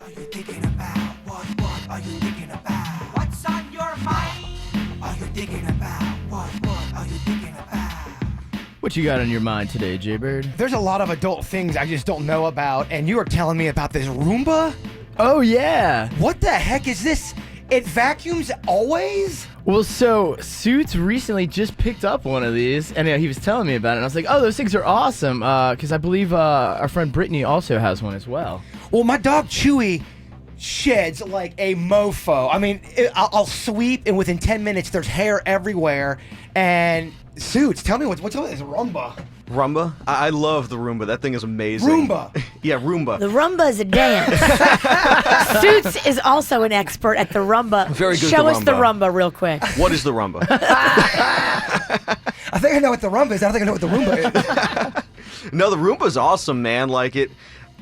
are you thinking about? What are you thinking about? What's on your mind? Are you thinking about? What are you thinking about? What you got on your mind today, Jaybird? There's a lot of adult things I just don't know about, and you were telling me about this Roomba? Oh, yeah. What the heck is this? It vacuums always? Well, so Suits recently just picked up one of these, and he was telling me about it, and I was like, oh, those things are awesome, because I believe our friend Brittany also has one as well. Well, my dog Chewy sheds like a mofo. I mean, I'll sweep, and within 10 minutes, there's hair everywhere. And Suits, tell me what's up with this Roomba? Roomba? I love the Roomba. That thing is amazing. Roomba. Yeah, Roomba. The Roomba is a dance. Suits is also an expert at the Roomba. Very good at Show the us the Roomba. Roomba real quick. What is the Roomba? I think I know what the Roomba is. I don't think I know what the Roomba is. No, the Roomba's awesome, man. Like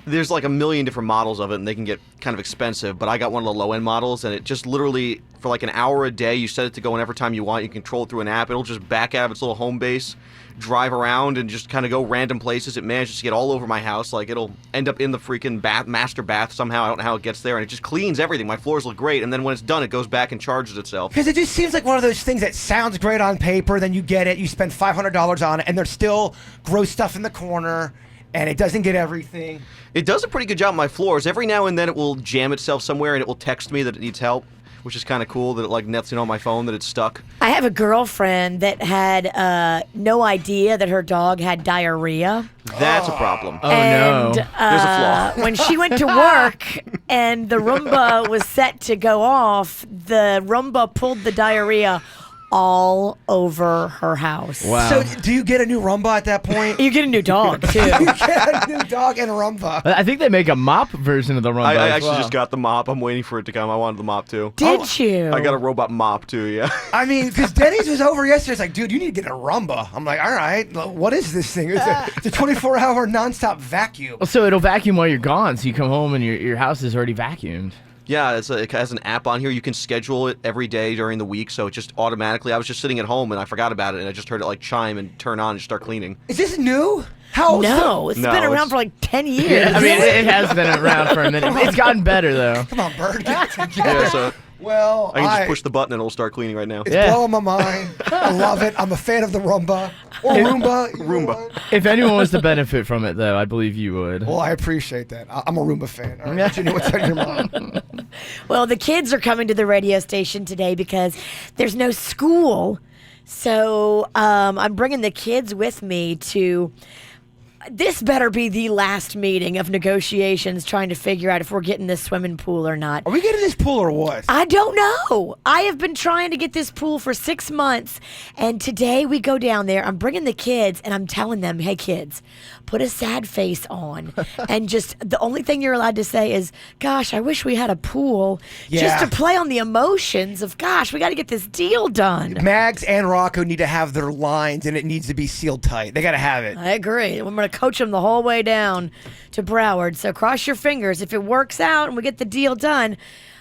there's like a million different models of it, and they can get kind of expensive, but I got one of the low-end models, and it just literally, for like an hour a day, you set it to go whenever time you want. You control it through an app. It'll just back out of its little home base, drive around, and just kind of go random places. It manages to get all over my house. Like, it'll end up in the freaking master bath somehow. I don't know how it gets there, and it just cleans everything. My floors look great, and then when it's done, it goes back and charges itself. Because it just seems like one of those things that sounds great on paper, then you get it, you spend $500 on it, and there's still gross stuff in the corner, and it doesn't get everything. It does a pretty good job on my floors. Every now and then it will jam itself somewhere, and it will text me that it needs help, which is kind of cool that it like nets in on my phone that it's stuck. I have a girlfriend that had no idea that her dog had diarrhea. That's a problem. Oh, And no. There's a flaw. when she went to work and the Roomba was set to go off, the Roomba pulled the diarrhea all over her house. Wow. So do you get a new Roomba at that point? You get a new dog, too. You get a new dog and a Roomba. I think they make a mop version of the Roomba I as actually well. just got the mop. I'm waiting for it to come. I wanted the mop too. Did you? I got a robot mop too, yeah. I mean, because Denny's was over yesterday. It's like, dude, you need to get a Roomba. I'm like, all right, what is this thing? It's a 24-hour nonstop vacuum. Well, so it'll vacuum while you're gone, so you come home and your house is already vacuumed. Yeah, it has an app on here. You can schedule it every day during the week, so it just automatically. I was just sitting at home and I forgot about it, and I just heard it like chime and turn on and start cleaning. Is this new? How old? No, it's No, been around it's- for like 10 years. Yeah, I mean, it has been around for a minute. It's gotten better, though. Come on, Bird, get it together. Yeah, so Well, I can just push the button and it'll start cleaning right now. It's Yeah. blowing my mind. I love it. I'm a fan of the Roomba. Or Roomba. either Roomba. one. If anyone was to benefit from it, though, I believe you would. Well, I appreciate that. I'm a Roomba fan. All right, you know what's on your mind. Well, the kids are coming to the radio station today because there's no school. So I'm bringing the kids with me to. This better be the last meeting of negotiations trying to figure out if we're getting this swimming pool or not. Are we getting this pool or what? I don't know. I have been trying to get this pool for 6 months, and today we go down there. I'm bringing the kids, and I'm telling them, hey, kids, put a sad face on. And just the only thing you're allowed to say is, gosh, I wish we had a pool. Yeah. Just to play on the emotions of, gosh, we got to get this deal done. Mags and Rocco need to have their lines, and it needs to be sealed tight. They got to have it. I agree. I'm going to coach them the whole way down to Broward. So cross your fingers. If it works out and we get the deal done,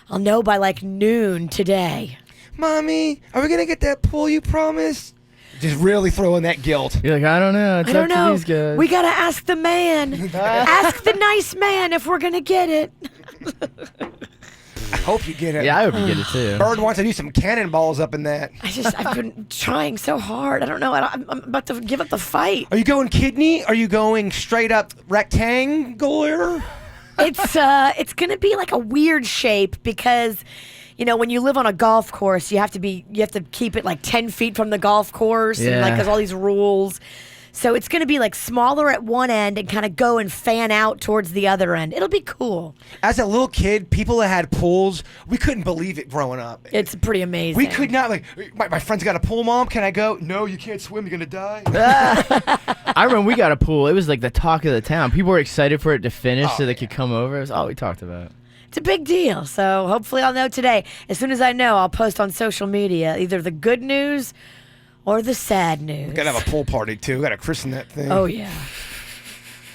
I'll know by like noon today. Mommy, are we going to get that pool you promised? Just really throwing that guilt. You're like, I don't know. It's I don't up know. to these guys. We got to ask the man. Ask the nice man if we're going to get it. I hope you get it. Yeah, I hope you get it, too. Bird wants to do some cannonballs up in that. I've been trying so hard. I don't know. I'm about to give up the fight. Are you going kidney? Are you going straight up rectangular? It's going to be like a weird shape because, you know, when you live on a golf course, you have to keep it like 10 feet from the golf course. And like Yeah. there's all these rules. So it's going to be like smaller at one end and kind of go and fan out towards the other end. It'll be cool. As a little kid, people that had pools, we couldn't believe it growing up. It's pretty amazing. We could not, like, my friend's got a pool, Mom. Can I go? No, you can't swim. You're going to die. I remember we got a pool. It was like the talk of the town. People were excited for it to finish Oh, so they could come over. It was all we talked about. It's a big deal. So hopefully I'll know today. As soon as I know, I'll post on social media either the good news or the sad news. Got to have a pool party, too. Got to christen that thing. Oh, yeah.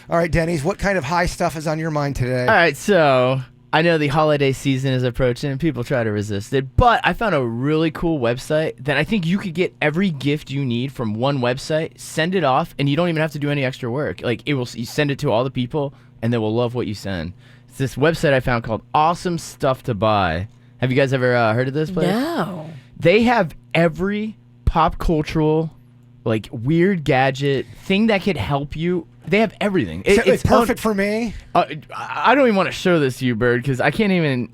All right, Denny's, what kind of high stuff is on your mind today? All right, so I know the holiday season is approaching and people try to resist it, but I found a really cool website that I think you could get every gift you need from one website, send it off, and you don't even have to do any extra work. Like, you send it to all the people, and they will love what you send. It's this website I found called Awesome Stuff to Buy. Have you guys ever heard of this place? No. They have every pop cultural, like, weird gadget thing that could help you. They have everything. It's perfect for me. I don't even want to show this to you, Bird, because I can't even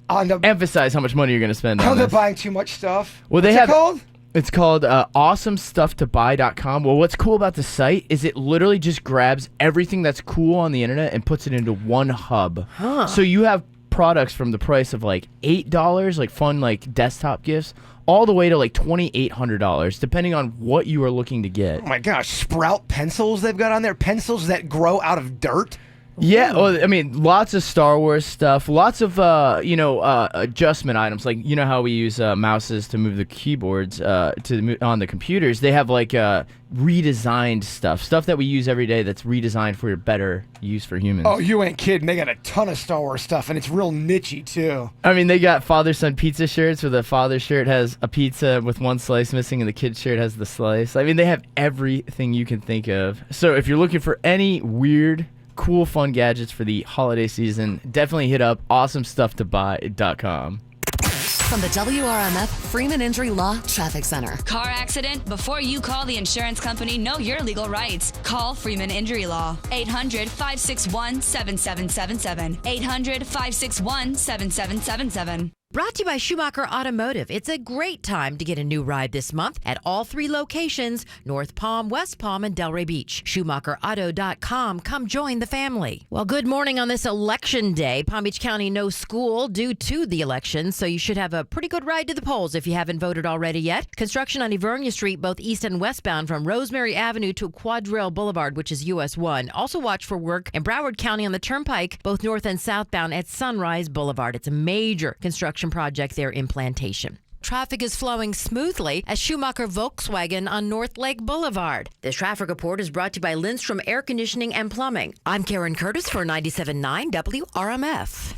emphasize how much money you're going to spend on I'm not this. buying too much stuff. Well, What's they it called? It's called awesomestufftobuy.com. Well, what's cool about the site is it literally just grabs everything that's cool on the internet and puts it into one hub. Huh. So you have products from the price of like $8, like fun like desktop gifts, all the way to like $2,800, depending on what you are looking to get. Oh my gosh, Sprout pencils they've got on there. Pencils that grow out of dirt. Yeah, well, I mean, lots of Star Wars stuff, lots of adjustment items. Like, you know how we use mouses to move the keyboards on the computers. They have like redesigned stuff that we use every day that's redesigned for better use for humans. Oh, you ain't kidding. They got a ton of Star Wars stuff, and it's real nichey too. I mean, they got father-son pizza shirts where the father shirt has a pizza with one slice missing and the kid shirt has the slice. I mean, they have everything you can think of. So if you're looking for any weird, cool, fun gadgets for the holiday season, definitely hit up awesomestufftobuy.com. From the WRMF Freeman Injury Law Traffic Center. Car accident? Before you call the insurance company, know your legal rights. Call Freeman Injury Law. 800-561-7777. 800-561-7777. Brought to you by Schumacher Automotive. It's a great time to get a new ride this month at all 3 locations, North Palm, West Palm, and Delray Beach. SchumacherAuto.com. Come join the family. Well, good morning on this election day. Palm Beach County, no school due to the election, so you should have a pretty good ride to the polls if you haven't voted already yet. Construction on Ivernia Street, both east and westbound from Rosemary Avenue to Quadrille Boulevard, which is US 1. Also watch for work in Broward County on the Turnpike, both north and southbound at Sunrise Boulevard. It's a major construction project there in Plantation. Traffic is flowing smoothly at Schumacher Volkswagen on North Lake Boulevard. This traffic report is brought to you by Lindstrom Air Conditioning and Plumbing. I'm Karen Curtis for 97.9 WRMF.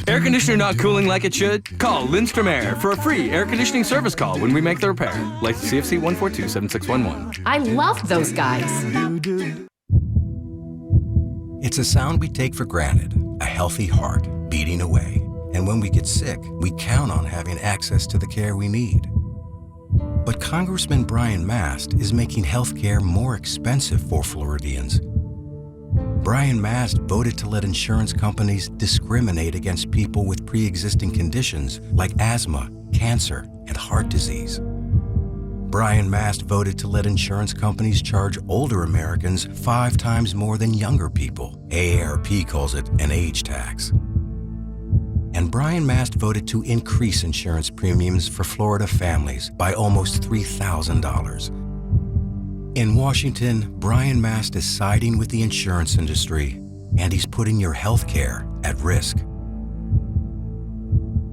Air conditioner not cooling like it should? Call Lindstrom Air for a free air conditioning service call when we make the repair. Like CFC 142-7611. I love those guys. It's a sound we take for granted, a healthy heart beating away. And when we get sick, we count on having access to the care we need. But Congressman Brian Mast is making health care more expensive for Floridians. Brian Mast voted to let insurance companies discriminate against people with pre-existing conditions like asthma, cancer, and heart disease. Brian Mast voted to let insurance companies charge older Americans 5 times more than younger people. AARP calls it an age tax. And Brian Mast voted to increase insurance premiums for Florida families by almost $3,000. In Washington, Brian Mast is siding with the insurance industry, and he's putting your health care at risk.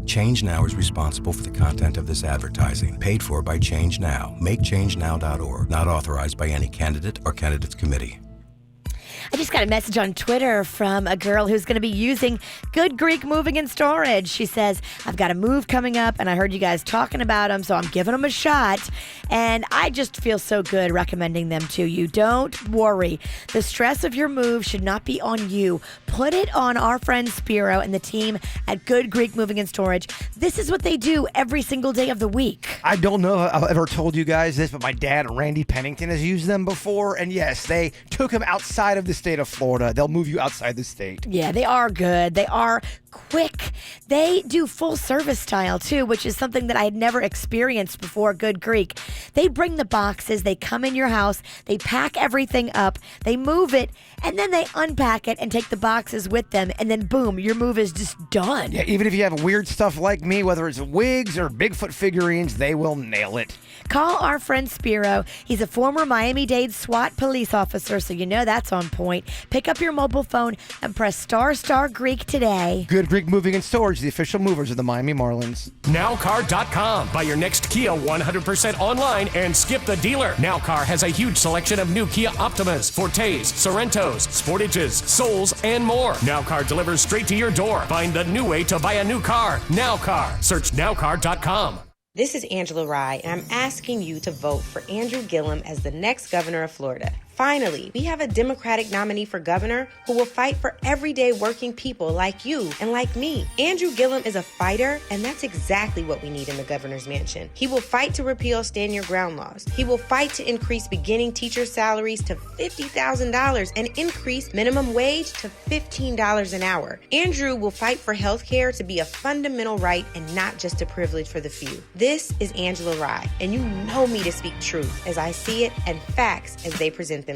Change Now is responsible for the content of this advertising, paid for by Change Now. MakeChangeNow.org, not authorized by any candidate or candidates committee. I just got a message on Twitter from a girl who's going to be using Good Greek Moving and Storage. She says, I've got a move coming up, and I heard you guys talking about them, so I'm giving them a shot. And I just feel so good recommending them to you. Don't worry. The stress of your move should not be on you. Put it on our friend Spiro and the team at Good Greek Moving and Storage. This is what they do every single day of the week. I don't know if I've ever told you guys this, but my dad, Randy Pennington, has used them before. And yes, they took him outside of the state of Florida. They'll move you outside the state. Yeah, they are good. They are quick. They do full service style too, which is something that I had never experienced before Good Greek. They bring the boxes, they come in your house, they pack everything up, they move it, and then they unpack it and take the boxes with them, and then boom, your move is just done. Yeah, even if you have weird stuff like me, whether it's wigs or Bigfoot figurines, they will nail it. Call our friend Spiro. He's a former Miami-Dade SWAT police officer, so you know that's on point. point. Pick up your mobile phone and press star Greek today. Good Greek Moving and Storage, the official movers of the Miami Marlins. Nowcar.com. Buy your next Kia 100% online and skip the dealer. Nowcar has a huge selection of new Kia Optimas, Fortes, Sorrentos, Sportages, Souls, and more. Nowcar delivers straight to your door. Find the new way to buy a new car. Nowcar. Search nowcar.com. This is Angela Rye, and I'm asking you to vote for Andrew Gillum as the next governor of Florida. Finally, we have a Democratic nominee for governor who will fight for everyday working people like you and like me. Andrew Gillum is a fighter, and that's exactly what we need in the governor's mansion. He will fight to repeal stand your ground laws. He will fight to increase beginning teacher salaries to $50,000 and increase minimum wage to $15 an hour. Andrew will fight for health care to be a fundamental right and not just a privilege for the few. This is Angela Rye, and you know me to speak truth as I see it and facts as they present themselves.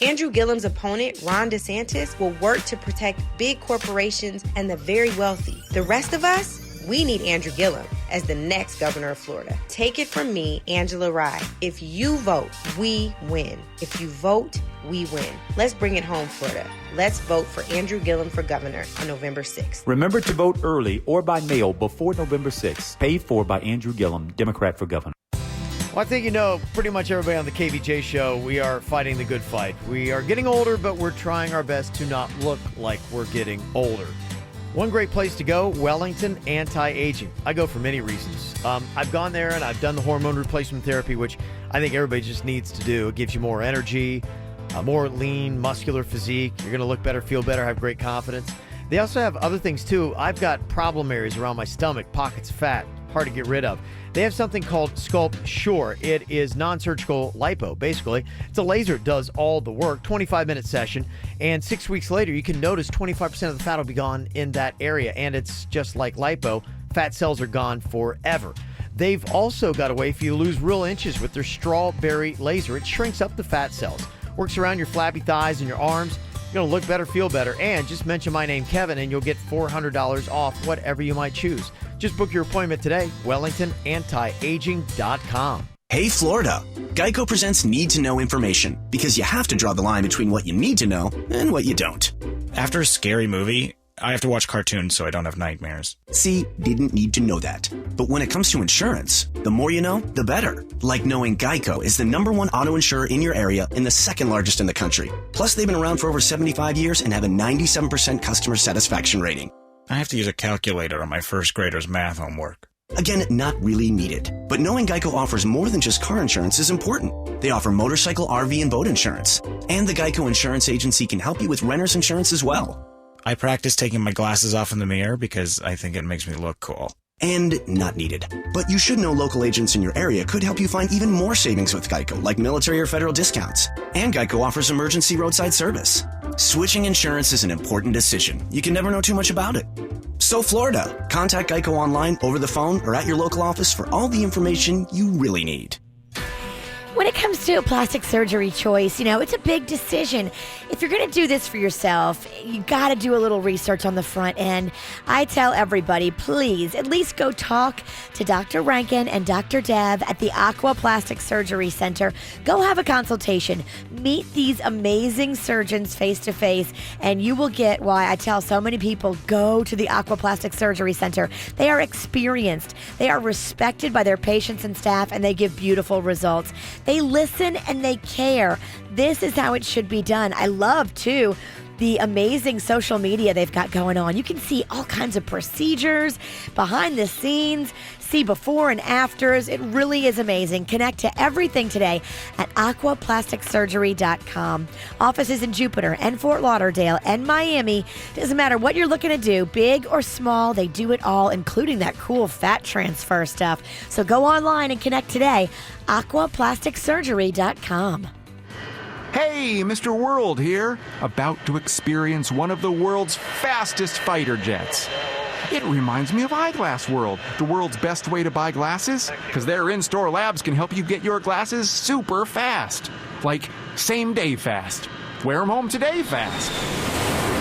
Andrew Gillum's opponent, Ron DeSantis, will work to protect big corporations and the very wealthy. The rest of us, we need Andrew Gillum as the next governor of Florida. Take it from me, Angela Rye. If you vote, we win. If you vote, we win. Let's bring it home, Florida. Let's vote for Andrew Gillum for governor on November 6th. Remember to vote early or by mail before November 6th. Paid for by Andrew Gillum, Democrat for governor. Well, I think you know pretty much everybody on the KVJ show, we are fighting the good fight. We are getting older, but we're trying our best to not look like we're getting older. One great place to go, Wellington Anti-Aging. I go for many reasons. I've gone there and I've done the hormone replacement therapy, which I think everybody just needs to do. It gives you more energy, a more lean, muscular physique. You're going to look better, feel better, have great confidence. They also have other things too. I've got problem areas around my stomach, pockets of fat, hard to get rid of. They have something called Sculpt Sure. It is non-surgical lipo, basically. It's a laser, does all the work, 25-minute session, and 6 weeks later, you can notice 25% of the fat will be gone in that area, and it's just like lipo. Fat cells are gone forever. They've also got a way for you to lose real inches with their strawberry laser. It shrinks up the fat cells, works around your flabby thighs and your arms. You're going to look better, feel better, and just mention my name, Kevin, and you'll get $400 off whatever you might choose. Just book your appointment today, WellingtonAntiAging.com. Hey, Florida. Geico presents Need to Know information because you have to draw the line between what you need to know and what you don't. After a scary movie, I have to watch cartoons so I don't have nightmares. See, didn't need to know that. But when it comes to insurance, the more you know, the better. Like knowing Geico is the #1 auto insurer in your area and the second largest in the country. Plus, they've been around for over 75 years and have a 97% customer satisfaction rating. I have to use a calculator on my first grader's math homework. Again, not really needed. But knowing Geico offers more than just car insurance is important. They offer motorcycle, RV, and boat insurance. And the Geico Insurance Agency can help you with renter's insurance as well. I practice taking my glasses off in the mirror because I think it makes me look cool. And not needed. But you should know local agents in your area could help you find even more savings with Geico, like military or federal discounts. And Geico offers emergency roadside service. Switching insurance is an important decision. You can never know too much about it. So Florida, contact Geico online, over the phone, or at your local office for all the information you really need. When it comes to plastic surgery choice, it's a big decision. If you're going to do this for yourself, you got to do a little research on the front end. I tell everybody, please, at least go talk to Dr. Rankin and Dr. Deb at the Aqua Plastic Surgery Center. Go have a consultation. Meet these amazing surgeons face to face, and you will get why I tell so many people, go to the Aqua Plastic Surgery Center. They are experienced. They are respected by their patients and staff, and they give beautiful results. They listen and they care. This is how it should be done. I love, too, the amazing social media they've got going on. You can see all kinds of procedures, behind the scenes, see before and afters. It really is amazing. Connect to everything today at aquaplasticsurgery.com. Offices in Jupiter and Fort Lauderdale and Miami. Doesn't matter what you're looking to do, big or small, they do it all, including that cool fat transfer stuff. So go online and connect today. aquaplasticsurgery.com. Hey, Mr. World here, about to experience one of the world's fastest fighter jets. It reminds me of Eyeglass World, the world's best way to buy glasses, because their in-store labs can help you get your glasses super fast. Like same-day fast. Wear them home today fast.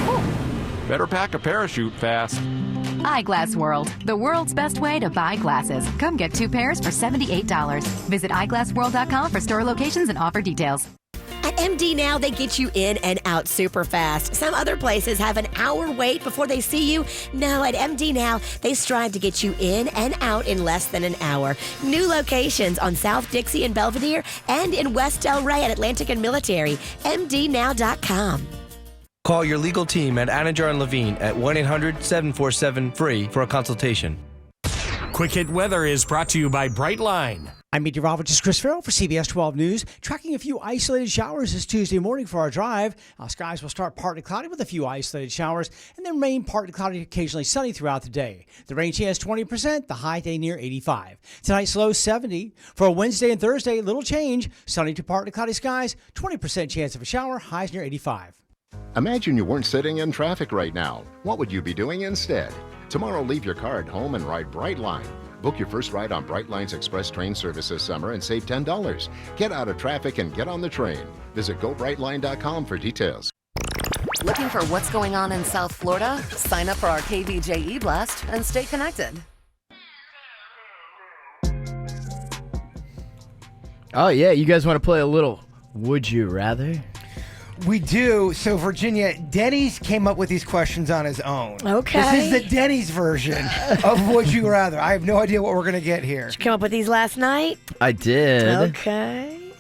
Whew. Better pack a parachute fast. Eyeglass World, the world's best way to buy glasses. Come get 2 pairs for $78. Visit eyeglassworld.com for store locations and offer details. At MD Now, they get you in and out super fast. Some other places have an hour wait before they see you. No, at MD Now, they strive to get you in and out in less than an hour. New locations on South Dixie and Belvedere and in West Delray at Atlantic and Military. MDNow.com. Call your legal team at Anajar and Levine at 1-800-747-FREE for a consultation. Quick Hit Weather is brought to you by Brightline. I'm meteorologist Chris Farrell for CBS 12 News. Tracking a few isolated showers this Tuesday morning for our drive. Skies will start partly cloudy with a few isolated showers and then remain partly cloudy, occasionally sunny throughout the day. The rain chance 20%, the high day near 85. Tonight's low 70. For Wednesday and Thursday, little change. Sunny to partly cloudy skies, 20% chance of a shower, highs near 85. Imagine you weren't sitting in traffic right now. What would you be doing instead? Tomorrow, leave your car at home and ride Brightline. Book your first ride on Brightline's express train service this summer and save $10. Get out of traffic and get on the train. Visit GoBrightline.com for details. Looking for what's going on in South Florida? Sign up for our KVJ e-blast and stay connected. Oh, yeah. You guys want to play a little Would You Rather? We do. So, Virginia, Denny's came up with these questions on his own. Okay. This is the Denny's version of Would You Rather. I have no idea what we're going to get here. Did you come up with these last night? I did. Okay.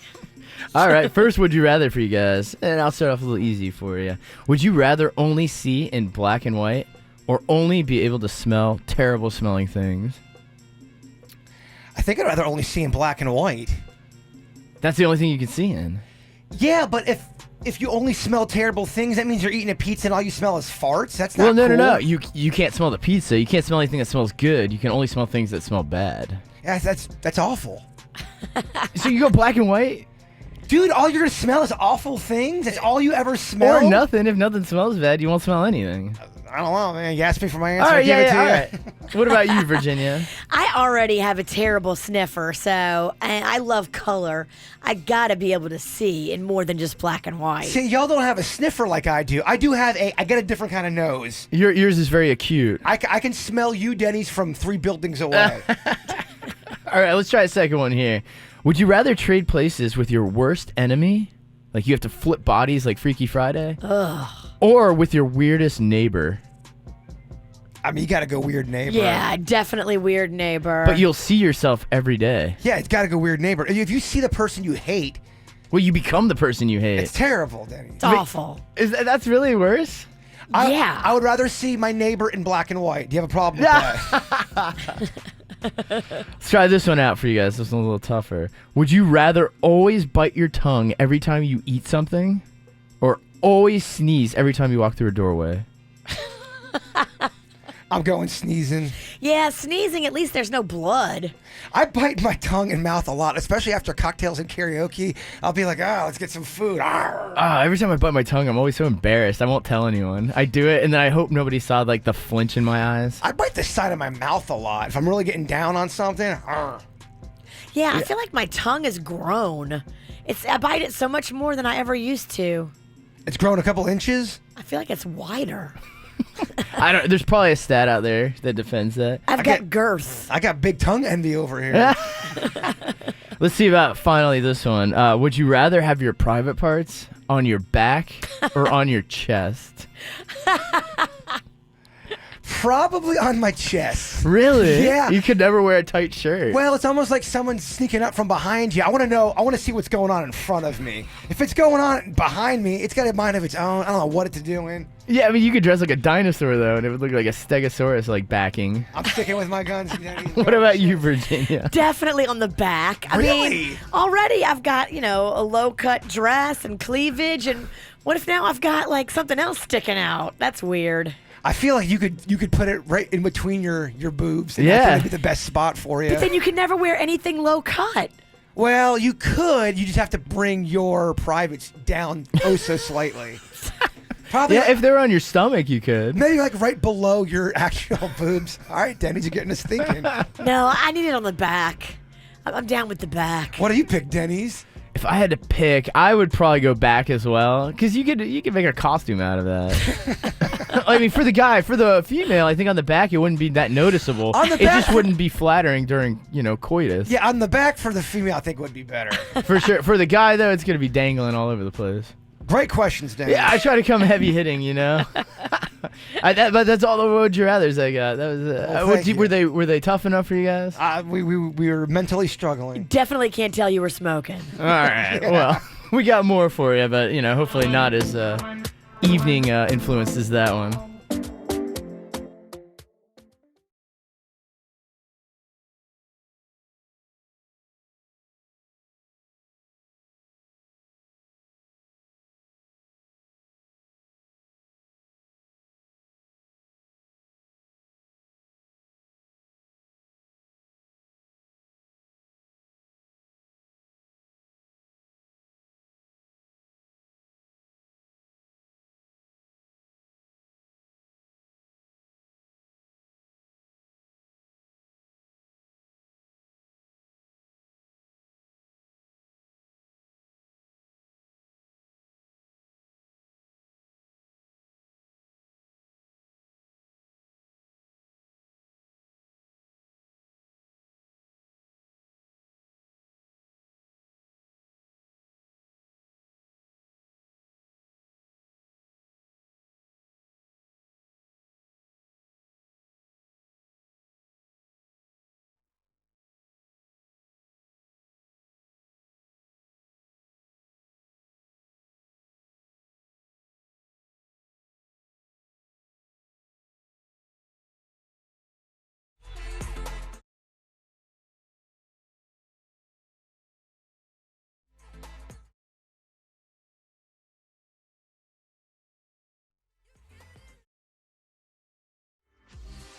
All right. First, Would You Rather for you guys. And I'll start off a little easy for you. Would you rather only see in black and white or only be able to smell terrible smelling things? I think I'd rather only see in black and white. That's the only thing you can see in. Yeah, but if you only smell terrible things, that means you're eating a pizza and all you smell is farts? That's not Well, no. cool. You can't smell the pizza. You can't smell anything that smells good. You can only smell things that smell bad. Yeah, that's awful. So you go black and white? Dude, all you're going to smell is awful things? That's all you ever smell? Or nothing. If nothing smells bad, you won't smell anything. I don't know, man. You asked me for my answer. All I right, give it to all you. right. What about you, Virginia? I already have a terrible sniffer, and I love color. I gotta be able to see in more than just black and white. See, y'all don't have a sniffer like I do. I get a different kind of nose. Yours is very acute. I can smell you, Denny's, from 3 buildings away. All right, let's try a second one here. Would you rather trade places with your worst enemy? Like you have to flip bodies like Freaky Friday? Ugh. Or with your weirdest neighbor? I mean, you got to go weird neighbor. Yeah, definitely weird neighbor. But you'll see yourself every day. Yeah, it's got to go weird neighbor. If you see the person you hate... Well, you become the person you hate. It's terrible, Denny. It's awful. That's really worse? Yeah. I would rather see my neighbor in black and white. Do you have a problem with that? Let's try this one out for you guys. This one's a little tougher. Would you rather always bite your tongue every time you eat something? Or always sneeze every time you walk through a doorway? I'm going sneezing. Yeah, sneezing, at least there's no blood. I bite my tongue and mouth a lot, especially after cocktails and karaoke. I'll be like, let's get some food. Every time I bite my tongue, I'm always so embarrassed. I won't tell anyone. I do it, and then I hope nobody saw like the flinch in my eyes. I bite the side of my mouth a lot. If I'm really getting down on something, Yeah, I feel like my tongue has grown. I bite it so much more than I ever used to. It's grown a couple inches? I feel like it's wider. There's probably a stat out there that defends that. I've got girth. I got big tongue envy over here. Let's see about finally this one. Would you rather have your private parts on your back or on your chest? Probably on my chest. Really? Yeah. You could never wear a tight shirt. Well, it's almost like someone's sneaking up from behind you. I want to see what's going on in front of me. If it's going on behind me, it's got a mind of its own. I don't know what it's doing. Yeah, I mean, you could dress like a dinosaur, though, and it would look like a stegosaurus, like, backing. I'm sticking with my guns. What about you, Virginia? Definitely on the back. I mean, already I've got, a low-cut dress and cleavage, and what if now I've got, like, something else sticking out? That's weird. I feel like you could put it right in between your boobs. And Yeah. that would be the best spot for you. But then you could never wear anything low-cut. Well, you could. You just have to bring your privates down so slightly. Probably. Yeah, if they're on your stomach, you could. Maybe like right below your actual boobs. All right, Denny's, you're getting us thinking. No, I need it on the back. I'm down with the back. What do you pick, Denny's? If I had to pick, I would probably go back as well, because you could make a costume out of that. I mean, for the guy, for the female, I think on the back it wouldn't be that noticeable. On the it back- just wouldn't be flattering during coitus. Yeah, on the back for the female, I think would be better. For sure. For the guy though, it's gonna be dangling all over the place. Great questions, Dan. Yeah, I try to come heavy hitting, but that's all the would you rather's I got. That was were they tough enough for you guys? We were mentally struggling. Definitely can't tell you were smoking. All right. Well, we got more for you, but hopefully not as evening influenced as that one.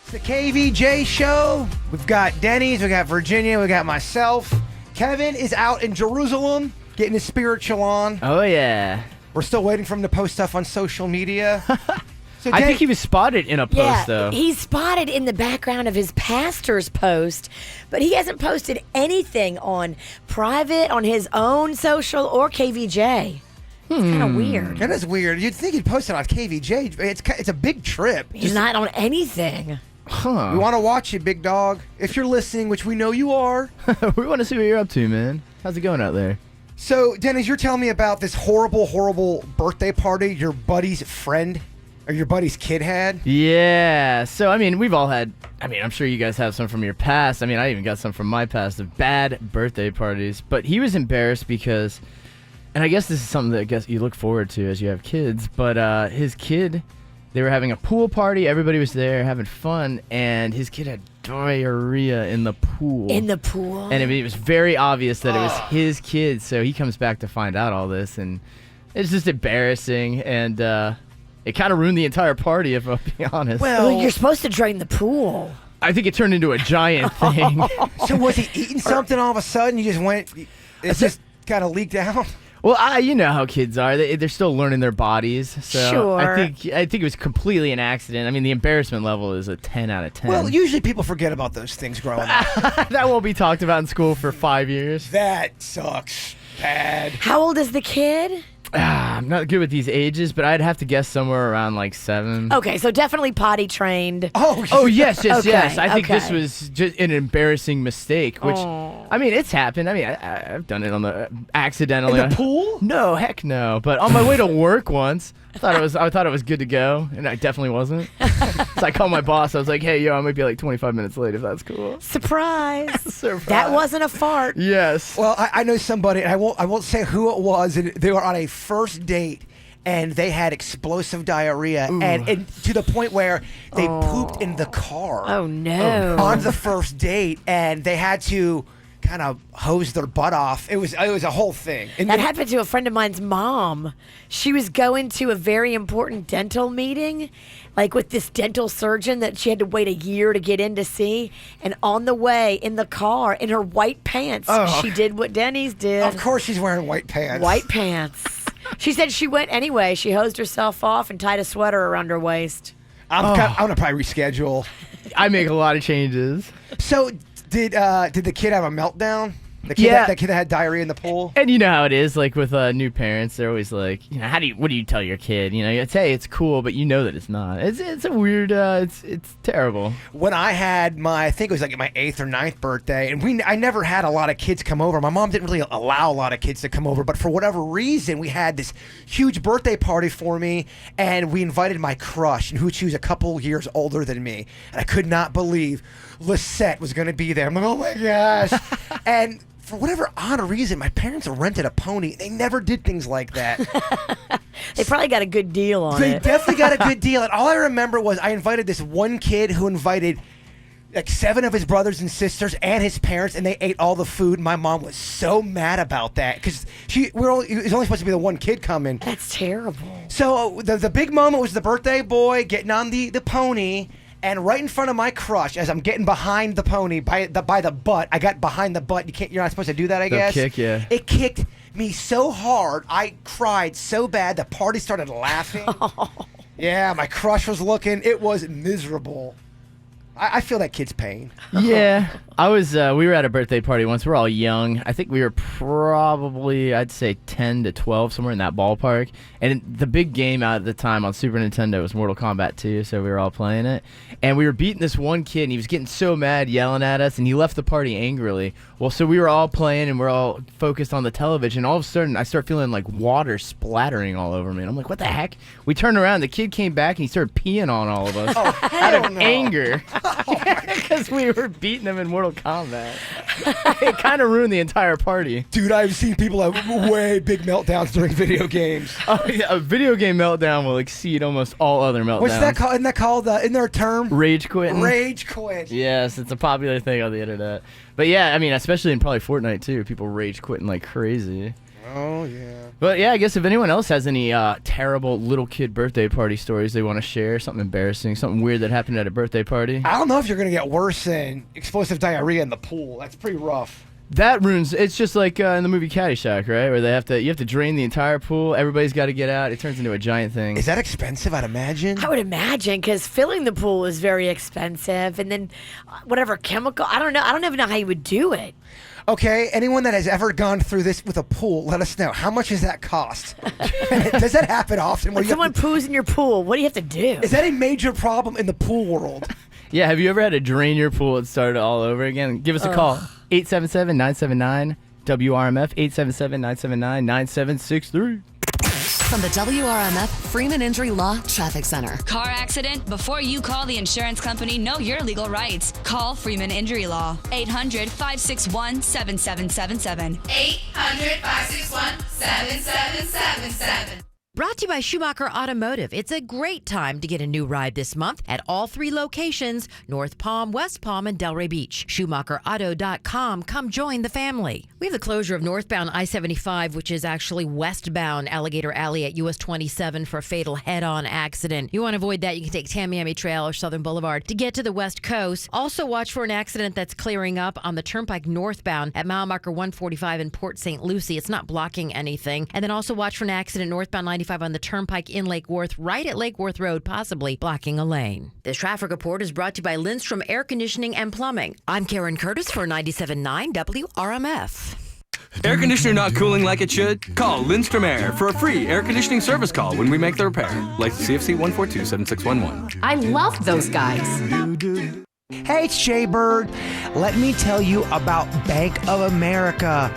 It's the KVJ show. We've got Denny's, we got Virginia, we got myself. Kevin is out in Jerusalem getting his spiritual on. Oh yeah. We're still waiting for him to post stuff on social media. So I think he was spotted in a post though. He's spotted in the background of his pastor's post, but he hasn't posted anything on private, on his own social, or KVJ. It's kind of weird. That is weird. You'd think he'd post it on KVJ. It's a big trip. He's not on anything. Huh. We want to watch you, big dog. If you're listening, which we know you are. We want to see what you're up to, man. How's it going out there? So, Dennis, you're telling me about this horrible, horrible birthday party your buddy's friend or your buddy's kid had? Yeah. So, I mean, we've all had, I'm sure you guys have some from your past. I even got some from my past of bad birthday parties. But he was embarrassed because, and I guess this is something that I guess you look forward to as you have kids, but his kid, they were having a pool party. Everybody was there having fun, and his kid had diarrhea in the pool. In the pool? And it was very obvious that it was his kid, so he comes back to find out all this, and it's just embarrassing, and it kind of ruined the entire party, if I'll be honest. Well, you're supposed to drain the pool. I think it turned into a giant thing. So was he eating something all of a sudden? You just went, it just kind of leaked out? Well, you know how kids are. They're still learning their bodies. So Sure. I think it was completely an accident. The embarrassment level is a 10 out of 10. Well, usually people forget about those things growing up. That won't be talked about in school for 5 years. That sucks bad. How old is the kid? I'm not good with these ages, but I'd have to guess somewhere around like 7. Okay, so definitely potty trained. Oh yes. Okay, I think this okay. was just an embarrassing mistake, which, it's happened. I've done it on the accidentally. In the pool? No, heck no. But on my way to work once, I thought it was good to go, and I definitely wasn't. So I called my boss. I was like, "Hey, I might be like 25 minutes late if that's cool." Surprise. Surprise. That wasn't a fart. Yes. Well, I know somebody, and I won't say who it was, and they were on a first date, and they had explosive diarrhea, and to the point where they pooped in the car. Oh, no. On the first date, and they had to kind of hose their butt off. It was a whole thing. And That happened to a friend of mine's mom. She was going to a very important dental meeting, like with this dental surgeon that she had to wait a year to get in to see. And on the way in the car, in her white pants, she did what Denny's did. Of course she's wearing white pants. White pants. She said she went anyway. She hosed herself off and tied a sweater around her waist. I'm gonna probably reschedule. I make a lot of changes. So did the kid have a meltdown? The kid, that kid that had diarrhea in the pool. And you know how it is, like with new parents, they're always like, what do you tell your kid? It's, hey, it's cool, but you know that it's not. It's a weird, it's terrible. When I had I think it was like my 8th or 9th birthday, and I never had a lot of kids come over. My mom didn't really allow a lot of kids to come over, but for whatever reason, we had this huge birthday party for me, and we invited my crush, and she was a couple years older than me, and I could not believe Lisette was going to be there. I'm like, oh my gosh. And for whatever odd reason, my parents rented a pony. They never did things like that. They probably got a good deal on it. They definitely got a good deal. And all I remember was I invited this one kid who invited like 7 of his brothers and sisters and his parents, and they ate all the food. My mom was so mad about that because it was only supposed to be the one kid coming. That's terrible. So the big moment was the birthday boy getting on the pony. And right in front of my crush, as I'm getting behind the pony by the butt, I got behind the butt. You're not supposed to do that, I guess. Kick, yeah. It kicked me so hard, I cried so bad. The party started laughing. Yeah, my crush was looking. It was miserable. I feel that kid's pain. Yeah, we were at a birthday party once. We're all young. I think we were probably, I'd say 10 to 12, somewhere in that ballpark. And the big game out at the time on Super Nintendo was Mortal Kombat 2, so we were all playing it. And we were beating this one kid, and he was getting so mad, yelling at us, and he left the party angrily. Well, so we were all playing, and we're all focused on the television. All of a sudden, I start feeling like water splattering all over me. And I'm like, what the heck? We turned around, the kid came back, and he started peeing on all of us out of anger. Because we were beating him in Mortal Kombat. It kind of ruined the entire party. Dude, I've seen people have way big meltdowns during video games. Oh, yeah, a video game meltdown will exceed almost all other meltdowns. What's that called? Isn't that called, isn't there a term? Rage quitting. Rage quit. Yes, it's a popular thing on the internet. But yeah, I mean, especially in probably Fortnite too, people rage quitting like crazy. Oh, yeah. But yeah, I guess if anyone else has any terrible little kid birthday party stories they want to share, something embarrassing, something weird that happened at a birthday party. I don't know if you're going to get worse than explosive diarrhea in the pool. That's pretty rough. That ruins. It's just like in the movie Caddyshack, right? Where you have to drain the entire pool. Everybody's got to get out. It turns into a giant thing. Is that expensive? I'd imagine. I would imagine because filling the pool is very expensive, and then whatever chemical. I don't know. I don't even know how you would do it. Okay, anyone that has ever gone through this with a pool, let us know. How much does that cost? Does that happen often? When someone poos in your pool, what do you have to do? Is that a major problem in the pool world? Yeah, have you ever had to drain your pool and start it all over again? Give us a call. 877-979-WRMF, 877-979-9763. From the WRMF Freeman Injury Law Traffic Center. Car accident? Before you call the insurance company, know your legal rights. Call Freeman Injury Law. 800-561-7777. 800-561-7777. Brought to you by Schumacher Automotive. It's a great time to get a new ride this month at all 3 locations, North Palm, West Palm, and Delray Beach. SchumacherAuto.com. Come join the family. We have the closure of northbound I-75, which is actually westbound Alligator Alley at US 27 for a fatal head-on accident. You want to avoid that, you can take Tamiami Trail or Southern Boulevard to get to the West Coast. Also watch for an accident that's clearing up on the Turnpike northbound at mile marker 145 in Port St. Lucie. It's not blocking anything. And then also watch for an accident northbound 95 on the Turnpike in Lake Worth, right at Lake Worth Road, possibly blocking a lane. This traffic report is brought to you by Lindstrom Air Conditioning and Plumbing. I'm Karen Curtis for 97.9 WRMF. Air conditioner not cooling like it should? Call Lindstrom Air for a free air conditioning service call when we make the repair. License CFC 1427611. I love those guys. Hey, it's Jay Bird. Let me tell you about Bank of America.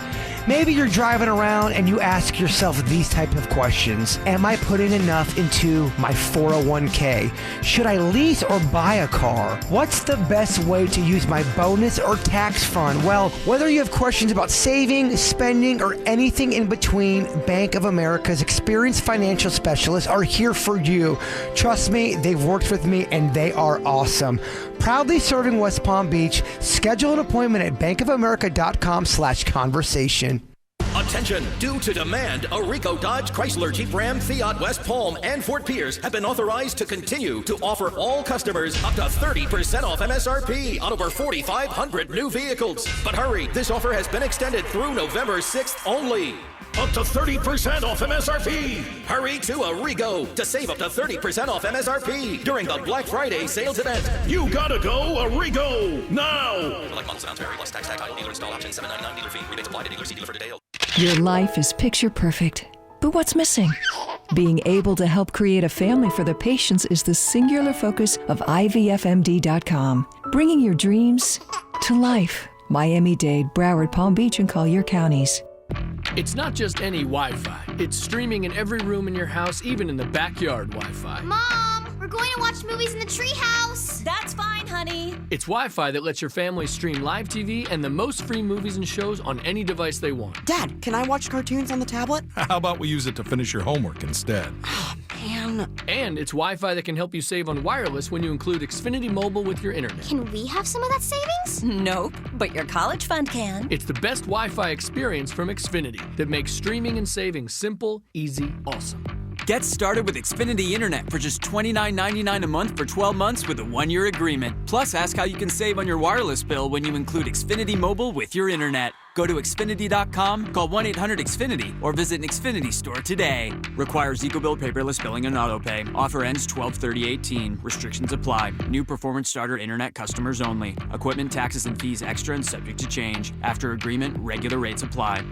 Maybe you're driving around and you ask yourself these type of questions. Am I putting enough into my 401k? Should I lease or buy a car? What's the best way to use my bonus or tax fund? Well, whether you have questions about saving, spending, or anything in between, Bank of America's experienced financial specialists are here for you. Trust me, they've worked with me and they are awesome. Proudly serving West Palm Beach. Schedule an appointment at bankofamerica.com/conversation. Attention! Due to demand, Arico Dodge, Chrysler, Jeep Ram, Fiat, West Palm, and Fort Pierce have been authorized to continue to offer all customers up to 30% off MSRP on over 4,500 new vehicles. But hurry, this offer has been extended through November 6th only. up to 30% off MSRP. Hurry to Arrigo to save up to 30% off MSRP during the Black Friday sales event. You gotta go Arrigo now. Select models and vary plus tax tag title dealer install option $7.99 dealer fee. Rebates apply to dealer. See dealer for details. Your life is picture perfect. But what's missing? Being able to help create a family for the patients is the singular focus of IVFMD.com. Bringing your dreams to life. Miami-Dade, Broward, Palm Beach, and Collier counties. It's not just any Wi-Fi. It's streaming in every room in your house, even in the backyard Wi-Fi. Mom, we're going to watch movies in the treehouse. That's fine, honey. It's Wi-Fi that lets your family stream live TV and the most free movies and shows on any device they want. Dad, can I watch cartoons on the tablet? How about we use it to finish your homework instead? Man. And it's Wi-Fi that can help you save on wireless when you include Xfinity Mobile with your internet. Can we have some of that savings? Nope, but your college fund can. It's the best Wi-Fi experience from Xfinity that makes streaming and saving simple, easy, awesome. Get started with Xfinity Internet for just $29.99 a month for 12 months with a 1-year agreement. Plus, ask how you can save on your wireless bill when you include Xfinity Mobile with your internet. Go to Xfinity.com, call 1-800-XFINITY, or visit an Xfinity store today. Requires EcoBill paperless billing and autopay. Offer ends 12/30/18. Restrictions apply. New performance starter internet customers only. Equipment, taxes, and fees extra and subject to change. After agreement, regular rates apply.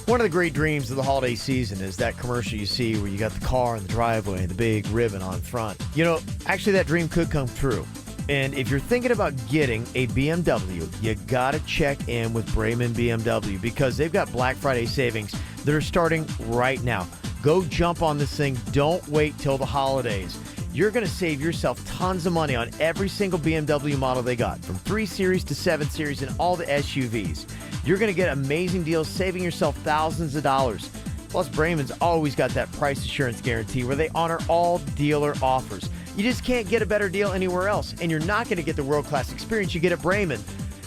One of the great dreams of the holiday season is that commercial you see where you got the car in the driveway and the big ribbon on front. You know, actually that dream could come true. And if you're thinking about getting a BMW, you got to check in with Brayman BMW because they've got Black Friday savings that are starting right now. Go jump on this thing. Don't wait till the holidays. You're going to save yourself tons of money on every single BMW model they got, from 3 Series to 7 Series and all the SUVs. You're going to get amazing deals, saving yourself thousands of dollars. Plus, Brayman's always got that price assurance guarantee where they honor all dealer offers. You just can't get a better deal anywhere else, and you're not going to get the world-class experience you get at Brayman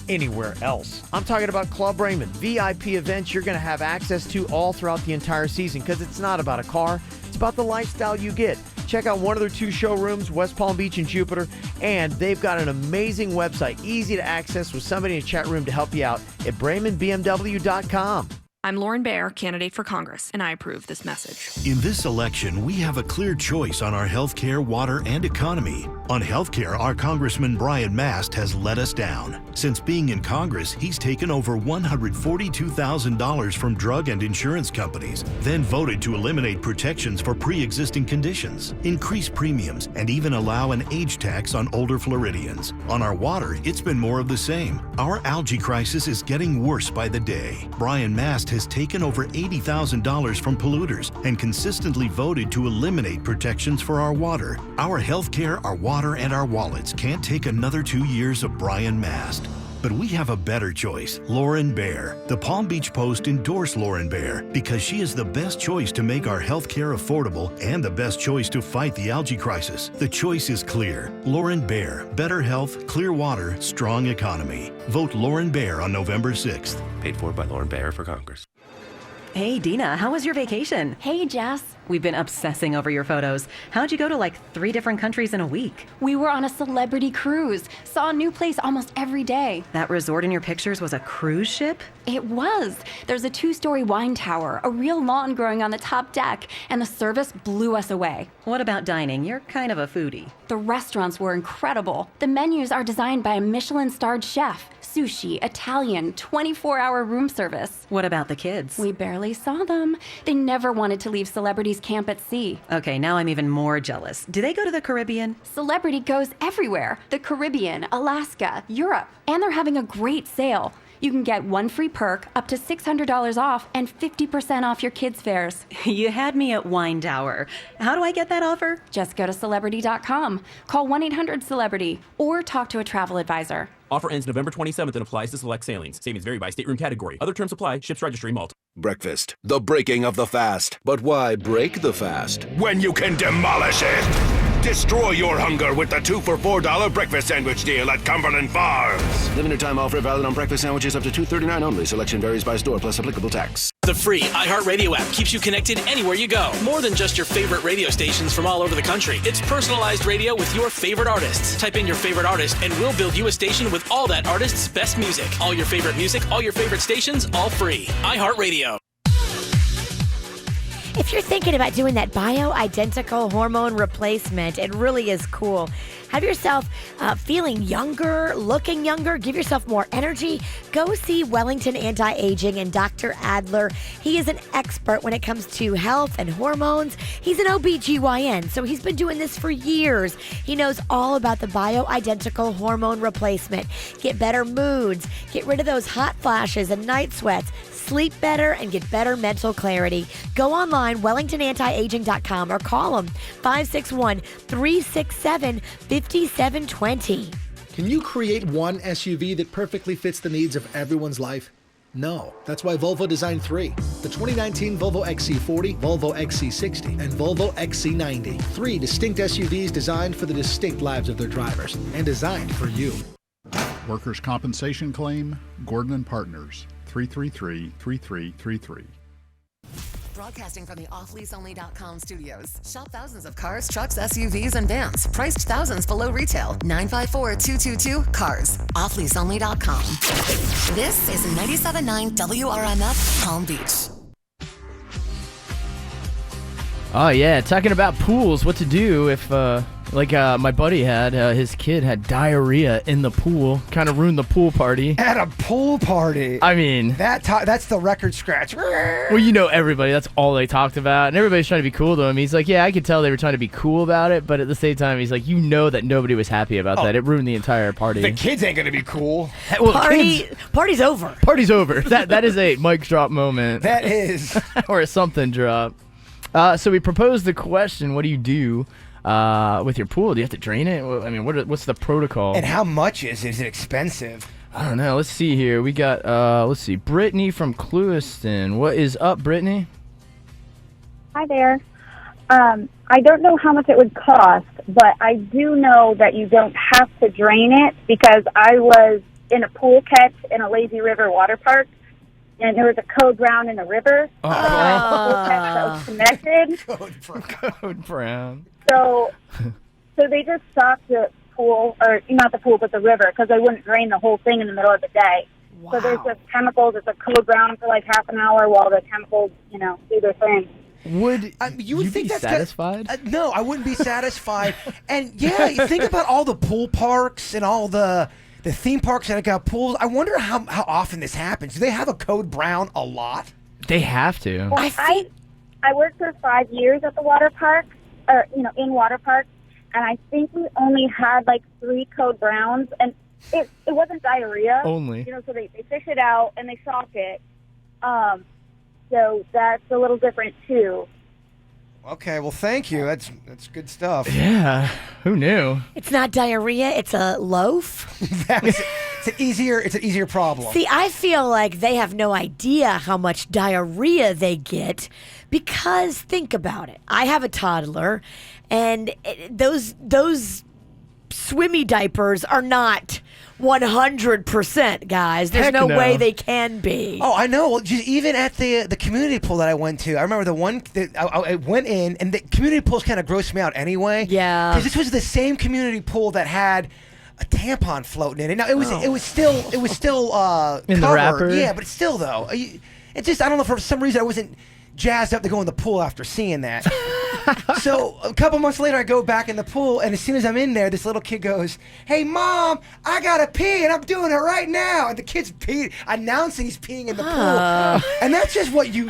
anywhere else. I'm talking about Club Brayman, VIP events you're going to have access to all throughout the entire season because it's not about a car, it's about the lifestyle you get. Check out one of their 2 showrooms, West Palm Beach and Jupiter, and they've got an amazing website, easy to access with somebody in a chat room to help you out at BraymanBMW.com. I'm Lauren Baer, candidate for Congress, and I approve this message. In this election, we have a clear choice on our health care, water, and economy. On health care, our Congressman Brian Mast has let us down. Since being in Congress, he's taken over $142,000 from drug and insurance companies, then voted to eliminate protections for pre-existing conditions, increase premiums, and even allow an age tax on older Floridians. On our water, it's been more of the same. Our algae crisis is getting worse by the day. Brian Mast has taken over $80,000 from polluters and consistently voted to eliminate protections for our water. Our health care, our water, and our wallets can't take another 2 years of Brian Mast. But we have a better choice, Lauren Baer. The Palm Beach Post endorsed Lauren Baer because she is the best choice to make our health care affordable and the best choice to fight the algae crisis. The choice is clear. Lauren Baer, better health, clear water, strong economy. Vote Lauren Baer on November 6th. Paid for by Lauren Baer for Congress. Hey, Dina, how was your vacation? Hey, Jess. We've been obsessing over your photos. How'd you go to like 3 different countries in a week? We were on a celebrity cruise. Saw a new place almost every day. That resort in your pictures was a cruise ship? It was. There's a 2-story wine tower, a real lawn growing on the top deck, and the service blew us away. What about dining? You're kind of a foodie. The restaurants were incredible. The menus are designed by a Michelin-starred chef. Sushi, Italian, 24-hour room service. What about the kids? We barely saw them. They never wanted to leave Celebrity's camp at sea. Okay, now I'm even more jealous. Do they go to the Caribbean? Celebrity goes everywhere. The Caribbean, Alaska, Europe. And they're having a great sale. You can get 1 free perk, up to $600 off, and 50% off your kids' fares. You had me at Wine Tower. How do I get that offer? Just go to Celebrity.com, call 1-800-CELEBRITY, or talk to a travel advisor. Offer ends November 27th and applies to select sailings. Savings vary by stateroom category. Other terms apply. Ships registry Malta. Breakfast. The breaking of the fast. But why break the fast? When you can demolish it! Destroy your hunger with the 2 for $4 breakfast sandwich deal at Cumberland Farms. Limited time offer valid on breakfast sandwiches up to $2.39 only. Selection varies by store plus applicable tax. The free iHeartRadio app keeps you connected anywhere you go. More than just your favorite radio stations from all over the country. It's personalized radio with your favorite artists. Type in your favorite artist and we'll build you a station with all that artist's best music. All your favorite music, all your favorite stations, all free. iHeartRadio. If you're thinking about doing that bio-identical hormone replacement, it really is cool. Have yourself feeling younger, looking younger, give yourself more energy. Go see Wellington Anti-Aging and Dr. Adler. He is an expert when it comes to health and hormones. He's an OBGYN, so he's been doing this for years. He knows all about the bio-identical hormone replacement. Get better moods, get rid of those hot flashes and night sweats, sleep better, and get better mental clarity. Go online, wellingtonantiaging.com, or call them 561-367-5720. Can you create one SUV that perfectly fits the needs of everyone's life? No. That's why Volvo designed 3. The 2019 Volvo XC40, Volvo XC60, and Volvo XC90. 3 distinct SUVs designed for the distinct lives of their drivers and designed for you. Workers' compensation claim, Gordon & Partners, 333-3333. Broadcasting from the offleaseonly.com studios. Shop thousands of cars, trucks, SUVs, and vans. Priced thousands below retail. 954-222-CARS. Offleaseonly.com. This is 97.9 WRMF Palm Beach. Oh, yeah. Talking about pools, what to do if, my buddy had, his kid had diarrhea in the pool. Kind of ruined the pool party. At a pool party? I mean... That's the record scratch. Well, you know everybody. That's all they talked about. And everybody's trying to be cool to him. He's like, yeah, I could tell they were trying to be cool about it. But at the same time, he's like, you know that nobody was happy about that. It ruined the entire party. The kids ain't going to be cool. Well, Party's over. Party's over. That is a mic drop moment. That is. Or a something drop. So we proposed the question, what do you do with your pool? Do you have to drain it? I mean, what's the protocol? And how much is it? Is it expensive? I don't know. Let's see here. We got, Brittany from Clewiston. What is up, Brittany? Hi there. I don't know how much it would cost, but I do know that you don't have to drain it because I was in a pool catch in a lazy river water park. And there was a code brown in the river. That was connected. Code brown. So they just stopped the pool, or not the pool, but the river, because they wouldn't drain the whole thing in the middle of the day. Wow. So there's just chemicals. It's a code brown for like half an hour while the chemicals, do their thing. Would you would think be that's satisfied? No, I wouldn't be satisfied. And yeah, you think about all the pool parks and all the theme parks that got pools. I wonder how often this happens. Do they have a code brown a lot? They have to. Well, I worked for 5 years at the water park, or in water parks, and I think we only had like 3 code browns, and it wasn't diarrhea. Only. So they fish it out and they sock it. So that's a little different too. Okay, well, thank you. That's good stuff. Yeah, who knew? It's not diarrhea, it's a loaf. It's an easier problem. See, I feel like they have no idea how much diarrhea they get because think about it. I have a toddler, and those swimmy diapers are not 100%, guys. There's no way they can be. Oh, I know. Well, just even at the community pool that I went to, I remember the one that I went in, and the community pools kind of grossed me out anyway. Yeah. Because this was the same community pool that had a tampon floating in it. Now it was still in covered. The wrapper. Yeah, but still though, it just, I don't know, for some reason I wasn't jazzed up to go in the pool after seeing that. So a couple months later, I go back in the pool, and as soon as I'm in there, this little kid goes, "Hey, Mom, I gotta pee, and I'm doing it right now." And the kid's announcing he's peeing in the pool, and that's just what you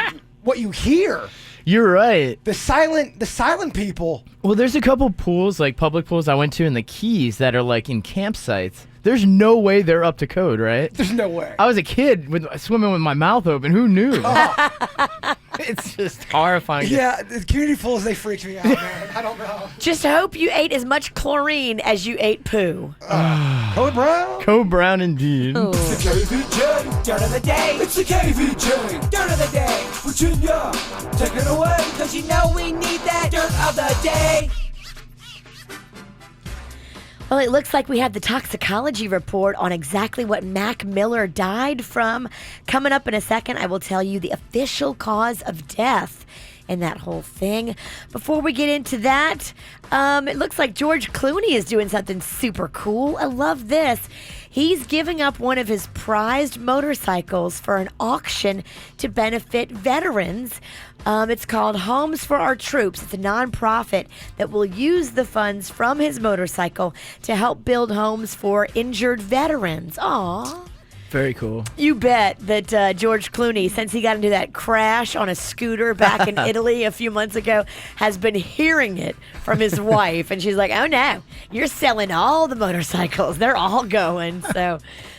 hear. You're right. The silent people. Well, there's a couple pools, like public pools I went to in the Keys that are like in campsites. There's no way they're up to code, right? There's no way. I was a kid swimming with my mouth open. Who knew? It's just horrifying. Yeah, the community pools, they freak me out, man. I don't know. Just hope you ate as much chlorine as you ate poo. Code brown? Code brown indeed. Oh. It's the KVJ dirt of the day. It's the KVJ dirt of the day. Virginia, take it away. Cause you know we need that dirt of the day. Well, it looks like we have the toxicology report on exactly what Mac Miller died from. Coming up in a second, I will tell you the official cause of death in that whole thing. Before we get into that, it looks like George Clooney is doing something super cool. I love this. He's giving up one of his prized motorcycles for an auction to benefit veterans. It's called Homes for Our Troops. It's a nonprofit that will use the funds from his motorcycle to help build homes for injured veterans. Aww. Very cool. You bet that George Clooney, since he got into that crash on a scooter back in Italy a few months ago, has been hearing it from his wife. And she's like, oh no, you're selling all the motorcycles. They're all going. So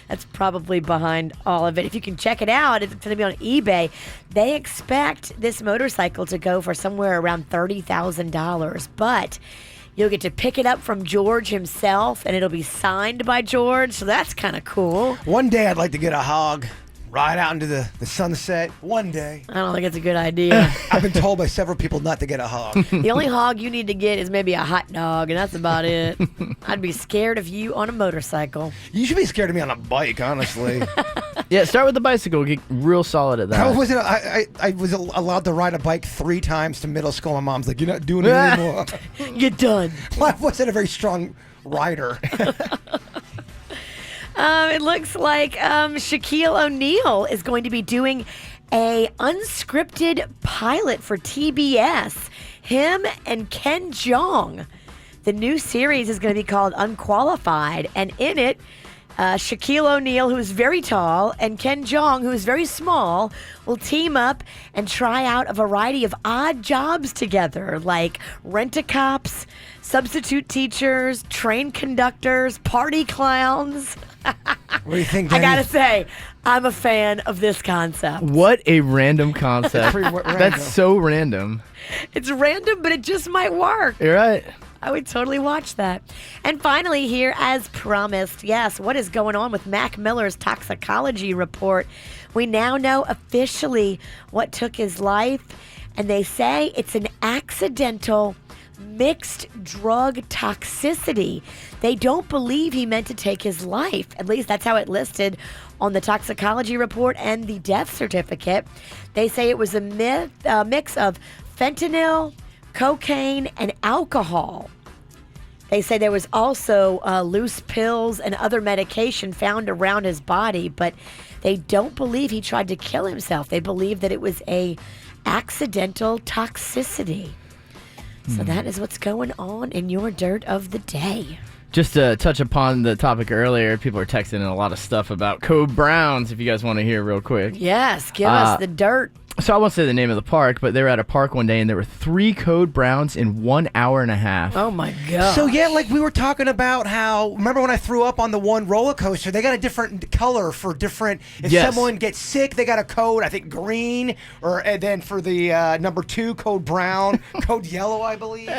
that's probably behind all of it. If you can check it out, it's going to be on eBay. They expect this motorcycle to go for somewhere around $30,000. But you'll get to pick it up from George himself, and it'll be signed by George, so that's kind of cool. One day I'd like to get a hog, ride out into the sunset. One day. I don't think it's a good idea. I've been told by several people not to get a hog. The only hog you need to get is maybe a hot dog, and that's about it. I'd be scared of you on a motorcycle. You should be scared of me on a bike, honestly. Yeah, start with the bicycle. Get real solid at that. I was allowed to ride a bike 3 times to middle school. My mom's like, you're not doing it anymore. You're done. Well, I wasn't a very strong rider. It looks like Shaquille O'Neal is going to be doing a unscripted pilot for TBS. Him and Ken Jeong. The new series is going to be called Unqualified, and in it, Shaquille O'Neal, who is very tall, and Ken Jeong, who is very small, will team up and try out a variety of odd jobs together, like rent-a-cops, substitute teachers, train conductors, party clowns. What do you think, Danny? I gotta say, I'm a fan of this concept. What a random concept. Random. That's so random. It's random, but it just might work. You're right. I would totally watch that. And finally here, as promised, yes, what is going on with Mac Miller's toxicology report? We now know officially what took his life, and they say it's an accidental mixed drug toxicity. They don't believe he meant to take his life. At least that's how it listed on the toxicology report and the death certificate. They say it was a mix of fentanyl, cocaine, and alcohol. They say there was also loose pills and other medication found around his body, but they don't believe he tried to kill himself. They believe that it was a accidental toxicity. So that is what's going on in your dirt of the day. Just to touch upon the topic earlier, people are texting in a lot of stuff about Code Browns, if you guys want to hear real quick. Yes, give us the dirt. So I won't say the name of the park, but they were at a park one day, and there were 3 Code Browns in 1 hour and a half. Oh, my God. So, yeah, like we were talking about how, remember when I threw up on the one roller coaster, they got a different color for different, if someone gets sick, they got a code, I think green, and then for the number 2, code brown, code yellow, I believe.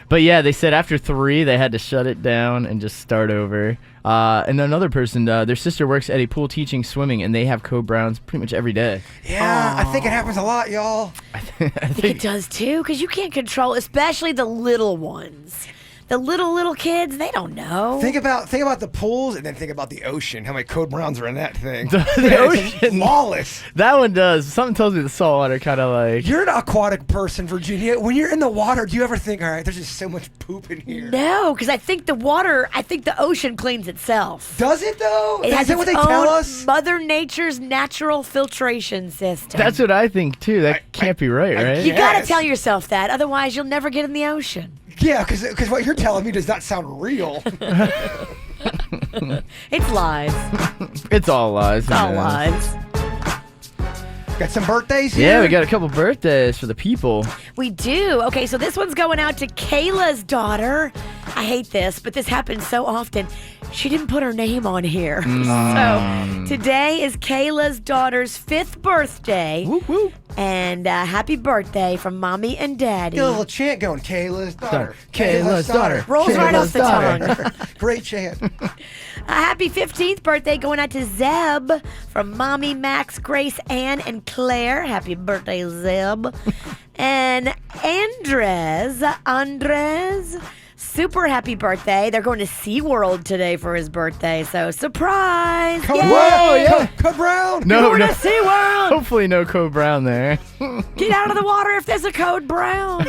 But yeah, they said after 3, they had to shut it down and just start over. And another person, their sister works at a pool teaching swimming, and they have Code Browns pretty much every day. Yeah, I think it happens a lot, y'all. I think it does too, because you can't control, especially the little ones. The little kids, they don't know. Think about the pools, and then think about the ocean. How many Code Browns are in that thing? The ocean, lawless. That one does. Something tells me the saltwater kind of like. You're an aquatic person, Virginia. When you're in the water, do you ever think, all right, there's just so much poop in here? No, because I think the ocean cleans itself. Does it though? It has Is that what they its tell own us? Mother Nature's natural filtration system. That's what I think too. That can't be right, right? You got to tell yourself that, otherwise you'll never get in the ocean. Yeah, because what you're telling me does not sound real. It's lies. It's all lies. It's all lies. Got some birthdays here? Yeah, we got a couple birthdays for the people. We do. Okay, so this one's going out to Kayla's daughter. I hate this, but this happens so often. She didn't put her name on here. So today is Kayla's daughter's 5th birthday. Whoop, whoop. And happy birthday from Mommy and Daddy. Get a little chant going. Kayla's daughter. Kayla's daughter. Rolls right off the tongue. Great chant. A happy 15th birthday going out to Zeb from Mommy, Max, Grace, Ann, and Claire. Happy birthday, Zeb. And Andres, super happy birthday. They're going to SeaWorld today for his birthday, so surprise! Whoa, Yay! yeah. Code Brown! No, Going to SeaWorld! Hopefully no Code Brown there. Get out of the water if there's a Code Brown.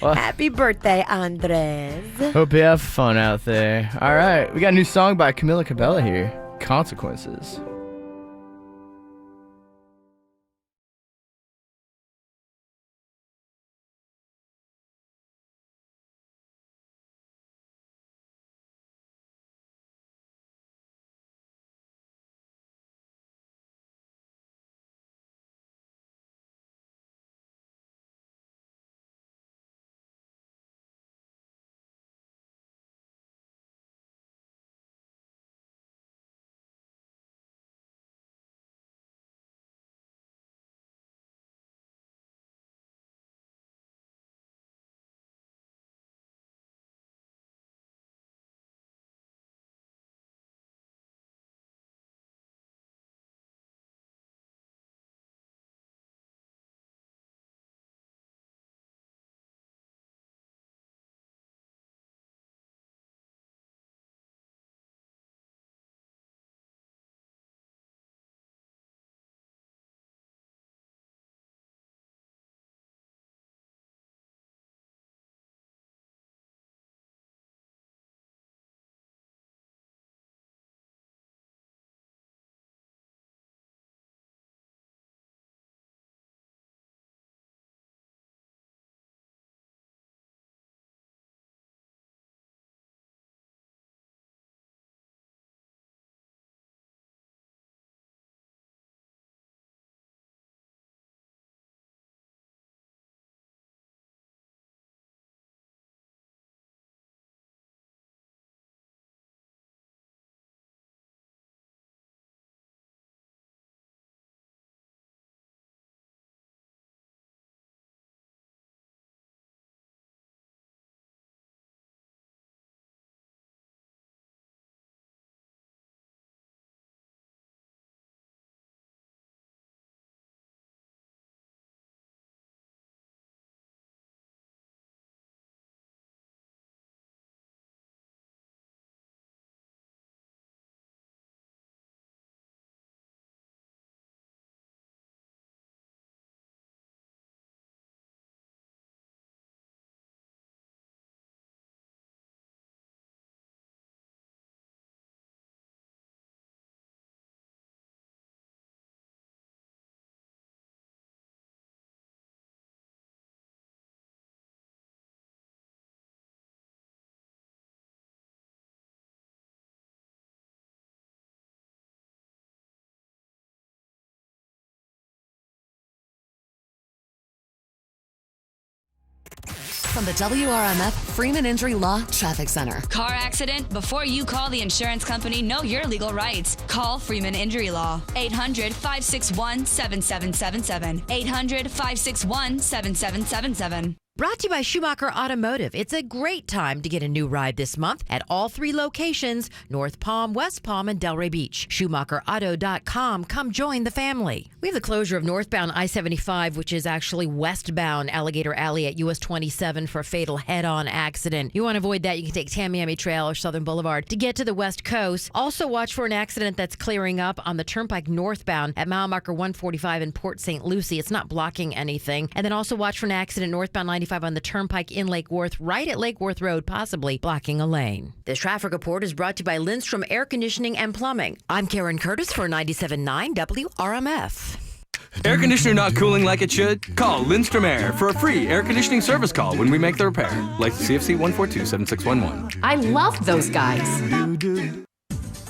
Well, Happy birthday, Andres. hope you have fun out there. All right, we got a new song by Camila Cabella here, Consequences. From the WRMF Freeman Injury Law Traffic Center. Car accident? Before you call the insurance company, know your legal rights. Call Freeman Injury Law. 800-561-7777. 800-561-7777. Brought to you by Schumacher Automotive. It's a great time to get a new ride this month at all 3 locations, North Palm, West Palm, and Delray Beach. SchumacherAuto.com. Come join the family. We have the closure of northbound I-75, which is actually westbound Alligator Alley at US 27 for a fatal head-on accident. You want to avoid that, you can take Tamiami Trail or Southern Boulevard to get to the West Coast. Also watch for an accident that's clearing up on the Turnpike northbound at mile marker 145 in Port St. Lucie. It's not blocking anything. And then also watch for an accident northbound 95 on the Turnpike in Lake Worth, right at Lake Worth Road, possibly blocking a lane. This traffic report is brought to you by Lindstrom Air Conditioning and Plumbing. I'm Karen Curtis for 97.9 WRMF. Air conditioner not cooling like it should? Call Lindstrom Air for a free air conditioning service call when we make the repair. Like CFC 142-7611. I love those guys.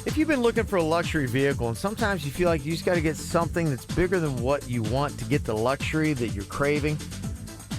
If you've been looking for a luxury vehicle and sometimes you feel like you just got to get something that's bigger than what you want to get the luxury that you're craving,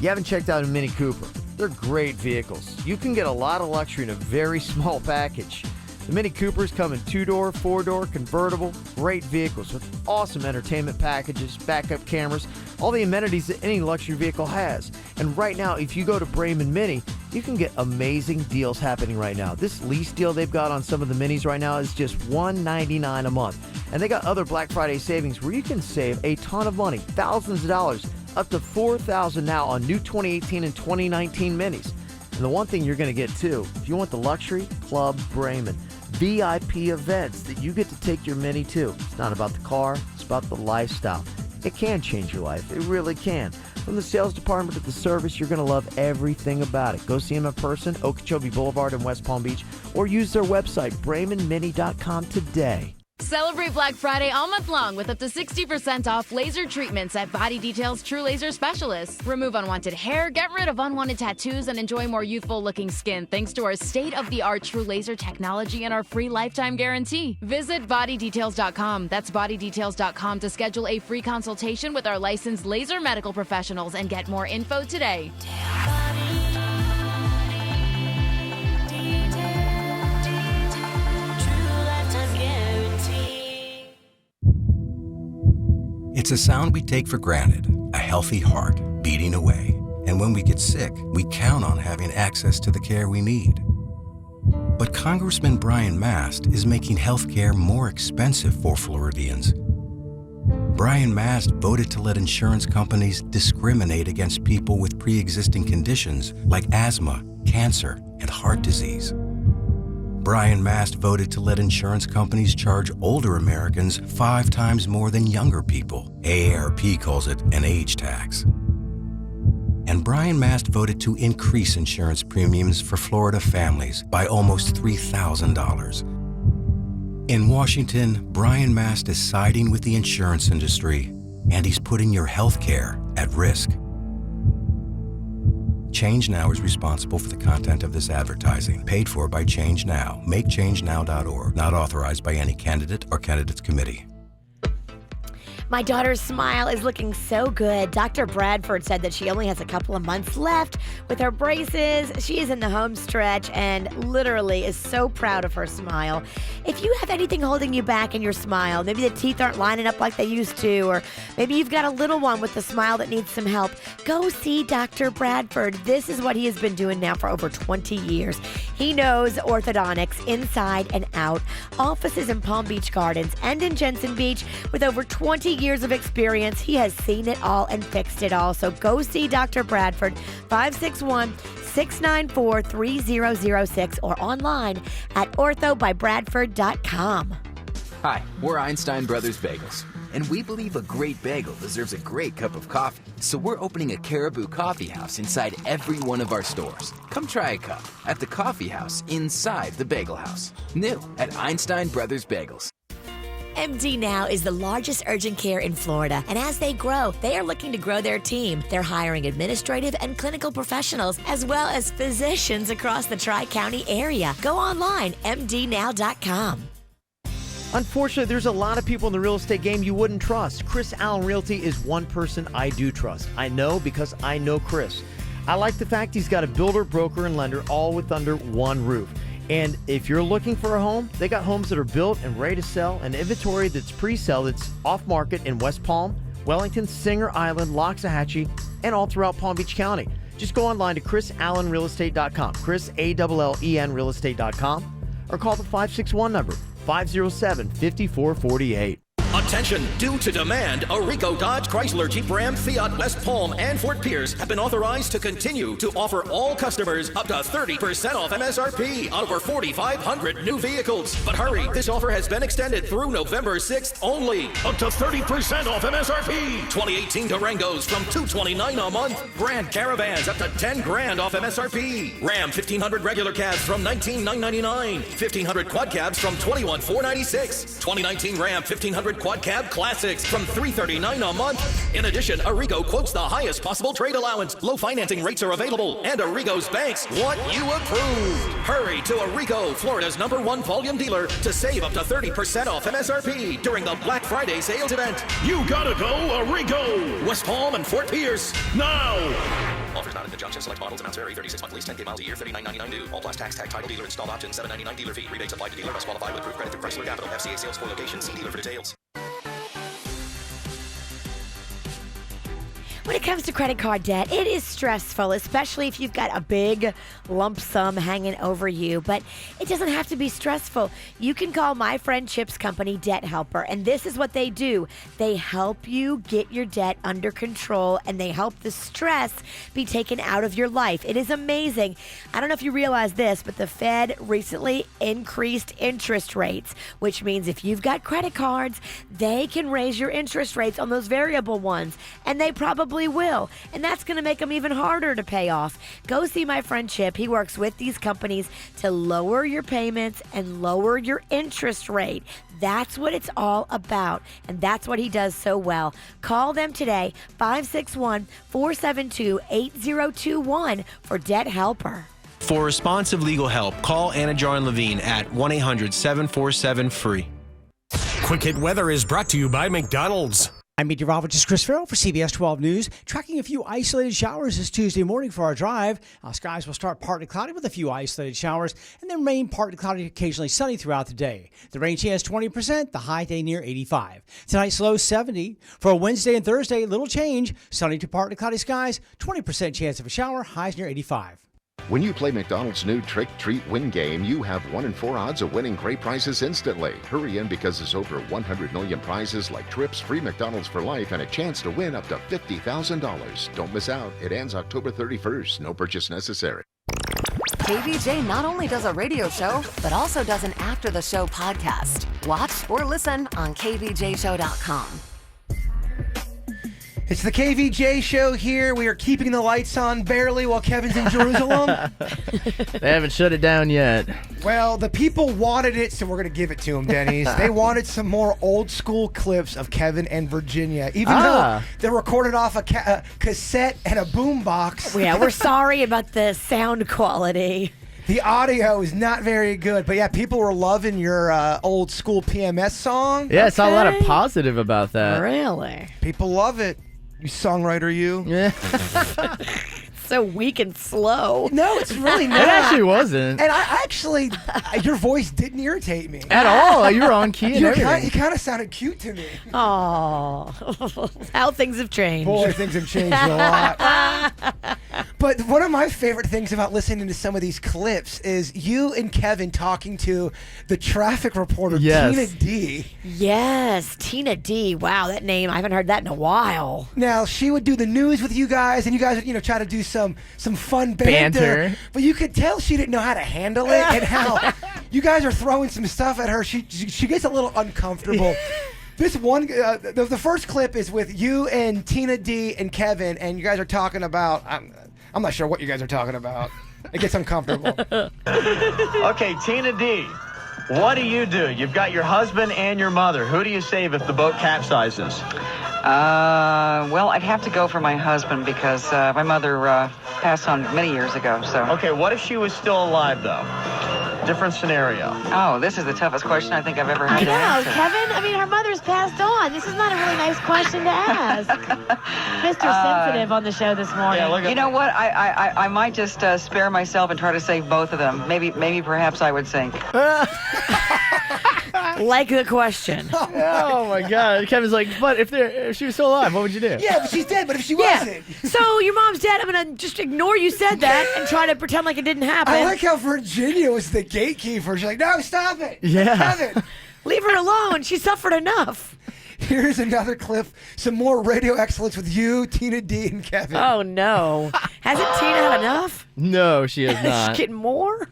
you haven't checked out a Mini Cooper. They're great vehicles. You can get a lot of luxury in a very small package. The Mini Coopers come in 2-door, 4-door, convertible, great vehicles with awesome entertainment packages, backup cameras, all the amenities that any luxury vehicle has. And right now, if you go to Brayman Mini, you can get amazing deals happening right now. This lease deal they've got on some of the Minis right now is just $199 a month. And they got other Black Friday savings where you can save a ton of money, thousands of dollars, up to $4,000 now on new 2018 and 2019 Minis. And the one thing you're going to get too, if you want the luxury, Club Brayman. VIP events that you get to take your Mini to. It's not about the car, it's about the lifestyle. It can change your life. It really can. From the sales department to the service, you're going to love everything about it. Go see them in person, Okeechobee Boulevard in West Palm Beach, or use their website, BraemanMini.com today. Celebrate Black Friday all month long with up to 60% off laser treatments at Body Detail's True Laser Specialists. Remove unwanted hair, get rid of unwanted tattoos, and enjoy more youthful-looking skin thanks to our state-of-the-art True Laser technology and our free lifetime guarantee. Visit bodydetails.com. That's bodydetails.com to schedule a free consultation with our licensed laser medical professionals and get more info today. It's a sound we take for granted, a healthy heart beating away. And when we get sick, we count on having access to the care we need. But Congressman Brian Mast is making health care more expensive for Floridians. Brian Mast voted to let insurance companies discriminate against people with pre-existing conditions like asthma, cancer, and heart disease. Brian Mast voted to let insurance companies charge older Americans 5 times more than younger people. AARP calls it an age tax. And Brian Mast voted to increase insurance premiums for Florida families by almost $3,000. In Washington, Brian Mast is siding with the insurance industry, and he's putting your health care at risk. Change Now is responsible for the content of this advertising, paid for by Change Now. MakeChangeNow.org. Not authorized by any candidate or candidates committee. My daughter's smile is looking so good. Dr. Bradford said that she only has a couple of months left with her braces. She is in the home stretch and literally is so proud of her smile. If you have anything holding you back in your smile, maybe the teeth aren't lining up like they used to, or maybe you've got a little one with a smile that needs some help, go see Dr. Bradford. This is what he has been doing now for over 20 years. He knows orthodontics inside and out. Offices in Palm Beach Gardens and in Jensen Beach with over 20 years of experience. He has seen it all and fixed it all. So go see Dr. Bradford, 561-694-3006 or online at orthobybradford.com. Hi, we're Einstein Brothers Bagels, and we believe a great bagel deserves a great cup of coffee. So we're opening a Caribou Coffee House inside every one of our stores. Come try a cup at the Coffee House inside the Bagel House. New at Einstein Brothers Bagels. MD Now is the largest urgent care in Florida, and as they grow, they are looking to grow their team. They're hiring administrative and clinical professionals, as well as physicians across the Tri-County area. Go online, mdnow.com. Unfortunately, there's a lot of people in the real estate game you wouldn't trust. Chris Allen Realty is one person I do trust. I know because I know Chris. I like the fact he's got a builder, broker, and lender all with under one roof. And if you're looking for a home, they got homes that are built and ready to sell, and inventory that's pre-sale that's off-market in West Palm, Wellington, Singer Island, Loxahatchee, and all throughout Palm Beach County. Just go online to chrisallenrealestate.com, chrisallenrealestate.com, or call the 561 number, 507-5448. Attention! Due to demand, Arrigo Dodge, Chrysler, Jeep, Ram, Fiat, West Palm, and Fort Pierce have been authorized to continue to offer all customers up to 30% off MSRP on over 4,500 new vehicles. But hurry, this offer has been extended through November 6th only. Up to 30% off MSRP. 2018 Durangos from $229 a month. Grand Caravans up to $10,000 off MSRP. Ram 1500 regular cabs from $19,999. 1500 quad cabs from $21,496. 2019 Ram 1500 Quad Cab Classics from $339 a month. In addition, Arrigo quotes the highest possible trade allowance. Low financing rates are available, and Arrigo's banks want you approved. Hurry to Arrigo, Florida's #1 volume dealer, to save up to 30% off MSRP during the Black Friday sales event. You gotta go Arrigo! West Palm and Fort Pierce, now! Offers not in conjunction. Select models. Amounts vary. 36-month lease, 10K miles a year, $39.99 due. All plus tax, tag, title, dealer, installed option, $7.99 dealer fee. Rebates applied to dealer. Must qualify with approved credit through Chrysler Capital. FCA sales for locations. See dealer for details. When it comes to credit card debt, it is stressful, especially if you've got a big lump sum hanging over you. But it doesn't have to be stressful. You can call my friend Chip's company, Debt Helper, and this is what they do. They help you get your debt under control, and they help the stress be taken out of your life. It is amazing. I don't know if you realize this, but the Fed recently increased interest rates, which means if you've got credit cards, they can raise your interest rates on those variable ones, and they probably eventually will, and that's going to make them even harder to pay off. Go see my friend Chip. He works with these companies to lower your payments and lower your interest rate. That's what it's all about, and that's what he does so well. Call them today, 561-472-8021 for Debt Helper. For responsive legal help, call Anna Jar Levine at 1-800-747-FREE. Quick Hit Weather is brought to you by McDonald's. I'm meteorologist Chris Farrell for CBS 12 News. Tracking a few isolated showers this Tuesday morning for our drive. Skies will start partly cloudy with a few isolated showers and then remain partly cloudy, occasionally sunny throughout the day. The rain chance 20%, the high day near 85. Tonight's low 70. For Wednesday and Thursday, little change. Sunny to partly cloudy skies, 20% chance of a shower, highs near 85. When you play McDonald's new Trick, Treat, Win game, you have 1 in 4 odds of winning great prizes instantly. Hurry in because there's over 100 million prizes like trips, free McDonald's for life, and a chance to win up to $50,000. Don't miss out. It ends October 31st. No purchase necessary. KVJ not only does a radio show, but also does an after-the-show podcast. Watch or listen on kvjshow.com. It's the KVJ show here. We are keeping the lights on barely while Kevin's in Jerusalem. They haven't shut it down yet. Well, the people wanted it, so we're going to give it to them, Denny's. They wanted some more old school clips of Kevin and Virginia, even though they're recorded off a cassette and a boombox. Yeah, we're sorry about the sound quality. The audio is not very good, but yeah, people were loving your old school PMS song. Yeah, I saw a lot of positive about that. Really? People love it. You songwriter, you. Yeah. So weak and slow. No, it's really not. It actually wasn't. And I actually, your voice didn't irritate me. At all. You were on key and everything. You kind of sounded cute to me. Oh, how things have changed. Boy, things have changed a lot. But one of my favorite things about listening to some of these clips is you and Kevin talking to the traffic reporter, Tina D. Yes, Tina D. Wow, that name, I haven't heard that in a while. Now, she would do the news with you guys, and you guys would, try to do some fun banter. But you could tell she didn't know how to handle it, and how you guys are throwing some stuff at her. She gets a little uncomfortable. This one, the first clip is with you and Tina D and Kevin, and you guys are talking about, I'm not sure what you guys are talking about. It gets uncomfortable. Okay, Tina D, what do? You've got your husband and your mother. Who do you save if the boat capsizes? Well, I'd have to go for my husband because my mother passed on many years ago. So. Okay, what if she was still alive, though? Different scenario. Oh, this is the toughest question I think I've ever had to answer. Kevin. I mean, her mother's passed on. This is not a really nice question to ask. Mr. Sensitive on the show this morning. Yeah, you know what? I might just spare myself and try to save both of them. Maybe perhaps I would sink. Like the question. Oh my God. Kevin's like, but if she was still alive, what would you do? Yeah, but she's dead, but if she wasn't. So your mom's dead, I'm going to just ignore you said that and try to pretend like it didn't happen. I like how Virginia was the gatekeeper. She's like, no, stop it. Yeah. Kevin. Leave her alone. She suffered enough. Here's another clip. Some more radio excellence with you, Tina D, and Kevin. Oh, no. Hasn't Tina had enough? No, she has not. She's getting more?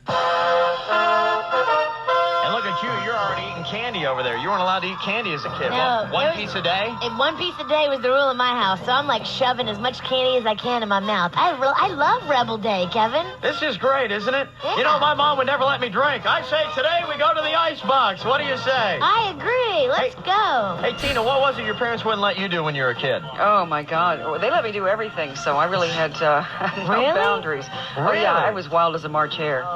And look at you, you're already eating candy over there. You weren't allowed to eat candy as a kid. No, one piece a day? One piece a day was the rule in my house, so I'm like shoving as much candy as I can in my mouth. I love Rebel Day, Kevin. This is great, isn't it? Yeah. You know, my mom would never let me drink. I say today we go to the ice box. What do you say? I agree. Let's go. Hey, Tina, what was it your parents wouldn't let you do when you were a kid? Oh, my God. Well, they let me do everything, so I really had no boundaries. Oh, yeah, I was wild as a March hare.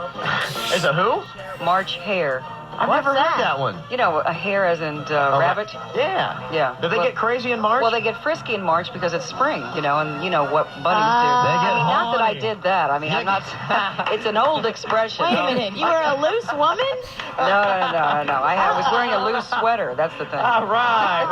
As a who? March hare. I've never heard that one. You know, a hare as in rabbit? Yeah. Yeah. Do they get crazy in March? Well, they get frisky in March because it's spring, and you know what bunnies do. They get Not that I did that. I mean, I'm not. It's an old expression. Wait a minute. You were a loose woman? No. I was wearing a loose sweater. That's the thing. Right.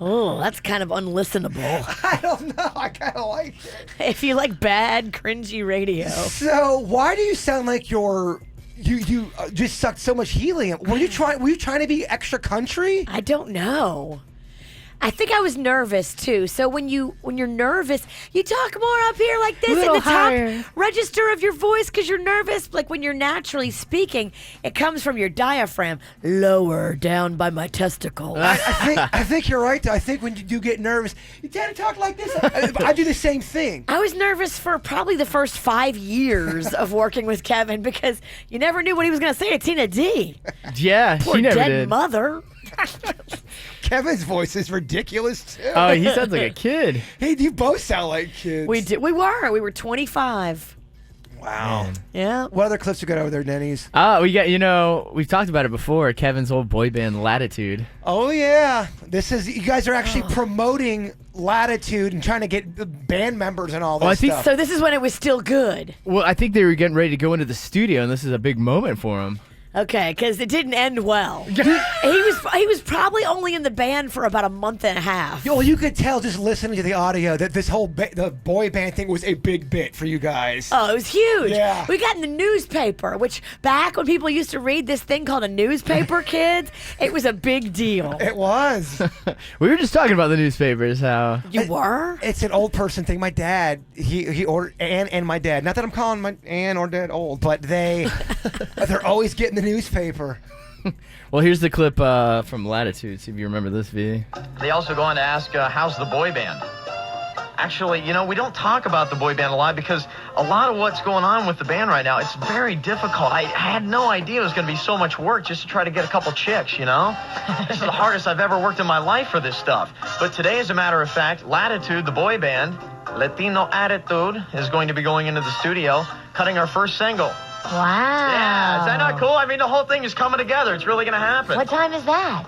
Oh, that's kind of unlistenable. I don't know. I kind of like it. If you like bad, cringy radio. So why do you sound like you just sucked so much helium? Were you trying to be extra country? I don't know. I think I was nervous too. So when you're nervous, you talk more up here like this Little in the higher. top register of your voice because you're nervous. Like when you're naturally speaking, it comes from your diaphragm, lower down by my testicle. I think you're right, though. I think when you do get nervous, you tend to talk like this. I do the same thing. I was nervous for probably the first 5 years of working with Kevin because you never knew what he was going to say to Tina D. Yeah, Poor she never dead did. mother. Kevin's voice is ridiculous, too. Oh, he sounds like a kid. Hey, you both sound like kids. We were 25. Wow. Yeah. What other clips we got over there, Denny's? We got, we've talked about it before, Kevin's old boy band Latitude. Oh, yeah. You guys are actually promoting Latitude and trying to get band members and all this stuff. So this is when it was still good. Well, I think they were getting ready to go into the studio, and this is a big moment for them. Okay, because it didn't end well. he was probably only in the band for about a month and a half. Well, you could tell just listening to the audio that this whole the boy band thing was a big bit for you guys. Oh, it was huge. Yeah. We got in the newspaper, which back when people used to read this thing called a newspaper, kids, it was a big deal. It was. We were just talking about the newspapers, how... You were? It's an old person thing. My dad, he ordered, Ann and my dad, not that I'm calling my Ann or Dad old, but they're always getting the newspaper. Well, here's the clip from Latitude. See if you remember this, V. They also go on to ask, how's the boy band? Actually, we don't talk about the boy band a lot because a lot of what's going on with the band right now, it's very difficult. I had no idea it was going to be so much work just to try to get a couple chicks, This is the hardest I've ever worked in my life for this stuff. But today, as a matter of fact, Latitude, the boy band, Latino Attitude, is going to be going into the studio, cutting our first single. Wow. Yeah, is that not cool? I mean, the whole thing is coming together. It's really going to happen. What time is that?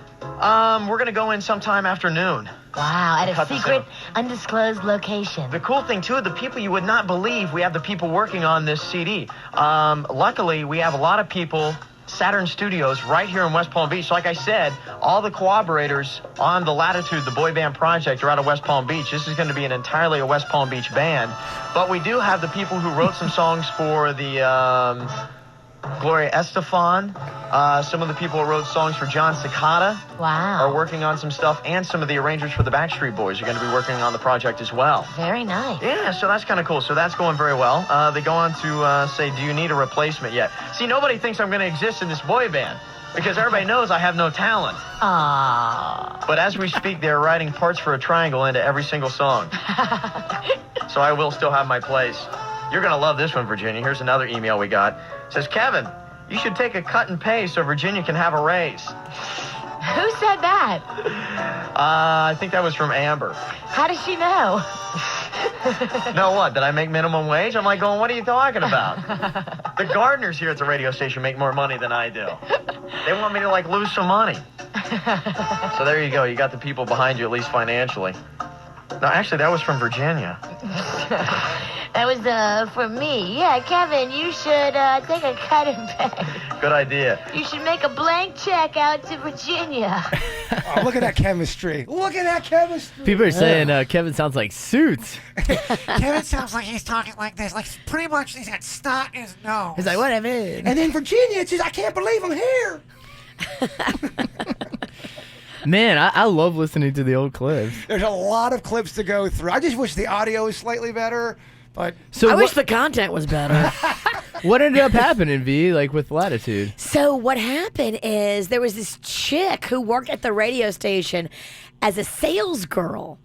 We're going to go in sometime after noon. Wow, at Cut a the secret, undisclosed location. The cool thing, too, the people you would not believe, we have the people working on this CD. Luckily, we have a lot of people, Saturn Studios, right here in West Palm Beach. Like I said, all the cooperators on the Latitude, the boy band project, are out of West Palm Beach. This is going to be entirely a West Palm Beach band. But we do have the people who wrote some songs for the Gloria Estefan. Some of the people who wrote songs for John Cicada are working on some stuff, and some of the arrangers for the Backstreet Boys are going to be working on the project as well. Very nice. Yeah, so that's kind of cool. So that's going very well. They go on to say, do you need a replacement yet? See, nobody thinks I'm going to exist in this boy band because everybody knows I have no talent. Aww. But as we speak, they're writing parts for a triangle into every single song. So I will still have my place. You're going to love this one, Virginia. Here's another email we got. It says, Kevin, you should take a cut and pay so Virginia can have a raise. Who said that? I think that was from Amber. How does she know? No, what? Did I make minimum wage? I'm like going, what are you talking about? The gardeners here at the radio station make more money than I do. They want me to, lose some money. So there you go. You got the people behind you, at least financially. No, actually, that was from Virginia. That was for me. Yeah, Kevin, you should take a cut and pay. Good idea. You should make a blank check out to Virginia. Oh, look at that chemistry. Look at that chemistry. People are saying Kevin sounds like Suits. Kevin sounds like he's talking like this. Like, pretty much he's got snot in his nose. He's like, what I mean? And then Virginia, it's just, I can't believe I'm here. Man, I love listening to the old clips. There's a lot of clips to go through. I just wish the audio was slightly better, but... I wish the content was better. What ended up happening, V, with Latitude? So what happened is there was this chick who worked at the radio station as a sales girl.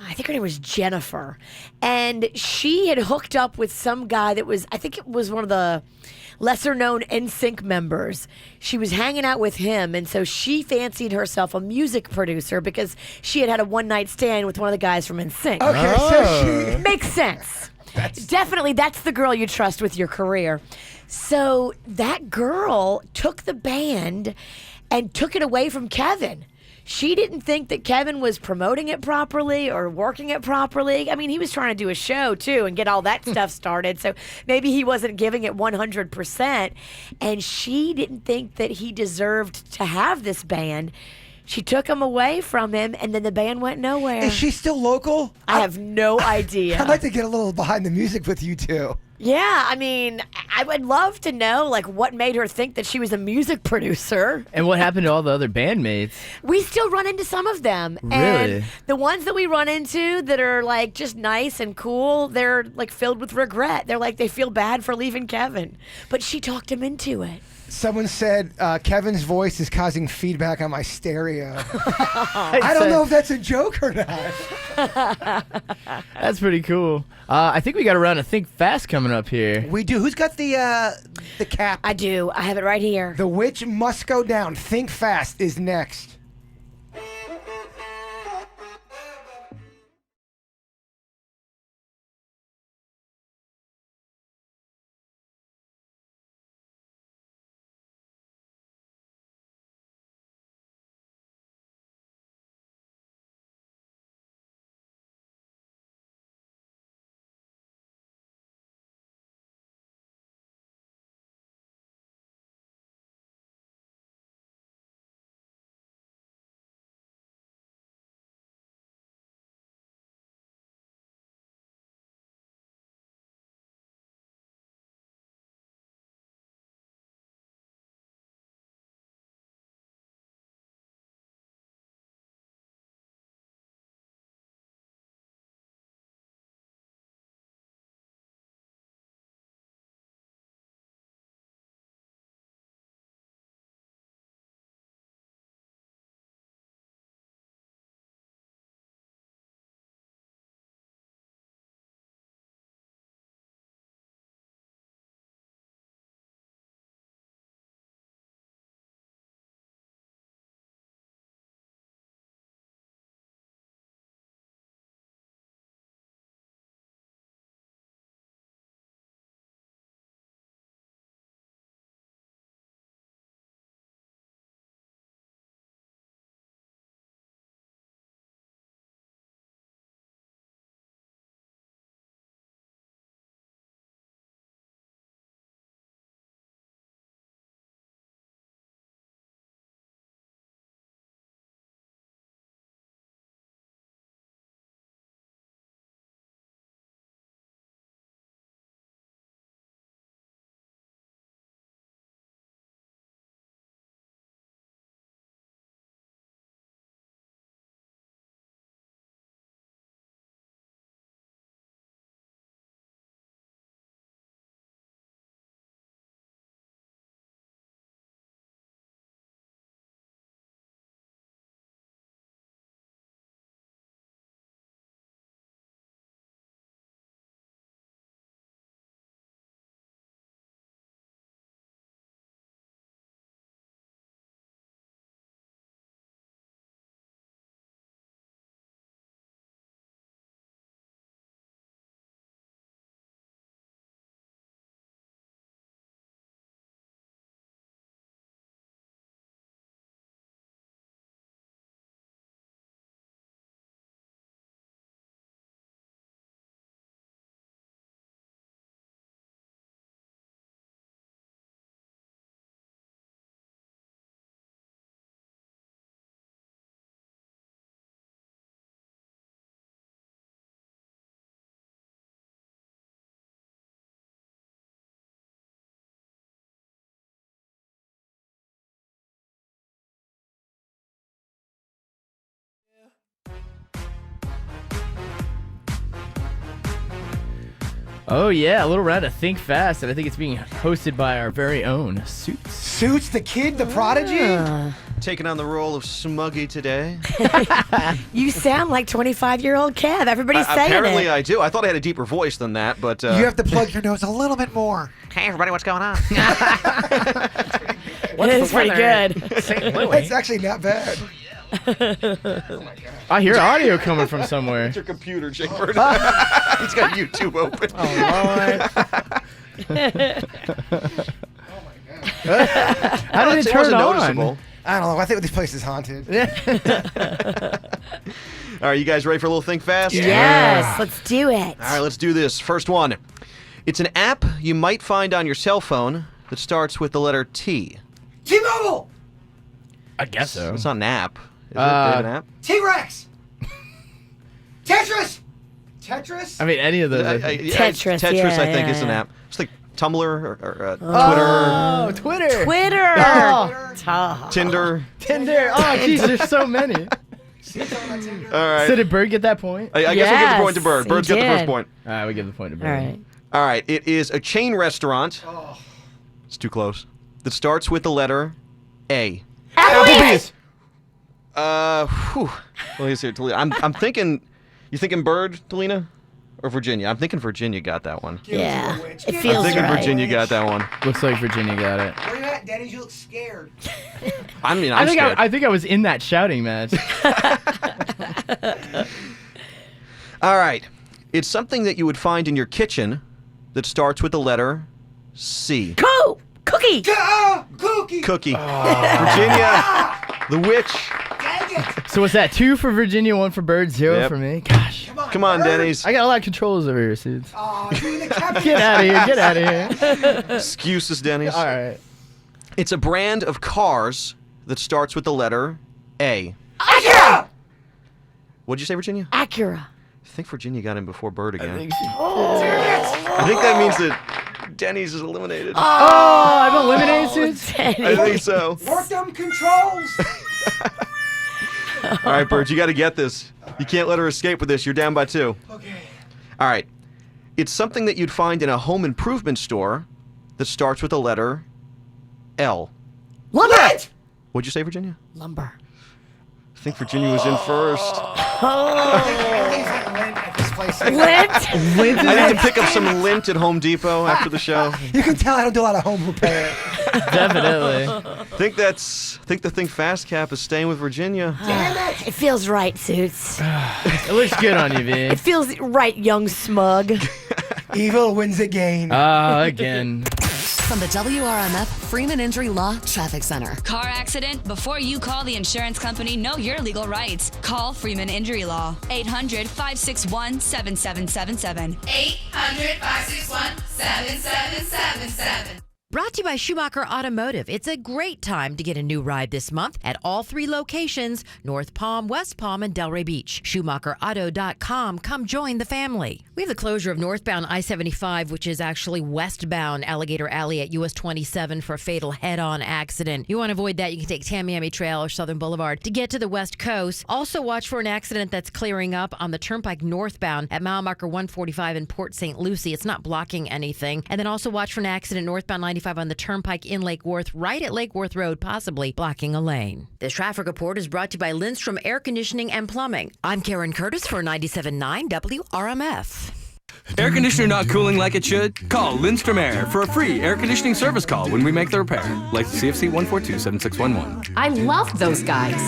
I think her name was Jennifer. And she had hooked up with some guy that was, I think it was one of the lesser-known NSYNC members. She was hanging out with him, and so she fancied herself a music producer because she had a one-night stand with one of the guys from NSYNC. Okay, so she... Makes sense. Definitely, that's the girl you trust with your career. So that girl took the band and took it away from Kevin. She didn't think that Kevin was promoting it properly or working it properly. I mean, he was trying to do a show, too, and get all that stuff started. So maybe he wasn't giving it 100%. And she didn't think that he deserved to have this band. She took him away from him, and then the band went nowhere. Is she still local? I have no idea. I'd like to get a little behind the music with you two. Yeah, I mean, I would love to know, like, what made her think that she was a music producer. And what happened to all the other bandmates? We still run into some of them. Really? And the ones that we run into that are, like, just nice and cool, they're, like, filled with regret. They're like, they feel bad for leaving Kevin. But she talked him into it. Someone said Kevin's voice is causing feedback on my stereo. I don't know if that's a joke or not. That's pretty cool. I think we got a round of Think Fast coming up here. We do. Who's got the cap? I do. I have it right here. The witch must go down. Think Fast is next. Oh, yeah, a little round of Think Fast, and I think it's being hosted by our very own Suits. Suits, the kid, the prodigy? Taking on the role of Smuggy today. You sound like 25-year-old Kev. Everybody's saying apparently it. I do. I thought I had a deeper voice than that, but... You have to plug your nose a little bit more. Hey, everybody, what's going on? It is pretty good. It's actually not bad. I hear audio coming from somewhere. It's your computer, Jaybird. He's got YouTube open. How did it turn on? Noticeable. I don't know. I think this place is haunted. All right, you guys ready for a little Think Fast? Yes, let's do it. All right, let's do this. First one. It's an app you might find on your cell phone that starts with the letter T. T-Mobile! I guess so. It's not an app. Is it an app? T-Rex! Tetris! Tetris? I mean, any of those. Tetris, I think, is an app. It's like Tumblr or Oh, Twitter. Twitter. Oh. Tinder. Tinder. Oh, jeez, there's so many. All right. So did Bird get that point? I guess we'll give the point to Bird. Bird's got the first point. All right, we give the point to Bird. All right. All right. It is a chain restaurant. It's too close. That starts with the letter A. Applebee's. Whew. Well, here's here, Talina. I'm thinking. You thinking Bird, Talina, or Virginia? I'm thinking Virginia got that one. Yeah, it I'm feels thinking right. Virginia got that one. Looks like Virginia got it. Where you at, Denny's? You look scared. I mean, I'm scared. I think I was in that shouting match. All right. It's something that you would find in your kitchen that starts with the letter C. Cookie. Cookie. Virginia, the witch. So what's that? 2 for Virginia, 1 for Bird, 0 Yep. for me. Gosh. Come on, Denny's. I got a lot of controls over here, Suits. Get Get out of here. Get out of here. Excuses, Denny's. All right. It's a brand of cars that starts with the letter A. Acura. What'd you say, Virginia? Acura. I think Virginia got in before Bird again. I think I think that means that Denny's is eliminated. Oh, I've eliminated Suits? I think so. Work them controls. All right, Bird, you got to get this. You can't let her escape with this. You're down by 2. Okay. All right. It's something that you'd find in a home improvement store that starts with the letter L. Lumber. What'd you say, Virginia? Lumber. I think Virginia was in first. Lint. I need to pick up some lint at Home Depot after the show. You can tell I don't do a lot of home repair. Definitely. Think the thing Fast Cap is staying with Virginia. It feels right, Suits. It looks good on you, V. It feels right, young smug. Evil wins again. Again. From the WRMF Freeman Injury Law Traffic Center. Car accident? Before you call the insurance company, know your legal rights. Call Freeman Injury Law. 800-561-7777. 800-561-7777. Brought to you by Schumacher Automotive. It's a great time to get a new ride this month at all 3 locations, North Palm, West Palm, and Delray Beach. SchumacherAuto.com. Come join the family. We have the closure of northbound I-75, which is actually westbound Alligator Alley at US 27 for a fatal head-on accident. You want to avoid that, you can take Tamiami Trail or Southern Boulevard to get to the West Coast. Also watch for an accident that's clearing up on the Turnpike northbound at mile marker 145 in Port St. Lucie. It's not blocking anything. And then also watch for an accident northbound 95 on the Turnpike in Lake Worth, right at Lake Worth Road, possibly blocking a lane. This traffic report is brought to you by Lindstrom Air Conditioning and Plumbing. I'm Karen Curtis for 97.9 WRMF. Air conditioner not cooling like it should? Call Lindstrom Air for a free air conditioning service call when we make the repair. Like CFC 142-7611. I love those guys.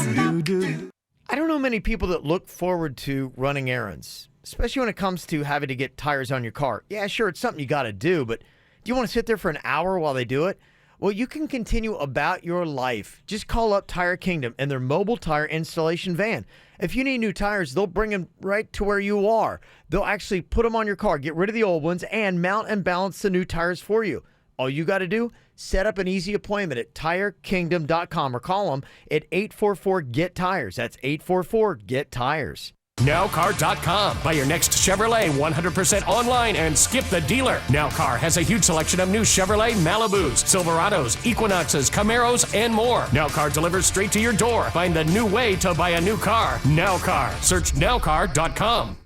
I don't know many people that look forward to running errands, especially when it comes to having to get tires on your car. Yeah, sure, it's something you got to do, but do you want to sit there for an hour while they do it? Well, you can continue about your life. Just call up Tire Kingdom and their mobile tire installation van. If you need new tires, they'll bring them right to where you are. They'll actually put them on your car, get rid of the old ones, and mount and balance the new tires for you. All you got to do, set up an easy appointment at tirekingdom.com or call them at 844-GET-TIRES. That's 844-GET-TIRES. Nowcar.com. Buy your next Chevrolet 100% online and skip the dealer. Nowcar has a huge selection of new Chevrolet Malibus, Silverados, Equinoxes, Camaros, and more. Nowcar delivers straight to your door. Find the new way to buy a new car. Nowcar. Search nowcar.com.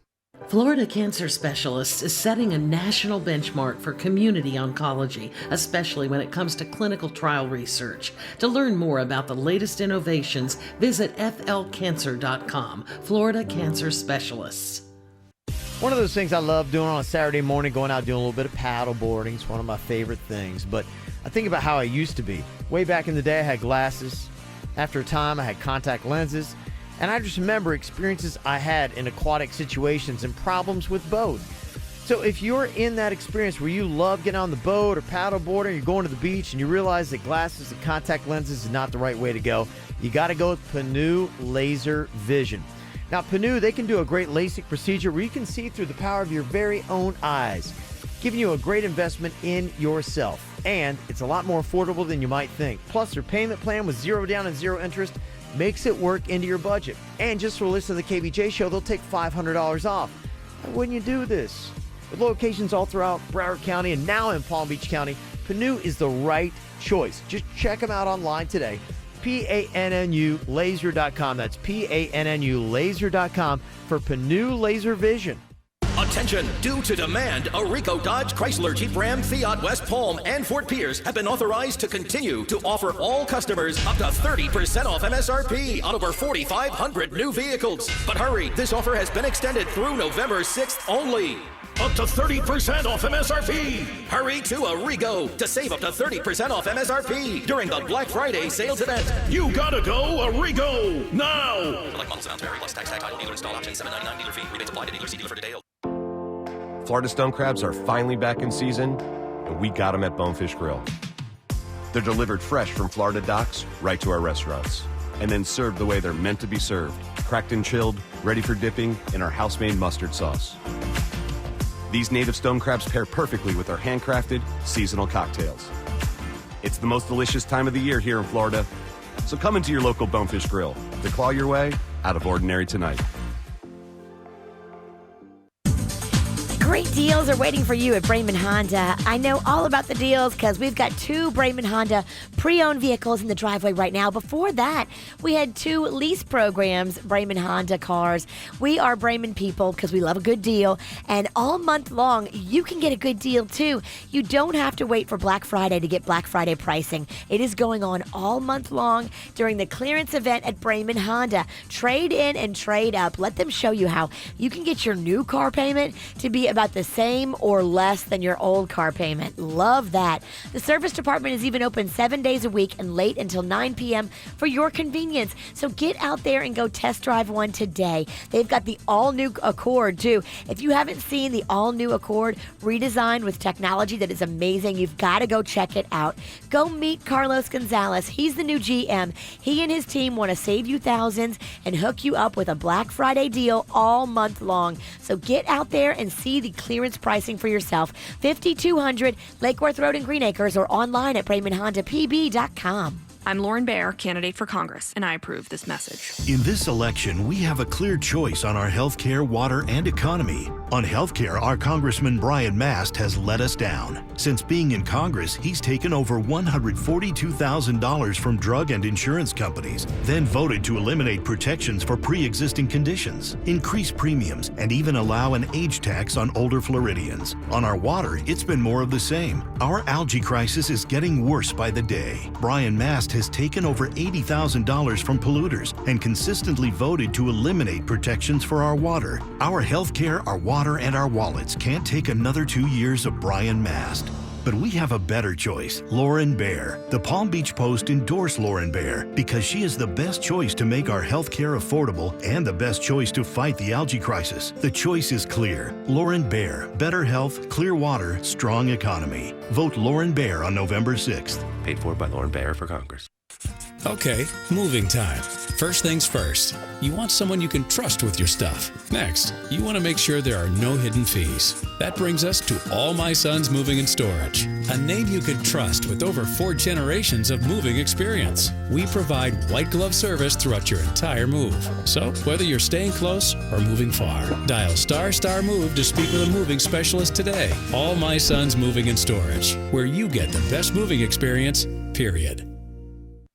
Florida Cancer Specialists is setting a national benchmark for community oncology, especially when it comes to clinical trial research. To learn more about the latest innovations, visit flcancer.com. Florida Cancer Specialists. One of those things I love doing on a Saturday morning, going out doing a little bit of paddle boarding. It's one of my favorite things. But I think about how I used to be. Way back in the day, I had glasses. After a time, I had contact lenses. And I just remember experiences I had in aquatic situations and problems with both. So if you're in that experience where you love getting on the boat or paddleboarding, you're going to the beach and you realize that glasses and contact lenses is not the right way to go, you got to go with Panu Laser Vision. Now, Panu, they can do a great LASIK procedure where you can see through the power of your very own eyes, giving you a great investment in yourself. And it's a lot more affordable than you might think. Plus, their payment plan with 0 down and 0 interest makes it work into your budget. And just for listening to the KVJ show, they'll take $500 off. Why wouldn't you do this? With locations all throughout Broward County and now in Palm Beach County, Panu is the right choice. Just check them out online today. PANNUlaser.com. That's PANNUlaser.com for Panu Laser Vision. Attention! Due to demand, Arrigo Dodge, Chrysler, Jeep, Ram, Fiat, West Palm, and Fort Pierce have been authorized to continue to offer all customers up to 30% off MSRP on over 4,500 new vehicles. But hurry, this offer has been extended through November 6th only. Up to 30% off MSRP. Hurry to Arrigo to save up to 30% off MSRP during the Black Friday sales event. You gotta go Arrigo now. Select models and vary plus tax, title, dealer install option, $7.99 dealer fee. Rebates apply to dealer. See dealer for details. Florida stone crabs are finally back in season, and we got them at Bonefish Grill. They're delivered fresh from Florida docks right to our restaurants, and then served the way they're meant to be served, cracked and chilled, ready for dipping in our house-made mustard sauce. These native stone crabs pair perfectly with our handcrafted seasonal cocktails. It's the most delicious time of the year here in Florida, so come into your local Bonefish Grill to claw your way out of ordinary tonight. Great deals are waiting for you at Brayman Honda. I know all about the deals because we've got 2 Brayman Honda pre-owned vehicles in the driveway right now. Before that, we had 2 lease programs, Brayman Honda cars. We are Brayman people because we love a good deal. And all month long, you can get a good deal too. You don't have to wait for Black Friday to get Black Friday pricing. It is going on all month long during the clearance event at Brayman Honda. Trade in and trade up. Let them show you how you can get your new car payment to be about the same or less than your old car payment. Love that. The service department is even open 7 days a week and late until 9 p.m. for your convenience. So get out there and go test drive one today. They've got the all-new Accord, too. If you haven't seen the all-new Accord redesigned with technology that is amazing, you've got to go check it out. Go meet Carlos Gonzalez. He's the new GM. He and his team want to save you thousands and hook you up with a Black Friday deal all month long. So get out there and see the clearance pricing for yourself. 5200 Lake Worth Road in Green Acres or online at BraymanHondaPB.com. I'm Lauren Baer, candidate for Congress, and I approve this message. In this election, we have a clear choice on our health care, water, and economy. On health care, our Congressman Brian Mast has let us down. Since being in Congress, he's taken over $142,000 from drug and insurance companies, then voted to eliminate protections for pre-existing conditions, increase premiums, and even allow an age tax on older Floridians. On our water, it's been more of the same. Our algae crisis is getting worse by the day. Brian Mast has taken over $80,000 from polluters and consistently voted to eliminate protections for our water. Our health care, our water, and our wallets can't take another 2 years of Brian Mast. But we have a better choice, Lauren Baer. The Palm Beach Post endorsed Lauren Baer because she is the best choice to make our health care affordable and the best choice to fight the algae crisis. The choice is clear. Lauren Baer. Better health, clear water, strong economy. Vote Lauren Baer on November 6th. Paid for by Lauren Baer for Congress. Okay, moving time. First things first, you want someone you can trust with your stuff. Next, you want to make sure there are no hidden fees. That brings us to All My Sons Moving and Storage, a name you can trust with over 4 generations of moving experience. We provide white glove service throughout your entire move. So, whether you're staying close or moving far, dial *** move to speak with a moving specialist today. All My Sons Moving and Storage, where you get the best moving experience, period.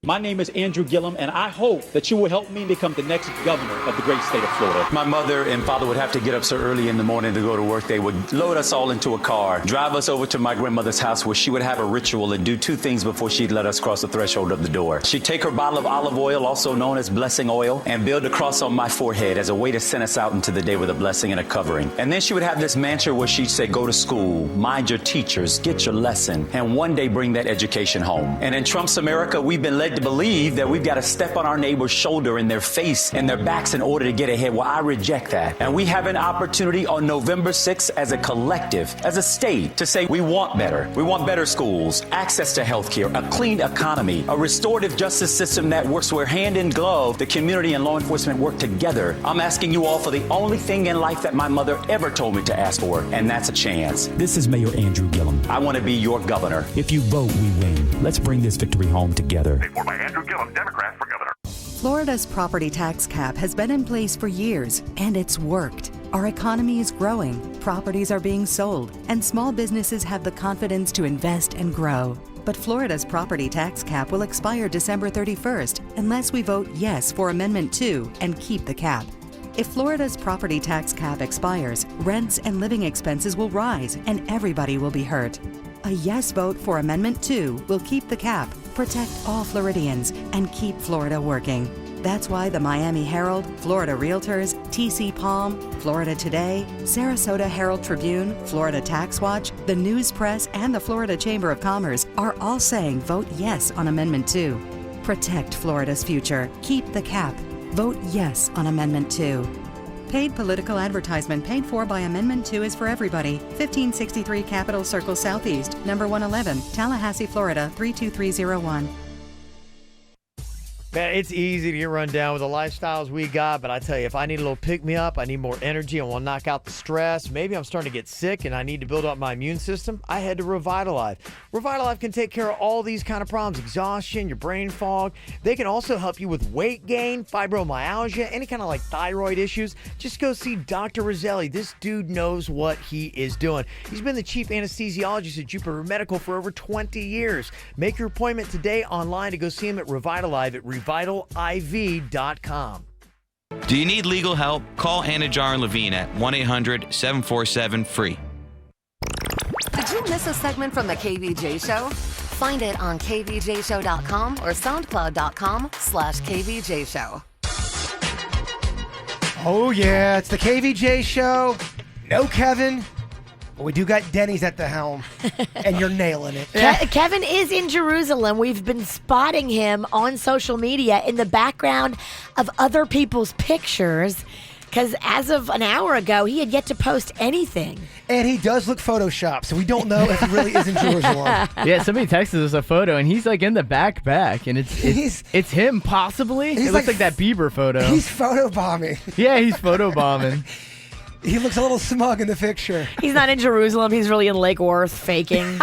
My name is Andrew Gillum, and I hope that you will help me become the next governor of the great state of Florida. My mother and father would have to get up so early in the morning to go to work. They would load us all into a car, drive us over to my grandmother's house where she would have a ritual and do 2 things before she'd let us cross the threshold of the door. She'd take her bottle of olive oil, also known as blessing oil, and build a cross on my forehead as a way to send us out into the day with a blessing and a covering. And then she would have this mantra where she'd say, go to school, mind your teachers, get your lesson, and one day bring that education home. And in Trump's America, we've been led to believe that we've got to step on our neighbor's shoulder in their face and their backs in order to get ahead. Well, I reject that. And we have an opportunity on November 6th as a collective, as a state, to say we want better. We want better schools, access to health care, a clean economy, a restorative justice system that works where hand in glove, the community and law enforcement work together. I'm asking you all for the only thing in life that my mother ever told me to ask for, and that's a chance. This is Mayor Andrew Gillum. I want to be your governor. If you vote, we win. Let's bring this victory home together. Paid for by Andrew Gillum, Democrat for governor. Florida's property tax cap has been in place for years, and it's worked. Our economy is growing, properties are being sold, and small businesses have the confidence to invest and grow. But Florida's property tax cap will expire December 31st unless we vote yes for Amendment 2 and keep the cap. If Florida's property tax cap expires, rents and living expenses will rise and everybody will be hurt. A yes vote for Amendment 2 will keep the cap, protect all Floridians, and keep Florida working. That's why the Miami Herald, Florida Realtors, TC Palm, Florida Today, Sarasota Herald Tribune, Florida Tax Watch, the News Press, and the Florida Chamber of Commerce are all saying vote yes on Amendment 2. Protect Florida's future. Keep the cap. Vote yes on Amendment 2. Paid political advertisement paid for by Amendment 2 is for everybody. 1563 Capitol Circle Southeast, number 111, Tallahassee, Florida 32301. Man, it's easy to get run down with the lifestyles we got, but I tell you, if I need a little pick-me-up, I need more energy, I want to knock out the stress, maybe I'm starting to get sick and I need to build up my immune system, I head to Revitalife. Revitalife can take care of all these kind of problems, exhaustion, your brain fog. They can also help you with weight gain, fibromyalgia, any kind of like thyroid issues. Just go see Dr. Roselli. This dude knows what he is doing. He's been the chief anesthesiologist at Jupiter Medical for over 20 years. Make your appointment today online to go see him at Revitalife at revitaliv.com. Do you need legal help? Call Anna Jar and Levine at 1-800-747-FREE. Did you miss a segment from the KVJ Show? Find it on kvjshow.com or soundcloud.com/KVJ Show. Oh, yeah, it's the KVJ Show. No Kevin. But we do got Denny's at the helm, and you're nailing it. Kevin is in Jerusalem. We've been spotting him on social media in the background of other people's pictures because as of an hour ago, he had yet to post anything. And he does look photoshopped, so we don't know if he really is in Jerusalem. Yeah, somebody texted us a photo, and he's like in the back, and it's him possibly. It looks like that Bieber photo. He's photobombing. Yeah, he's photobombing. He looks a little smug in the picture. He's not in Jerusalem. He's really in Lake Worth faking.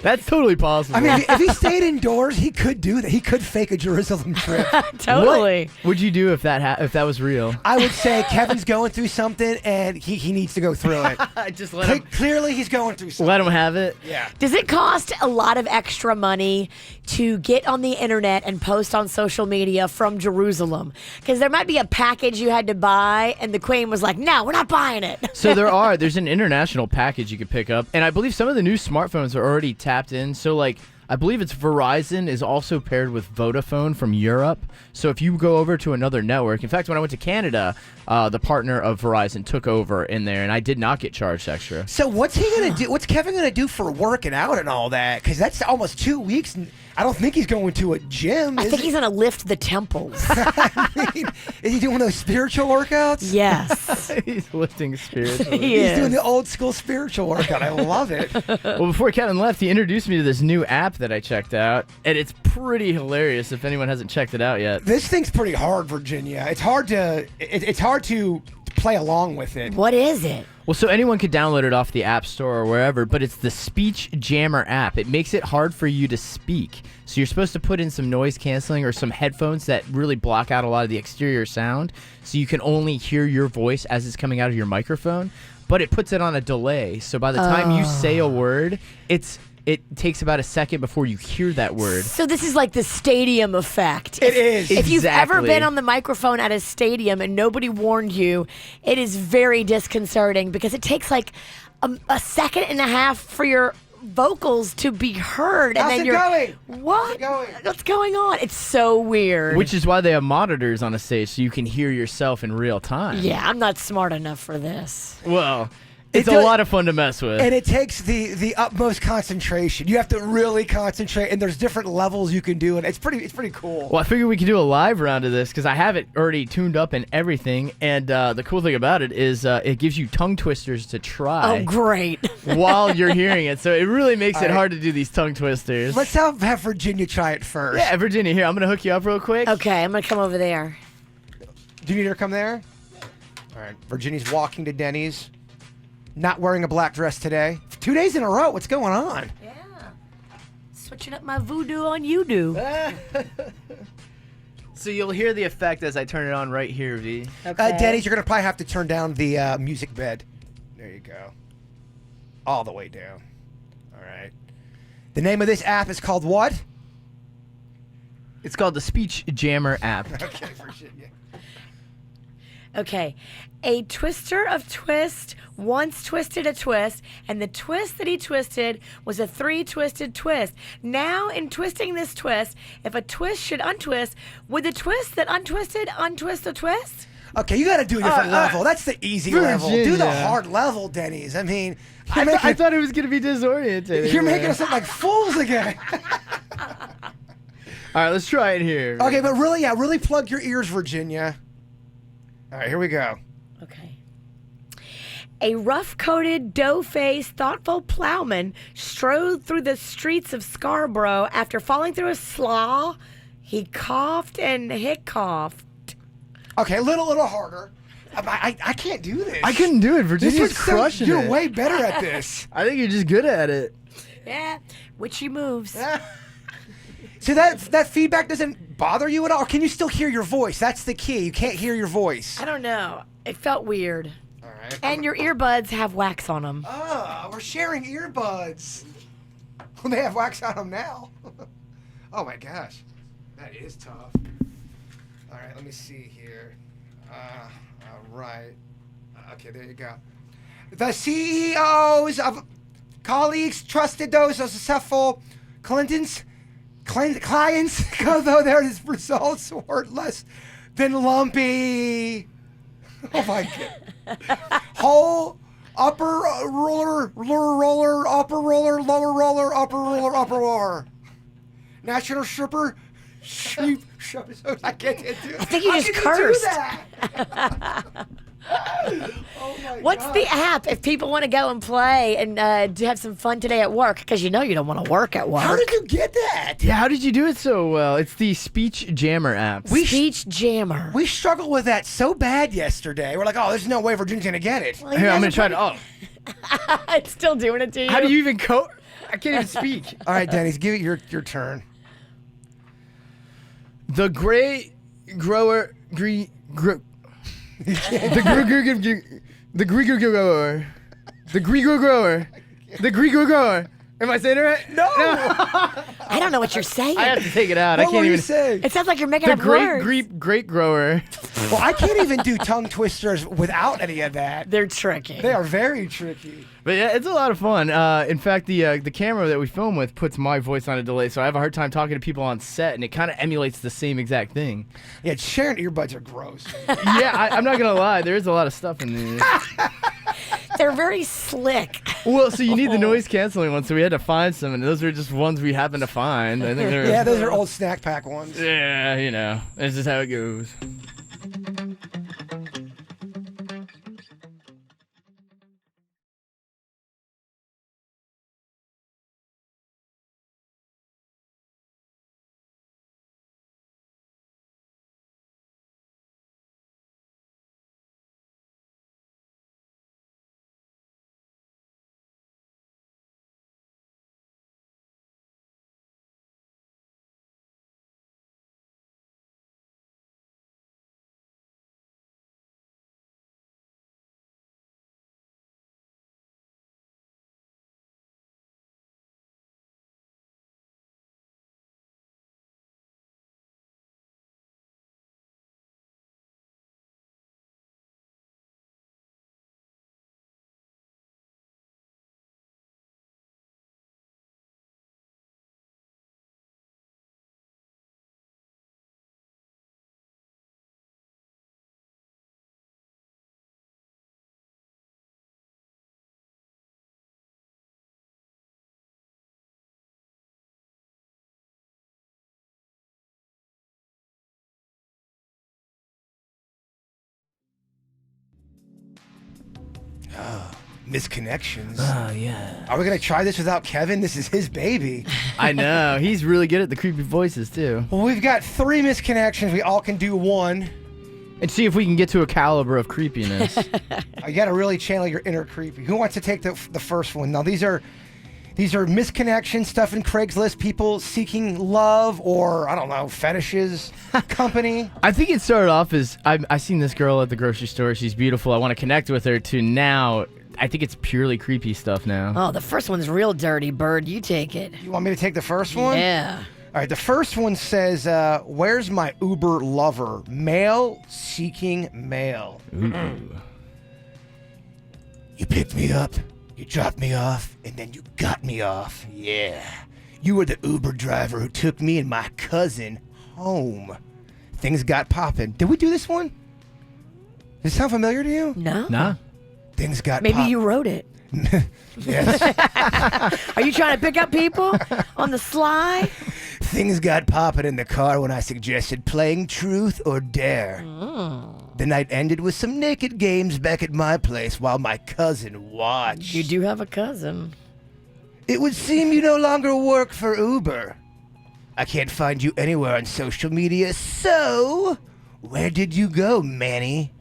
That's totally possible. I mean, if he stayed indoors, he could do that. He could fake a Jerusalem trip. Totally. What would you do if that was real? I would say Kevin's going through something, and he needs to go through it. Just let him. Clearly, he's going through something. Let him have it. Yeah. Does it cost a lot of extra money to get on the internet and post on social media from Jerusalem? Because there might be a package you had to buy, and the Queen was like, no, we're not buying it. So there's an international package you could pick up, and I believe some of the new smartphones are already tapped in. So like I believe it's Verizon is also paired with Vodafone from Europe. So if you go over to another network, in fact, when I went to Canada, the partner of Verizon took over in there, and I did not get charged extra. So what's he gonna do? What's Kevin gonna do for working out and all that? Because that's almost 2 weeks. And I don't think he's going to a gym. I think he's gonna lift the temples. I mean, is he doing those spiritual workouts? Yes. He's lifting spiritually. He's doing the old school spiritual workout. I love it. Well, before Kevin left, he introduced me to this new app that I checked out, and it's pretty hilarious if anyone hasn't checked it out yet. This thing's pretty hard, Virginia. It's hard to play along with it. What is it? Well, so anyone could download it off the App Store or wherever, but it's the Speech Jammer app. It makes it hard for you to speak. So you're supposed to put in some noise canceling or some headphones that really block out a lot of the exterior sound, so you can only hear your voice as it's coming out of your microphone, but it puts it on a delay. So by the time you say a word, it takes about a second before you hear that word. So this is like the stadium effect. It is. If you've ever been on the microphone at a stadium and nobody warned you, it is very disconcerting because it takes like a second and a half for your vocals to be heard. How's and then it going? What? What's going on? It's so weird. Which is why they have monitors on a stage so you can hear yourself in real time. Yeah, I'm not smart enough for this. Well, it's a lot of fun to mess with. And it takes the utmost concentration. You have to really concentrate, and there's different levels you can do, and it's pretty cool. Well, I figured we could do a live round of this because I have it already tuned up and everything. And the cool thing about it is it gives you tongue twisters to try. Oh, great. While you're hearing it. So it really makes it hard to do these tongue twisters. Let's have Virginia try it first. Yeah, Virginia, here. I'm going to hook you up real quick. Okay, I'm going to come over there. Do you need her to come there? All right. Virginia's walking to Denny's. Not wearing a black dress today. 2 days in a row. What's going on? Yeah. Switching up my voodoo on you do. So you'll hear the effect as I turn it on right here, V. Okay. Denny's, you're going to probably have to turn down the music bed. There you go. All the way down. All right. The name of this app is called what? It's called the Speech Jammer app. Okay, Virginia. Okay. A twister of twist once twisted a twist, and the twist that he twisted was a 3-twisted twist. Now, in twisting this twist, if a twist should untwist, would the twist that untwisted untwist the twist? Okay, you got to do a different level. That's the easy level. Do the Virginia. hard level, Denny's. I mean, I thought it was going to be disoriented. you're making us look like fools again. All right, let's try it here. Okay, but really plug your ears, Virginia. All right, here we go. Okay. A rough-coated, dough-faced, thoughtful plowman strode through the streets of Scarborough after falling through a slough. He coughed and hiccuped. Okay, a little harder. I can't do this. I couldn't do it. Virginia's This is crushing You're it. way better at this. I think you're just good at it. Yeah, witchy moves. So that feedback doesn't bother you at all? Or can you still hear your voice? That's the key. You can't hear your voice. I don't know. It felt weird. All right. And your earbuds have wax on them. Oh, we're sharing earbuds. Well, they have wax on them now. Oh my gosh, that is tough. All right, let me see here. All right. Okay, there you go. The CEOs of colleagues trusted those of successful clients, although their results were less than lumpy. Oh my god. Whole upper roller, upper roller, lower roller, upper roller. National stripper, sheep. I can't do it. I think you just cursed. What's the app if people want to go and play and have some fun today at work? Because you know you don't want to work at work. How did you get that? Yeah, how did you do it so well? It's the Speech Jammer app. Speech Jammer. We struggled with that so bad yesterday. We're like, oh, there's no way Virginia's gonna get it. Well, Here, I'm going to try to. Oh, It's still doing it to you. how do you even code? I can't even speak. All right, Denny's, give it your turn. The great grower, the Greek grower, the Greek grower. Am I saying it right? No. I don't know what you're saying. I have to take it out. What I can't were even you saying? It sounds like you're making The up words. great grower. Well, I can't even do tongue twisters without any of that. They're tricky. They are very tricky. But yeah, it's a lot of fun. In fact, the camera that we film with puts my voice on a delay, so I have a hard time talking to people on set, and it kind of emulates the same exact thing. Yeah, sharing earbuds are gross. Yeah, I'm not gonna lie. There is a lot of stuff in these. They're very slick. Well, so you need the noise canceling ones, so we had to find some, and those are just ones we happened to find. I think they're, Yeah, those are old snack pack ones. Yeah, you know, this is how it goes. Misconnections. Oh, yeah. Are we going to try this without Kevin? This is his baby. I know. He's really good at the creepy voices, too. Well, we've got 3 misconnections. We all can do one. And see if we can get to a caliber of creepiness. You got to really channel your inner creepy. Who wants to take the first one? Now, these are misconnections, stuff in Craigslist, people seeking love or, I don't know, fetishes, company. I think it started off as I seen this girl at the grocery store. She's beautiful. I want to connect with her. To now, I think it's purely creepy stuff now. Oh, the first one's real dirty, Bird. You take it. You want me to take the first one? Yeah. All right, the first one says, where's my Uber lover? Male seeking male. Ooh. You picked me up, you dropped me off, and then you got me off. Yeah. You were the Uber driver who took me and my cousin home. Things got popping. Did we do this one? Does it sound familiar to you? No. Nah. Things got Maybe you wrote it. Yes. Are you trying to pick up people on the sly? Things got popping in the car when I suggested playing Truth or Dare. The night ended with some naked games back at my place while my cousin watched. You do have a cousin. It would seem you no longer work for Uber. I can't find you anywhere on social media, so where did you go, Manny?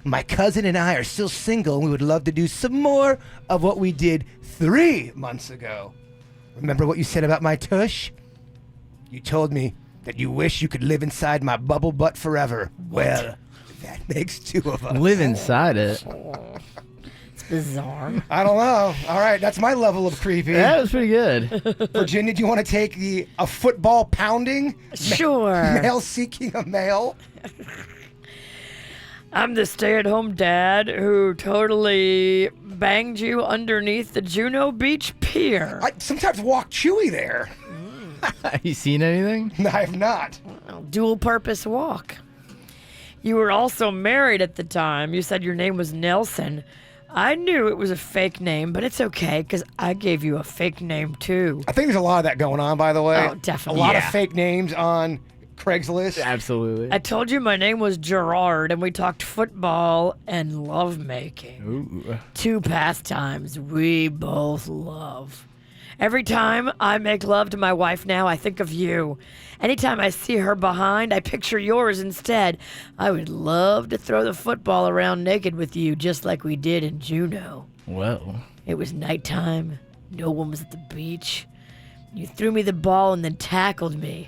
My cousin and I are still single, and we would love to do some more of what we did 3 months ago. Remember what you said about my tush? You told me that you wish you could live inside my bubble butt forever. Well, that makes 2 of us. Live inside it. It's bizarre. I don't know. All right, that's my level of creepy. That was pretty good. Virginia, do you want to take a football pounding? Sure. Male seeking a male? I'm the stay-at-home dad who totally banged you underneath the Juno Beach Pier. I sometimes walk Chewy there. Have you seen anything? No, I have not. Dual-purpose walk. You were also married at the time. You said your name was Nelson. I knew it was a fake name, but it's okay because I gave you a fake name too. I think there's a lot of that going on, by the way. Oh, definitely. A lot of fake names on Craigslist. Absolutely. I told you my name was Gerard, and we talked football and lovemaking. Ooh. 2 pastimes we both love. Every time I make love to my wife now, I think of you. Anytime I see her behind, I picture yours instead. I would love to throw the football around naked with you, just like we did in Juneau. Well. It was nighttime. No one was at the beach. You threw me the ball and then tackled me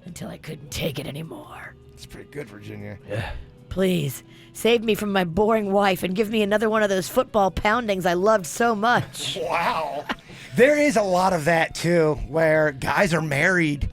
until I couldn't take it anymore. It's pretty good, Virginia. Yeah. Please, save me from my boring wife and give me another one of those football poundings I loved so much. Wow. There is a lot of that, too, where guys are married.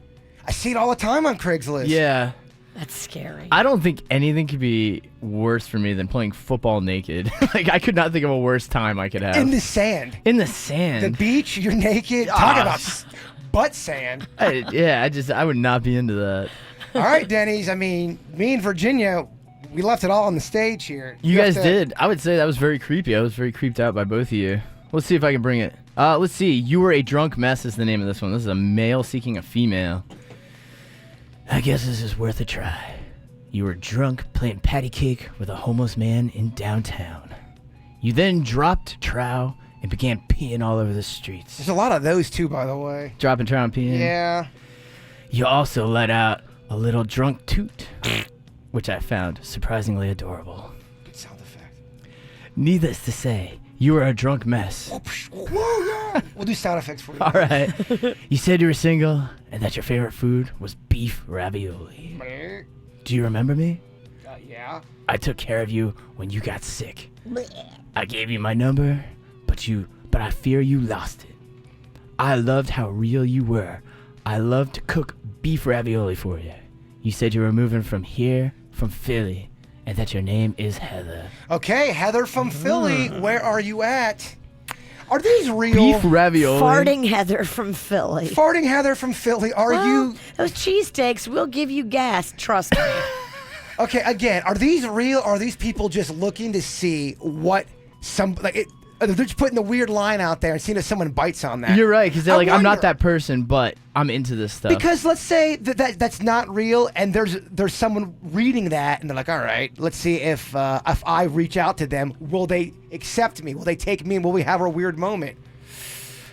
I see it all the time on Craigslist. Yeah. That's scary. I don't think anything could be worse for me than playing football naked. Like, I could not think of a worse time I could have. In the sand. In the sand. The beach, you're naked. Talk about butt sand. I would not be into that. All right, Denny's. I mean, me and Virginia, we left it all on the stage here. You guys did. I would say that was very creepy. I was very creeped out by both of you. Let's see if I can bring it. Let's see. You were a drunk mess is the name of this one. This is a male seeking a female. I guess this is worth a try. You were drunk playing patty cake with a homeless man in downtown. You then dropped trow and began peeing all over the streets. There's a lot of those, too, by the way. Dropping trow and peeing? Yeah. You also let out a little drunk toot, which I found surprisingly adorable. Good sound effect. Needless to say, you were a drunk mess. Whoa, yeah. We'll do sound effects for you. All right. You said you were single and that your favorite food was beef ravioli. Do you remember me? Yeah. I took care of you when you got sick. I gave you my number, but I fear you lost it. I loved how real you were. I loved to cook beef ravioli for you. You said you were moving from Philly, and that your name is Heather. Okay, Heather from Philly, where are you at? Are these real? Beef ravioli. Farting Heather from Philly. Farting Heather from Philly, are you? Those cheesesteaks will give you gas, trust me. Okay, again, are these real? Or are these people just looking to see what they're just putting the weird line out there and seeing if someone bites on that? You're right, because they're like, I'm not that person, but I'm into this stuff. Because let's say that's not real, and there's someone reading that, and they're like, all right, let's see if I reach out to them, will they accept me? Will they take me? And will we have a weird moment?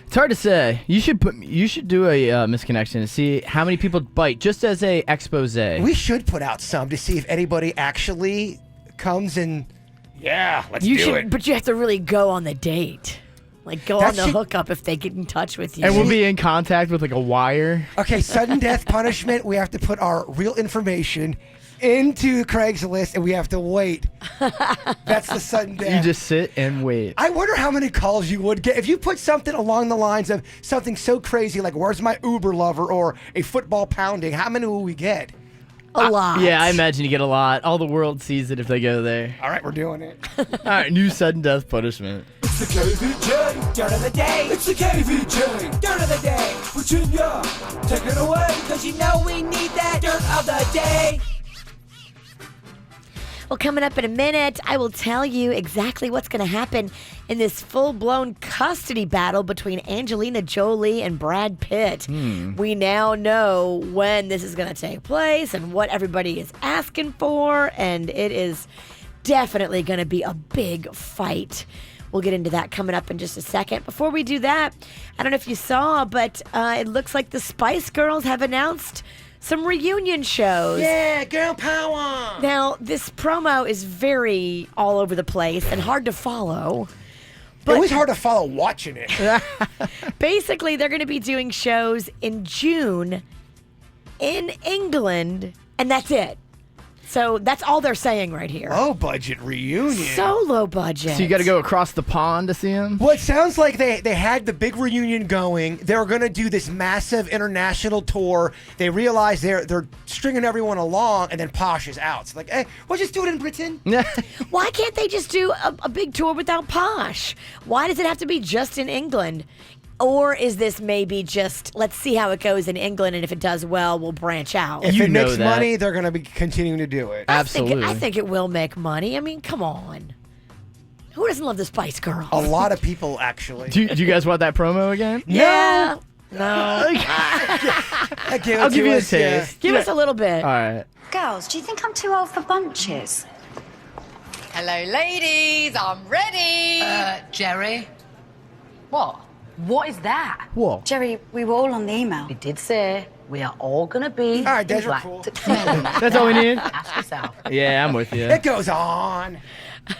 It's hard to say. You should do a misconnection and see how many people bite, just as a expose. We should put out some to see if anybody actually comes and. Yeah, let's do it. But you have to really go on the date. Like, go on the hookup if they get in touch with you. And we'll be in contact with, like, a wire. Okay, sudden death punishment. We have to put our real information into Craigslist and we have to wait. That's the sudden death. You just sit and wait. I wonder how many calls you would get if you put something along the lines of something so crazy like "Where's my Uber lover?" or a football pounding. How many will we get? A lot. Yeah, I imagine you get a lot. All the world sees it if they go there. All right, we're doing it. All right, new sudden death punishment. It's the KVJ dirt of the day. It's the KVJ dirt of the day. Virginia, take it away, cause you know we need that dirt of the day. Well, coming up in a minute, I will tell you exactly what's going to happen in this full-blown custody battle between Angelina Jolie and Brad Pitt. We now know when this is going to take place and what everybody is asking for, and it is definitely going to be a big fight. We'll get into that coming up in just a second. Before we do that, I don't know if you saw, but it looks like the Spice Girls have announced some reunion shows. Yeah, girl power. Now, this promo is very all over the place and hard to follow. It was hard to follow watching it. Basically, they're going to be doing shows in June in England, and that's it. So that's all they're saying right here. Low budget reunion. So low budget. So you got to go across the pond to see him? Well, it sounds like they had the big reunion going. They were going to do this massive international tour. They realized they're stringing everyone along, and then Posh is out. It's like, hey, we'll just do it in Britain. Why can't they just do a big tour without Posh? Why does it have to be just in England? Or is this maybe just, let's see how it goes in England, and if it does well, we'll branch out? If it makes money, they're going to be continuing to do it. Absolutely. I think it will make money. I mean, come on. Who doesn't love the Spice Girls? A lot of people, actually. Do you guys want that promo again? Yeah. No. I'll give you a taste. Yeah. Give us a little bit. All right. Girls, do you think I'm too old for bunches? Hello, ladies. I'm ready. Jerry. What? What is that? What? Jerry, we were all on the email. It did say we are all going to be All right, Des, we're black. cool. That's all we need? Ask yourself. Yeah, I'm with you. It goes on.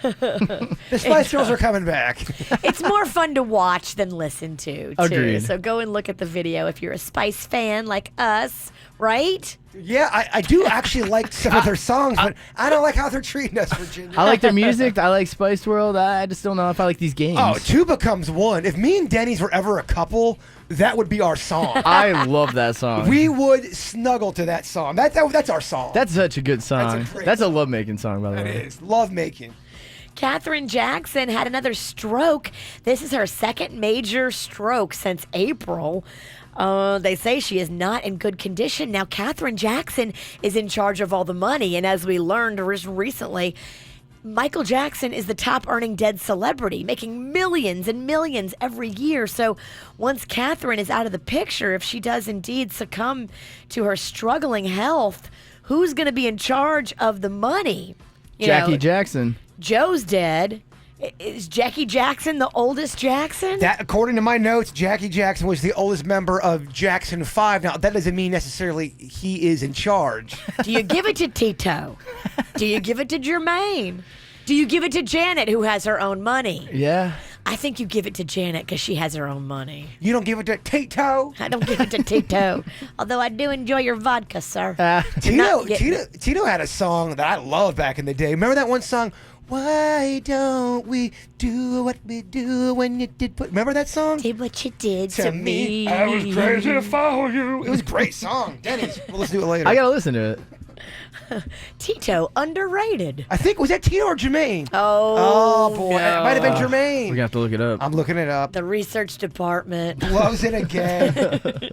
The Spice Girls are coming back. It's more fun to watch than listen to, too. Agreed. So go and look at the video if you're a Spice fan like us, right? Yeah, I do actually like some of their songs, but I don't like how they're treating us, Virginia. I like their music. I like Spice World. I just don't know if I like these games. Oh, two becomes one. If me and Denny's were ever a couple, that would be our song. I love that song. We would snuggle to that song. That's our song. That's such a good song. That's a great That's a love-making song, by the It way. is. Love making. Katherine Jackson had another stroke. This is her second major stroke since April. They say she is not in good condition. Now, Katherine Jackson is in charge of all the money, and as we learned recently, Michael Jackson is the top earning dead celebrity, making millions and millions every year. So once Katherine is out of the picture, if she does indeed succumb to her struggling health, who's going to be in charge of the money? Jackie Jackson. Joe's dead. Is Jackie Jackson the oldest Jackson? That, according to my notes, Jackie Jackson was the oldest member of Jackson 5. Now, that doesn't mean necessarily he is in charge. Do you give it to Tito? Do you give it to Jermaine? Do you give it to Janet, who has her own money? Yeah. I think you give it to Janet because she has her own money. You don't give it to Tito? I don't give it to Tito. Although I do enjoy your vodka, sir. Tito had a song that I loved back in the day. Remember that one song? Why don't we do what we do when you did put... Remember that song? Did what you did to me. I was crazy to follow you. It was a great song. Denny's. Well, let's do it later. I got to listen to it. Tito, underrated. I think, was that Tito or Jermaine? Oh, boy. It might have been Jermaine. We're going to have to look it up. I'm looking it up. The research department. Blows it again.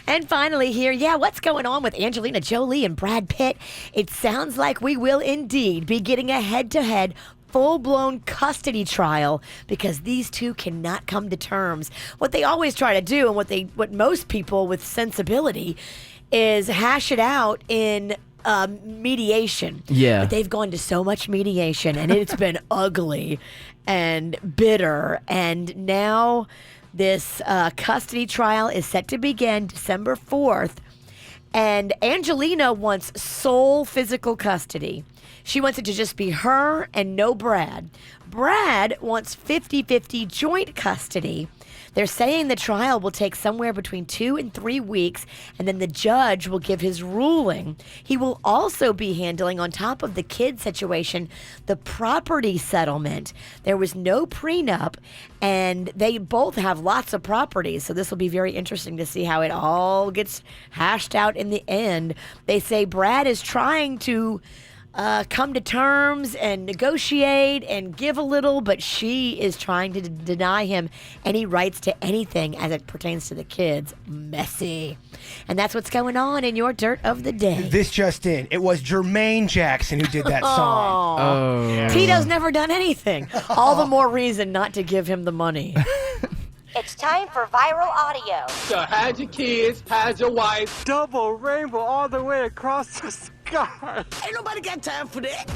And finally here, what's going on with Angelina Jolie and Brad Pitt? It sounds like we will indeed be getting a head-to-head full-blown custody trial because these two cannot come to terms. What they always try to do and what most people with sensibility is hash it out in mediation. Yeah. But they've gone to so much mediation and it's been ugly and bitter, and now this custody trial is set to begin December 4th, and Angelina wants sole physical custody. She wants it to just be her and no Brad. Brad wants 50-50 joint custody. They're saying the trial will take somewhere between 2 and 3 weeks, and then the judge will give his ruling. He will also be handling, on top of the kid situation, the property settlement. There was no prenup, and they both have lots of properties, so this will be very interesting to see how it all gets hashed out in the end. They say Brad is trying to come to terms and negotiate and give a little, but she is trying to deny him any rights to anything as it pertains to the kids. Messy. And that's what's going on in your Dirt of the Day. This just in. It was Jermaine Jackson who did that song. Oh. Tito's never done anything. All the more reason not to give him the money. It's time for viral audio. So hide your kids, hide your wife. Double rainbow all the way across the sky. Ain't nobody got time for that.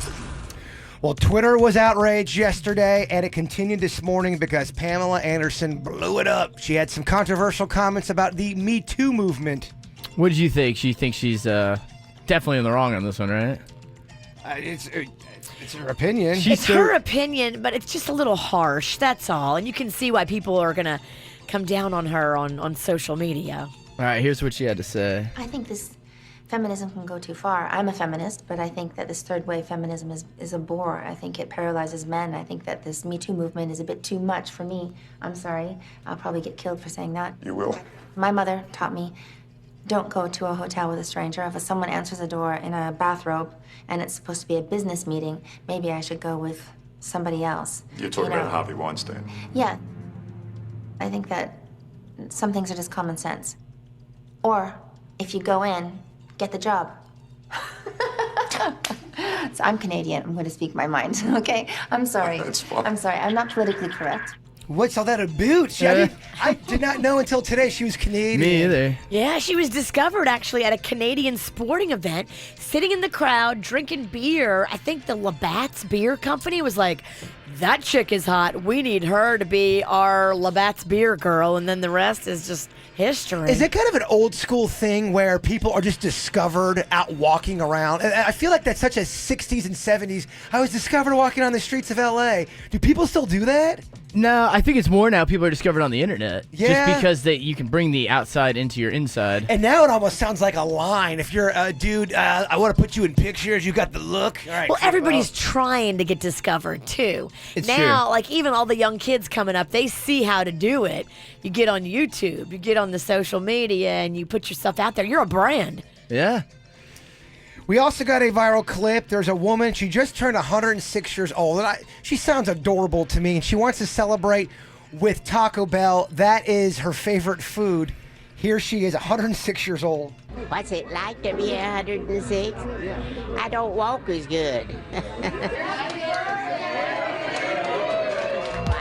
Well, Twitter was outraged yesterday, and it continued this morning because Pamela Anderson blew it up. She had some controversial comments about the Me Too movement. What did you think? She thinks she's definitely in the wrong on this one, right? It's her opinion. It's her opinion, but it's just a little harsh, that's all. And you can see why people are going to come down on her on social media. All right, here's what she had to say. I think this feminism can go too far. I'm a feminist, but I think that this third wave feminism is a bore. I think it paralyzes men. I think that this Me Too movement is a bit too much for me. I'm sorry. I'll probably get killed for saying that. You will. My mother taught me, don't go to a hotel with a stranger. If someone answers the door in a bathrobe and it's supposed to be a business meeting, maybe I should go with somebody else. You're talking about Harvey Weinstein. Yeah. I think that some things are just common sense. Or, if you go in, get the job. So I'm Canadian. I'm going to speak my mind, okay? I'm sorry. That's fine. I'm sorry. I'm not politically correct. What's all that about? I did not know until today she was Canadian. Me either. Yeah, she was discovered actually at a Canadian sporting event, sitting in the crowd, drinking beer. I think the Labatt's Beer Company was like, that chick is hot. We need her to be our Labatt's Beer girl. And then the rest is just history. Is it kind of an old school thing where people are just discovered out walking around? And I feel like that's such a 60s and 70s. I was discovered walking on the streets of LA. Do people still do that? No, I think it's more now people are discovered on the internet. Yeah. Just because you can bring the outside into your inside. And now it almost sounds like a line. If you're a dude, I want to put you in pictures. You got the look. All right. Well, everybody's trying to get discovered, too. It's now, true. like, even all the young kids coming up, they see how to do it. You get on YouTube, you get on the social media, and you put yourself out there. You're a brand. Yeah. We also got a viral clip. There's a woman. She just turned 106 years old. And she sounds adorable to me. And she wants to celebrate with Taco Bell. That is her favorite food. Here she is, 106 years old. What's it like to be 106? I don't walk as good.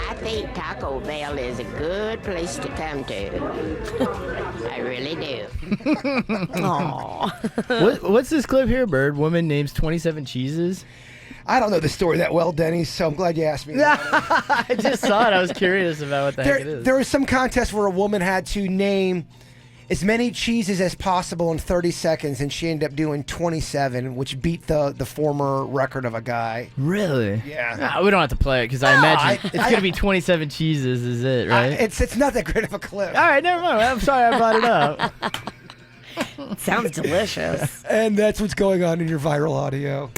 I think Taco Bell is a good place to come to. I really do. Aww. What's this clip here, Bird? Woman names 27 cheeses. I don't know the story that well, Denny, so I'm glad you asked me that. I just saw it. I was curious about what the heck it is. There was some contest where a woman had to name as many cheeses as possible in 30 seconds, and she ended up doing 27, which beat the former record of a guy. Really? Yeah. No, we don't have to play it because I imagine it's going to be 27 cheeses, is it, right? It's not that great of a clip. All right, never mind. I'm sorry I brought it up. Sounds delicious. And that's what's going on in your viral audio.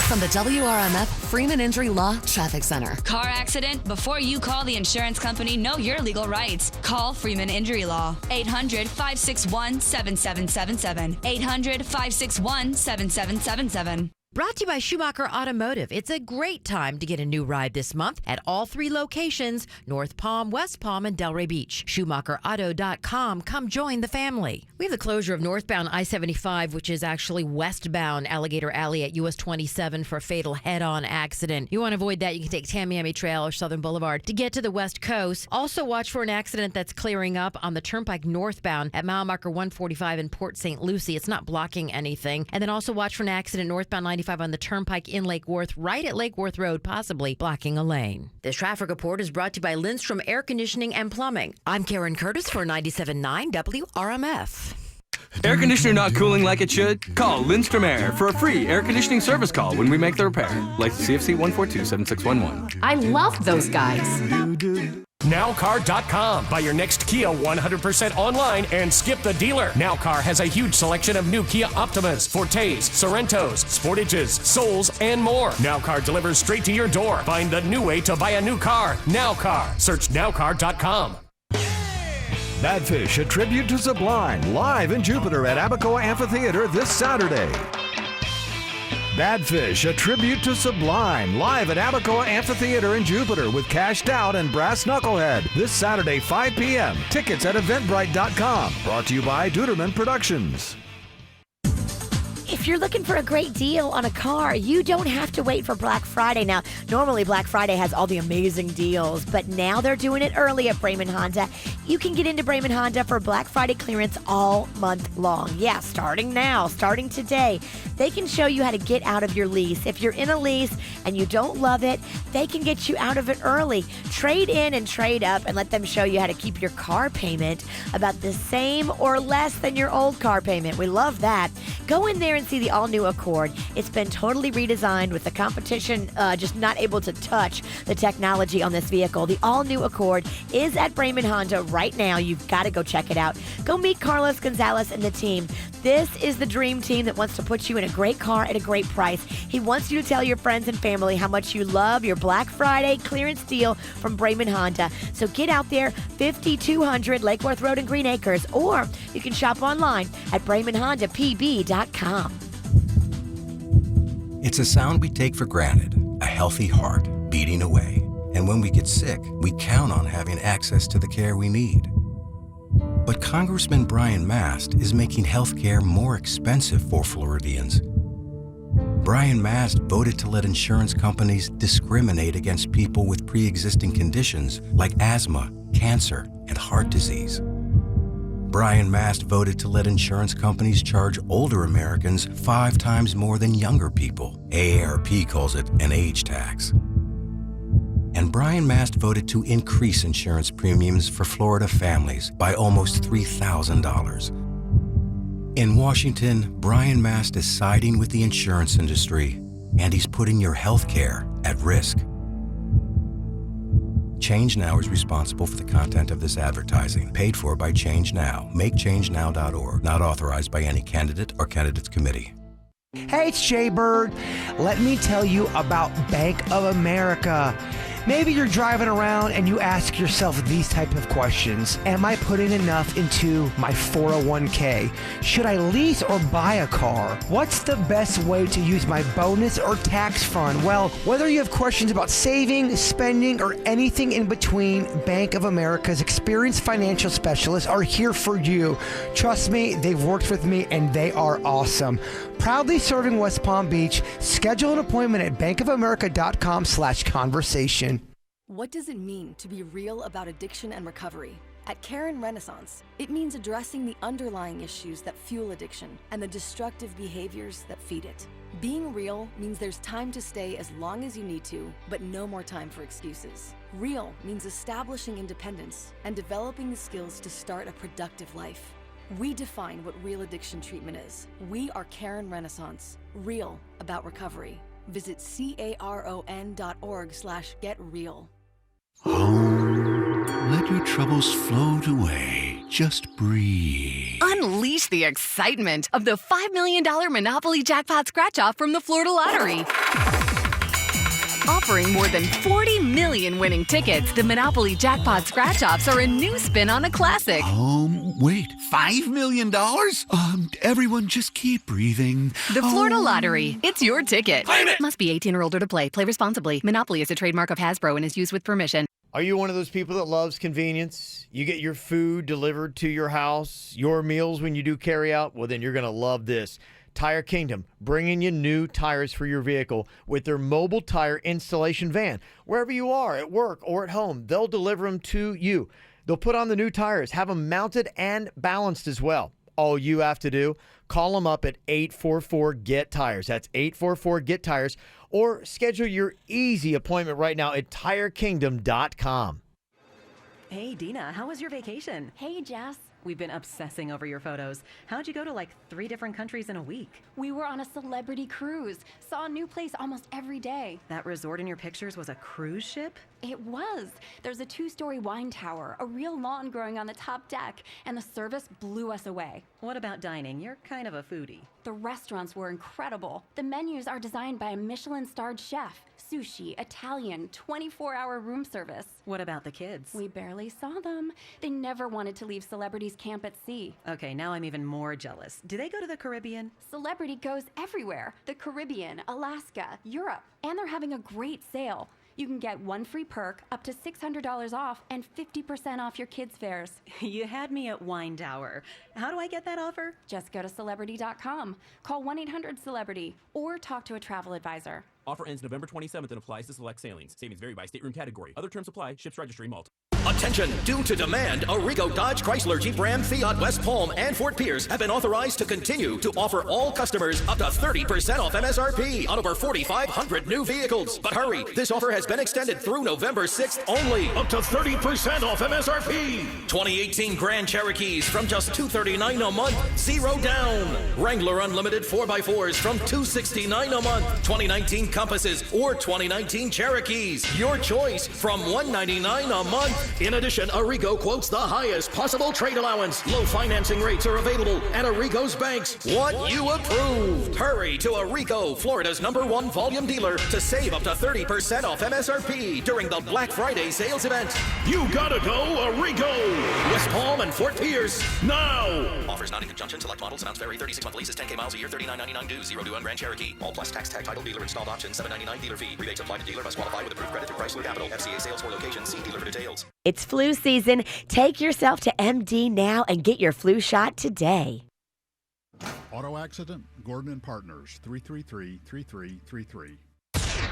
From the WRMF Freeman Injury Law Traffic Center. Car accident? Before you call the insurance company, know your legal rights. Call Freeman Injury Law. 800-561-7777. 800-561-7777. Brought to you by Schumacher Automotive. It's a great time to get a new ride this month at all 3 locations, North Palm, West Palm, and Delray Beach. SchumacherAuto.com. Come join the family. We have the closure of northbound I-75, which is actually westbound Alligator Alley at US 27 for a fatal head-on accident. You want to avoid that, you can take Tamiami Trail or Southern Boulevard to get to the West Coast. Also watch for an accident that's clearing up on the Turnpike northbound at mile marker 145 in Port St. Lucie. It's not blocking anything. And then also watch for an accident northbound 95 on the Turnpike in Lake Worth, right at Lake Worth Road, possibly blocking a lane. This traffic report is brought to you by Lindstrom Air Conditioning and Plumbing. I'm Karen Curtis for 97.9 WRMF. Air conditioner not cooling like it should? Call Lindstrom Air for a free air conditioning service call when we make the repair. Like CFC 142-7611. I love those guys. Nowcar.com. Buy your next Kia 100% online and skip the dealer. Nowcar has a huge selection of new Kia Optimas, Fortes, Sorrentos, Sportages, Souls, and more. Nowcar delivers straight to your door. Find the new way to buy a new car. Nowcar. Search Nowcar.com. Badfish, a tribute to Sublime, live in Jupiter at Abacoa Amphitheater this Saturday. Badfish, a tribute to Sublime, live at Abacoa Amphitheater in Jupiter with Cashed Out and Brass Knucklehead this Saturday, 5 p.m. Tickets at eventbrite.com. Brought to you by Duderman Productions. If you're looking for a great deal on a car, you don't have to wait for Black Friday. Now, normally Black Friday has all the amazing deals, but now they're doing it early at Brayman Honda. You can get into Brayman Honda for Black Friday clearance all month long. Yeah, starting now, starting today. They can show you how to get out of your lease. If you're in a lease and you don't love it, they can get you out of it early. Trade in and trade up and let them show you how to keep your car payment about the same or less than your old car payment. We love that. Go in there and see the all-new Accord. It's been totally redesigned with the competition just not able to touch the technology on this vehicle. The all-new Accord is at Brayman Honda right now. You've got to go check it out. Go meet Carlos Gonzalez and the team. This is the dream team that wants to put you in a great car at a great price. He wants you to tell your friends and family how much you love your Black Friday clearance deal from Brayman Honda. So get out there, 5200 Lake Worth Road in Green Acres, or you can shop online at BraymanHondaPB.com. It's a sound we take for granted, a healthy heart beating away. And when we get sick, we count on having access to the care we need. But Congressman Brian Mast is making health care more expensive for Floridians. Brian Mast voted to let insurance companies discriminate against people with pre-existing conditions like asthma, cancer, and heart disease. Brian Mast voted to let insurance companies charge older Americans 5 times more than younger people. AARP calls it an age tax. And Brian Mast voted to increase insurance premiums for Florida families by almost $3,000. In Washington, Brian Mast is siding with the insurance industry, and he's putting your health care at risk. Change Now is responsible for the content of this advertising, paid for by Change Now. MakeChangeNow.org, not authorized by any candidate or candidates committee. Hey, it's Jay Bird. Let me tell you about Bank of America. Maybe you're driving around and you ask yourself these type of questions. Am I putting enough into my 401k? Should I lease or buy a car? What's the best way to use my bonus or tax fund? Well, whether you have questions about saving, spending, or anything in between, Bank of America's experienced financial specialists are here for you. Trust me, they've worked with me and they are awesome. Proudly serving West Palm Beach. Schedule an appointment at bankofamerica.com/conversation. What does it mean to be real about addiction and recovery? At Karen Renaissance, it means addressing the underlying issues that fuel addiction and the destructive behaviors that feed it. Being real means there's time to stay as long as you need to, but no more time for excuses. Real means establishing independence and developing the skills to start a productive life. We define what real addiction treatment is. We are Karen Renaissance, real about recovery. Visit caron.org/getreal. Let your troubles float away. Just breathe. Unleash the excitement of the $5 million Monopoly Jackpot Scratch-Off from the Florida Lottery. Offering more than 40 million winning tickets, the Monopoly Jackpot Scratch-Offs are a new spin on a classic. Wait, $5 million? Everyone just keep breathing. The Florida Lottery. It's your ticket. Claim it! Must be 18 or older to play. Play responsibly. Monopoly is a trademark of Hasbro and is used with permission. Are you one of those people that loves convenience? You get your food delivered to your house, your meals when you do carry out? Well, then you're going to love this. Tire Kingdom, bringing you new tires for your vehicle with their mobile tire installation van. Wherever you are, at work or at home, they'll deliver them to you. They'll put on the new tires, have them mounted and balanced as well. All you have to do, call them up at 844-GET-TIRES. That's 844-GET-TIRES. Or schedule your easy appointment right now at TireKingdom.com. Hey, Dina, how was your vacation? Hey, Jess. We've been obsessing over your photos. How'd you go to like 3 different countries in a week? We were on a celebrity cruise. Saw a new place almost every day. That resort in your pictures was a cruise ship? It was. There's a 2-story wine tower, a real lawn growing on the top deck, and the service blew us away. What about dining? You're kind of a foodie. The restaurants were incredible. The menus are designed by a Michelin-starred chef. Sushi, Italian, 24-hour room service. What about the kids? We barely saw them. They never wanted to leave Celebrity's camp at sea. Okay, now I'm even more jealous. Do they go to the Caribbean? Celebrity goes everywhere. The Caribbean, Alaska, Europe. And they're having a great sale. You can get 1 free perk, up to $600 off, and 50% off your kids' fares. You had me at Wine Tower. How do I get that offer? Just go to Celebrity.com, call 1-800-CELEBRITY, or talk to a travel advisor. Offer ends November 27th and applies to select sailings. Savings vary by stateroom category. Other terms apply. Ships registry Malta. Attention! Due to demand, Arrigo Dodge Chrysler Jeep Ram Fiat West Palm and Fort Pierce have been authorized to continue to offer all customers up to 30% off MSRP on over 4,500 new vehicles. But hurry, this offer has been extended through November 6th only. Up to 30% off MSRP. 2018 Grand Cherokees from just $239 a month, 0 down. Wrangler Unlimited 4x4s from $269 a month. 2019 Compasses or 2019 Cherokees. Your choice from $199 a month. In addition, Arrigo quotes the highest possible trade allowance. Low financing rates are available at Arrigo's banks. What you approved. Hurry to Arrigo, Florida's #1 volume dealer, to save up to 30% off MSRP during the Black Friday sales event. You gotta go Arrigo. West Palm and Fort Pierce now. Offers not in conjunction. Select models. Amounts vary. 36-month leases. 10K miles a year. $39.99 due. 0 due on Grand Cherokee. All plus tax, tag, title, dealer installed option. $7.99 dealer fee. Rebates apply to dealer. Must qualify with approved credit through Chrysler Capital. FCA sales for location. See dealer for details. It's flu season. Take yourself to MD now and get your flu shot today. Auto accident? Gordon and Partners, 333-3333.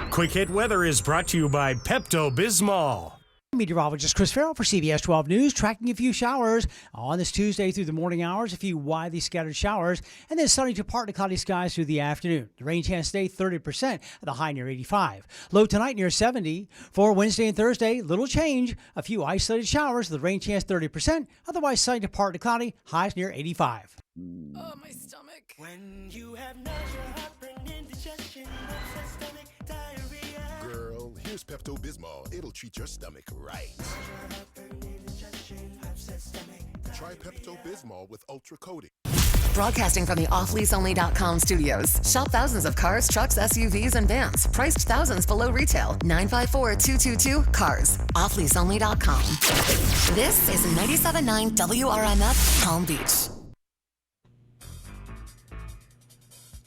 Quick Hit Weather is brought to you by Pepto-Bismol. Meteorologist Chris Farrell for CBS 12 News, tracking a few showers on this Tuesday through the morning hours, a few widely scattered showers, and then sunny to partly cloudy skies through the afternoon. The rain chance today, 30%, the high near 85. Low tonight near 70. For Wednesday and Thursday, little change, a few isolated showers, the rain chance 30%, otherwise sunny to partly cloudy, highs near 85. Oh, my stomach. When you have nausea, heartburn, indigestion, upset stomach, diarrhea. Girl, here's Pepto-Bismol. It'll treat your stomach right. Try Pepto-Bismol with Ultra Coating. Broadcasting from the offleaseonly.com studios. Shop thousands of cars, trucks, SUVs, and vans. Priced thousands below retail. 954-222-CARS. Offleaseonly.com. This is 97.9 WRMF Palm Beach.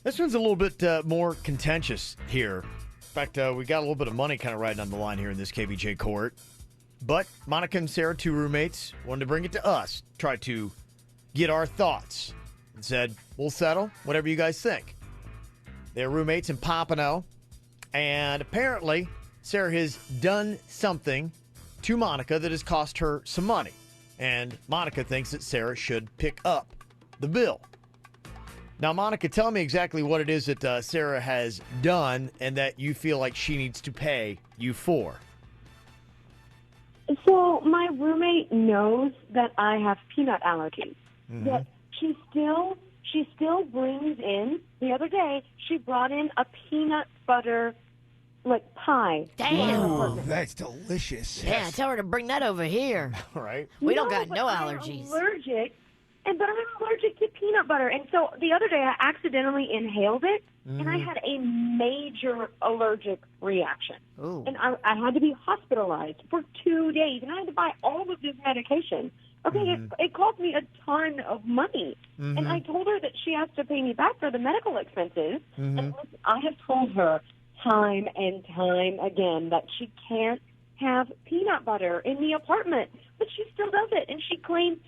This one's a little bit more contentious here. In fact, we got a little bit of money kind of riding on the line here in this KVJ court. But Monica and Sarah, 2 roommates, wanted to bring it to us, try to get our thoughts, and said, we'll settle, whatever you guys think. They're roommates in Pompano, and apparently Sarah has done something to Monica that has cost her some money. And Monica thinks that Sarah should pick up the bill. Now, Monica, tell me exactly what it is that Sarah has done and that you feel like she needs to pay you for. So my roommate knows that I have peanut allergies. Mm-hmm. Yet she still brings in, the other day, she brought in a peanut butter, pie. Damn. That's delicious. Yeah, tell her to bring that over here. Right. We don't got but no I'm allergies. But I'm allergic to peanut butter. And so the other day I accidentally inhaled it, and I had a major allergic reaction. Ooh. And I had to be hospitalized for 2 days, and I had to buy all of this medication. Okay, it cost me a ton of money. And I told her that she has to pay me back for the medical expenses. And I have told her time and time again that she can't have peanut butter in the apartment, but she still does it. And she claims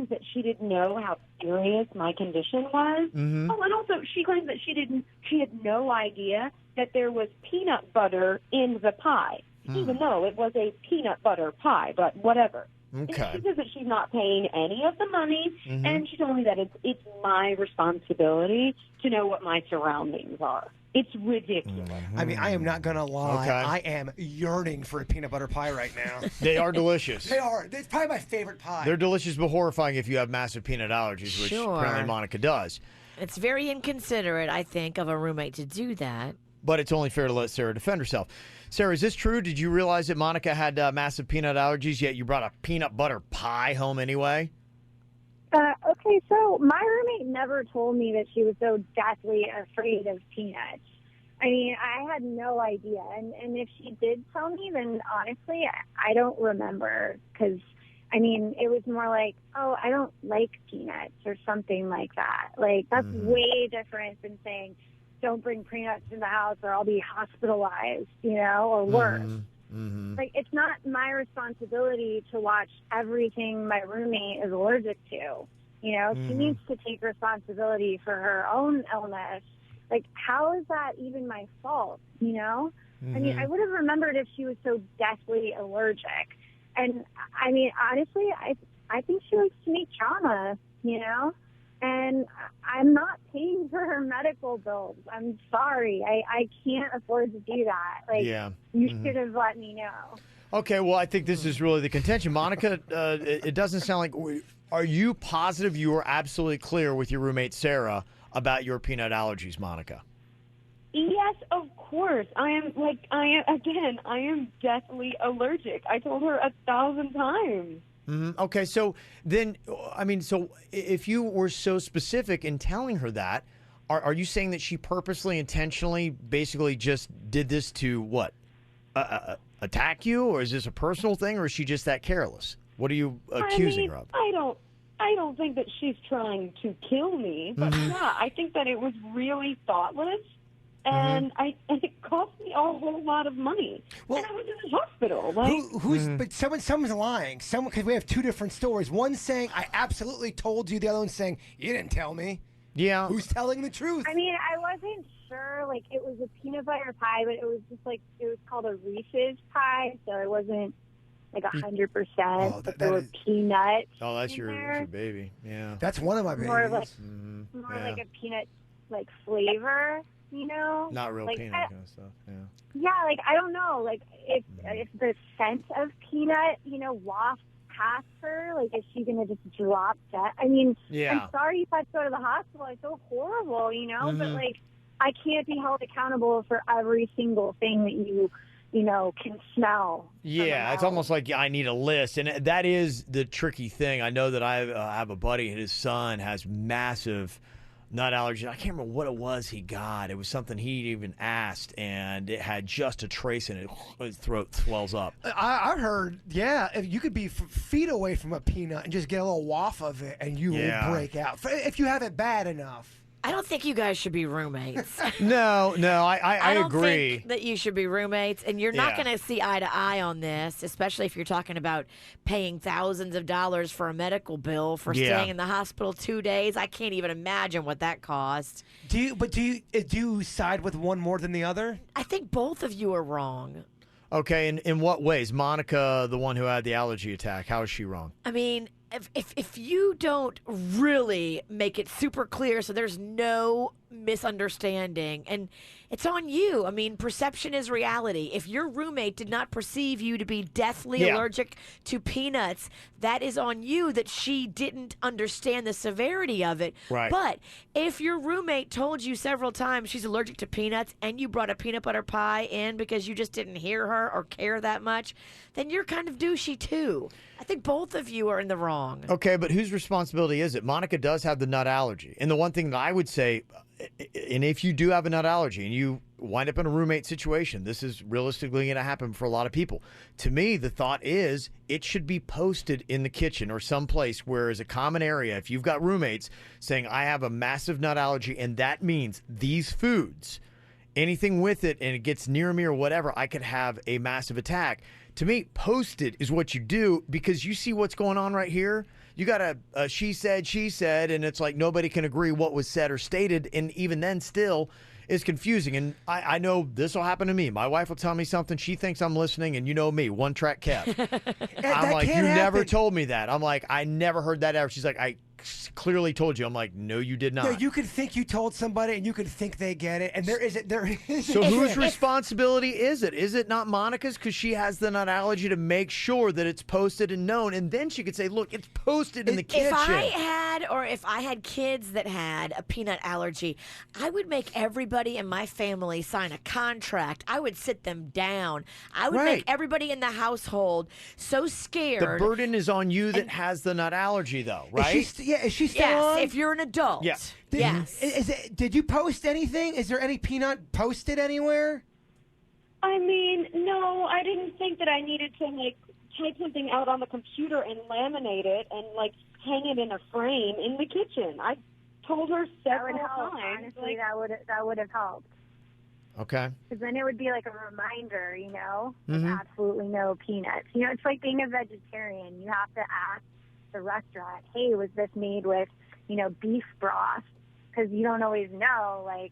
that she didn't know how serious my condition was. Oh, and also she claims that she had no idea that there was peanut butter in the pie, even though it was a peanut butter pie, but whatever. Okay. She says that she's not paying any of the money, Mhm. and she told me that it's my responsibility to know what my surroundings are. It's ridiculous. I mean, I am not going to lie. Okay. I am yearning for a peanut butter pie right now. They are delicious. They are. It's probably my favorite pie. They're delicious but horrifying if you have massive peanut allergies, which Sure. apparently Monica does. It's very inconsiderate, I think, of a roommate to do that. But it's only fair to let Sarah defend herself. Sarah, is this true? Did you realize that Monica had massive peanut allergies, yet you brought a peanut butter pie home anyway? Okay, so my roommate never told me that she was so deathly afraid of peanuts. I mean, I had no idea. And if she did tell me, then honestly, I don't remember. Because, I mean, it was more like, oh, I don't like peanuts or something like that. Like, that's way different than saying, don't bring peanuts in the house or I'll be hospitalized, or worse. Like, it's not my responsibility to watch everything my roommate is allergic to. She needs to take responsibility for her own illness. Like, how is that even my fault, I mean, I would have remembered if she was so deathly allergic. And, I mean, honestly, I think she likes to make drama, and I'm not paying for her medical bills. I'm sorry. I can't afford to do that. Like, you should have let me know. Okay, well, I think this is really the contention. Monica, it doesn't sound like... Are you positive you were absolutely clear with your roommate, Sarah, about your peanut allergies, Monica? Yes, of course. I am deathly allergic. I told her 1,000 times. Okay, so then, I mean, so if you were so specific in telling her that, are you saying that she purposely, intentionally, basically just did this to what? Attack you? Or is this a personal thing? Or is she just that careless? What are you accusing her of? I don't think that she's trying to kill me, but yeah, I think that it was really thoughtless, and it cost me a whole lot of money. And I was in the hospital. Like, But someone's lying. Because we have two different stories. One saying, I absolutely told you. The other one saying, you didn't tell me. Yeah. Who's telling the truth? I mean, I wasn't sure. Like, it was a peanut butter pie, but it was just like, it was called a Reese's pie, so it wasn't like 100%. But there were peanuts. Oh, that's in your there. baby. Yeah. That's one of my babies. More like a peanut like flavor, Not real like, peanut kind of stuff. Yeah. Yeah, like I don't know, like if the scent of peanut, wafts past her, like is she gonna just drop that? I mean, I'm sorry you had to go to the hospital. It's so horrible, but like I can't be held accountable for every single thing that you can smell. Yeah, it's almost like I need a list. And that is the tricky thing. I know that I have a buddy, and his son has massive nut allergy. I can't remember what it was he got. It was something he even asked, and it had just a trace in it. His throat swells up. I heard, if you could be feet away from a peanut and just get a little waft of it, and you will break out. If you have it bad enough. I don't think you guys should be roommates. No, I don't agree. think that you should be roommates, and you're not Yeah. going to see eye to eye on this, especially if you're talking about paying thousands of dollars for a medical bill for staying in the hospital 2 days. I can't even imagine what that cost. Do you side with one more than the other? I think both of you are wrong. Okay, in what ways? Monica, the one who had the allergy attack, how is she wrong? I mean, if you don't really make it super clear so there's no misunderstanding, and it's on you. I mean, perception is reality. If your roommate did not perceive you to be deathly allergic to peanuts, that is on you that she didn't understand the severity of it. Right. But if your roommate told you several times she's allergic to peanuts and you brought a peanut butter pie in because you just didn't hear her or care that much, then you're kind of douchey too. I think both of you are in the wrong. Okay, but whose responsibility is it? Monica does have the nut allergy. And the one thing that I would say, and if you do have a nut allergy and you wind up in a roommate situation, this is realistically going to happen for a lot of people. To me, the thought is it should be posted in the kitchen or someplace where is a common area. If you've got roommates saying, I have a massive nut allergy, and that means these foods, anything with it, and it gets near me or whatever, I could have a massive attack. To me, posted is what you do, because you see what's going on right here. you got a she said, and it's like nobody can agree what was said or stated, and even then still is confusing. And I know this will happen to me. My wife will tell me something, she thinks I'm listening, and you know me, one track Kev. I'm like, you never told me that. I'm like, I never heard that ever. She's like, I clearly told you. I'm like, no, you did not. Yeah, you could think you told somebody, and you could think they get it, and there isn't. So whose responsibility is it? Is it not Monica's? Because she has the nut allergy to make sure that it's posted and known, and then she could say, look, it's posted in the kitchen. If I had kids that had a peanut allergy, I would make everybody in my family sign a contract. I would sit them down. I would make everybody in the household so scared. The burden is on you that has the nut allergy, though, right? Is she still on? If you're an adult. Yeah. Did you post anything? Is there any peanut posted anywhere? I mean, no, I didn't think that I needed to, like, type something out on the computer and laminate it and, like, hang it in a frame in the kitchen. I told her several times. Honestly, that would have helped. Okay. Because then it would be like a reminder, you know, Mhm. with absolutely no peanuts. You know, it's like being a vegetarian. You have to ask the restaurant, hey, was this made with, you know, beef broth? Because you don't always know, like,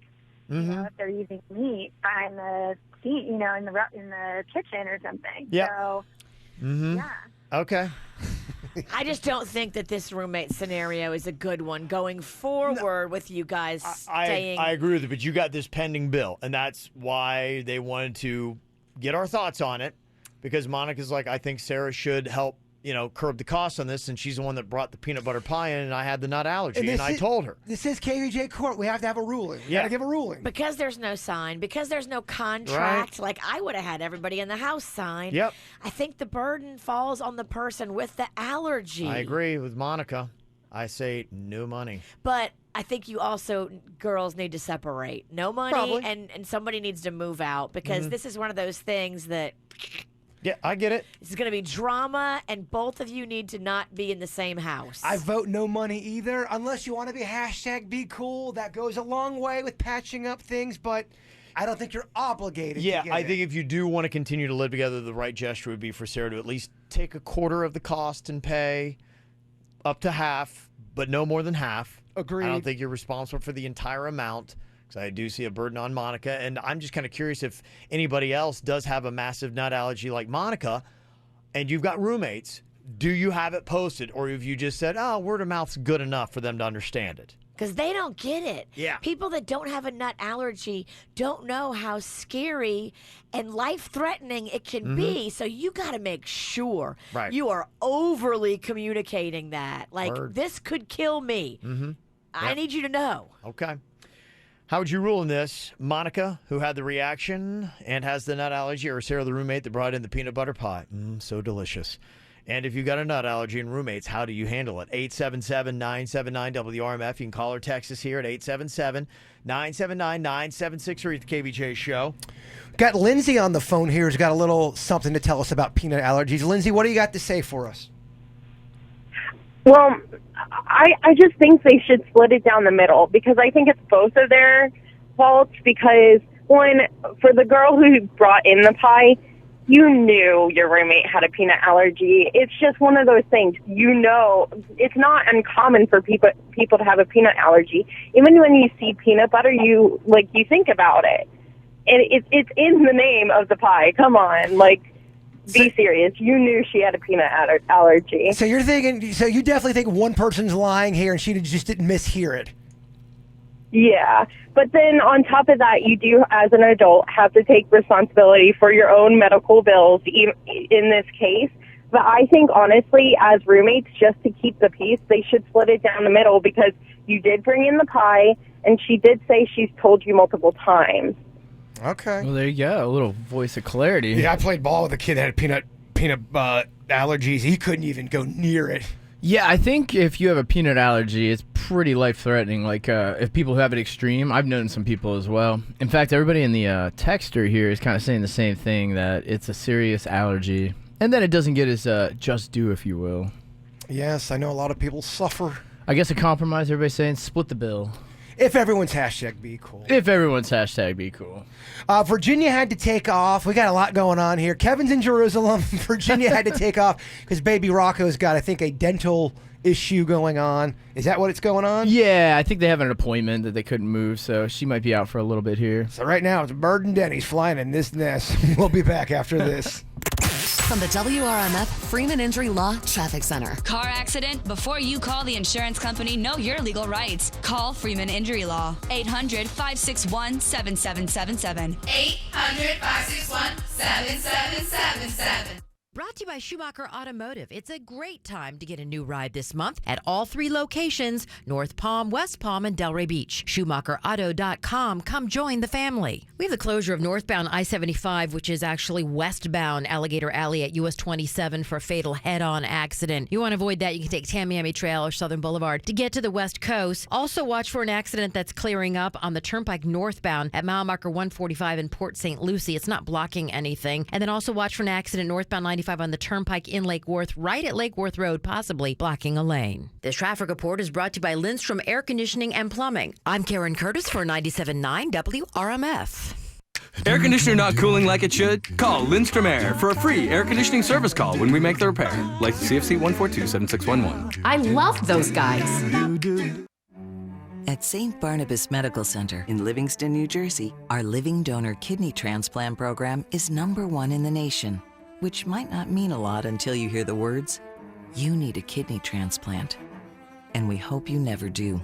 you know, if they're using meat behind the seat, you know, in the kitchen or something. Yep. So, yeah. Okay. I just don't think that this roommate scenario is a good one going forward with you guys staying. I agree with you, but you got this pending bill, and that's why they wanted to get our thoughts on it, because Monica's like, I think Sarah should help, you know, curb the costs on this, and she's the one that brought the peanut butter pie in, and I had the nut allergy, and I told her. This is KVJ court. We have to have a ruling. We got to give a ruling. Because there's no sign, because there's no contract, like I would have had everybody in the house sign. Yep. I think the burden falls on the person with the allergy. I agree with Monica. I say no money. But I think you also, girls need to separate. No money, Probably. and somebody needs to move out, because this is one of those things that... Yeah, I get it. This is going to be drama, and both of you need to not be in the same house. I vote no money either, unless you want to be #BeCool. That goes a long way with patching up things, but I don't think you're obligated to get I it. think if you do want to continue to live together, the right gesture would be for Sarah to at least take a quarter of the cost and pay up to half, but no more than half. Agreed. I don't think you're responsible for the entire amount, because I do see a burden on Monica. And I'm just kind of curious if anybody else does have a massive nut allergy like Monica, and you've got roommates. Do you have it posted, or have you just said, oh, word of mouth's good enough for them to understand it? Because they don't get it. Yeah. People that don't have a nut allergy don't know how scary and life-threatening it can be. So you got to make sure you are overly communicating that. Like, this could kill me. I need you to know. Okay. How would you rule in this? Monica, who had the reaction and has the nut allergy, or Sarah, the roommate that brought in the peanut butter pie? So delicious. And if you got a nut allergy and roommates, how do you handle it? 877-979-WRMF. You can call or text us here at 877-979-9763 at the KVJ Show. Got Lindsay on the phone here who's got a little something to tell us about peanut allergies. Lindsay, what do you got to say for us? Well, I just think they should split it down the middle, because I think it's both of their faults. Because, one, for the girl who brought in the pie, you knew your roommate had a peanut allergy. It's just one of those things. You know, it's not uncommon for people to have a peanut allergy. Even when you see peanut butter, you think about it. And it's in the name of the pie. Come on, be serious. You knew she had a peanut allergy. So you're thinking, so you definitely think one person's lying here and she just didn't mishear it. Yeah. But then on top of that, you do, as an adult, have to take responsibility for your own medical bills in this case. But I think, honestly, as roommates, just to keep the peace, they should split it down the middle, because you did bring in the pie, and she did say she's told you multiple times. Okay. Well, there you go. A little voice of clarity. Yeah, I played ball with a kid that had peanut allergies. He couldn't even go near it. Yeah, I think if you have a peanut allergy, it's pretty life-threatening. Like, if people who have it extreme, I've known some people as well. In fact, everybody in the texter here is kind of saying the same thing, that it's a serious allergy. And then it doesn't get as just due, if you will. Yes, I know a lot of people suffer. I guess a compromise, everybody's saying, split the bill. If everyone's #BeCool. If everyone's #BeCool. Virginia had to take off. We got a lot going on here. Kevin's in Jerusalem. Virginia had to take off because baby Rocco's got, I think, a dental issue going on. Is that what it's going on? Yeah, I think they have an appointment that they couldn't move, so she might be out for a little bit here. So right now, it's Bird and Denny's flying in this nest. We'll be back after this. From the WRMF Freeman Injury Law Traffic Center. Car accident? Before you call the insurance company, know your legal rights. Call Freeman Injury Law. 800-561-7777. 800-561-7777. Brought to you by Schumacher Automotive. It's a great time to get a new ride this month at all 3 locations, North Palm, West Palm, and Delray Beach. SchumacherAuto.com. Come join the family. We have the closure of northbound I-75, which is actually westbound Alligator Alley at US 27 for a fatal head-on accident. You want to avoid that, you can take Tamiami Trail or Southern Boulevard to get to the West Coast. Also watch for an accident that's clearing up on the Turnpike northbound at mile marker 145 in Port St. Lucie. It's not blocking anything. And then also watch for an accident northbound 95 on the Turnpike in Lake Worth, right at Lake Worth Road, possibly blocking a lane. This traffic report is brought to you by Lindstrom Air Conditioning and Plumbing. I'm Karen Curtis for 97.9 WRMF. Air conditioner not cooling like it should? Call Lindstrom Air for a free air conditioning service call when we make the repair. Like CFC 142-7611. I love those guys. At St. Barnabas Medical Center in Livingston, New Jersey, our living donor kidney transplant program is #1 in the nation. Which might not mean a lot until you hear the words, you need a kidney transplant. And we hope you never do.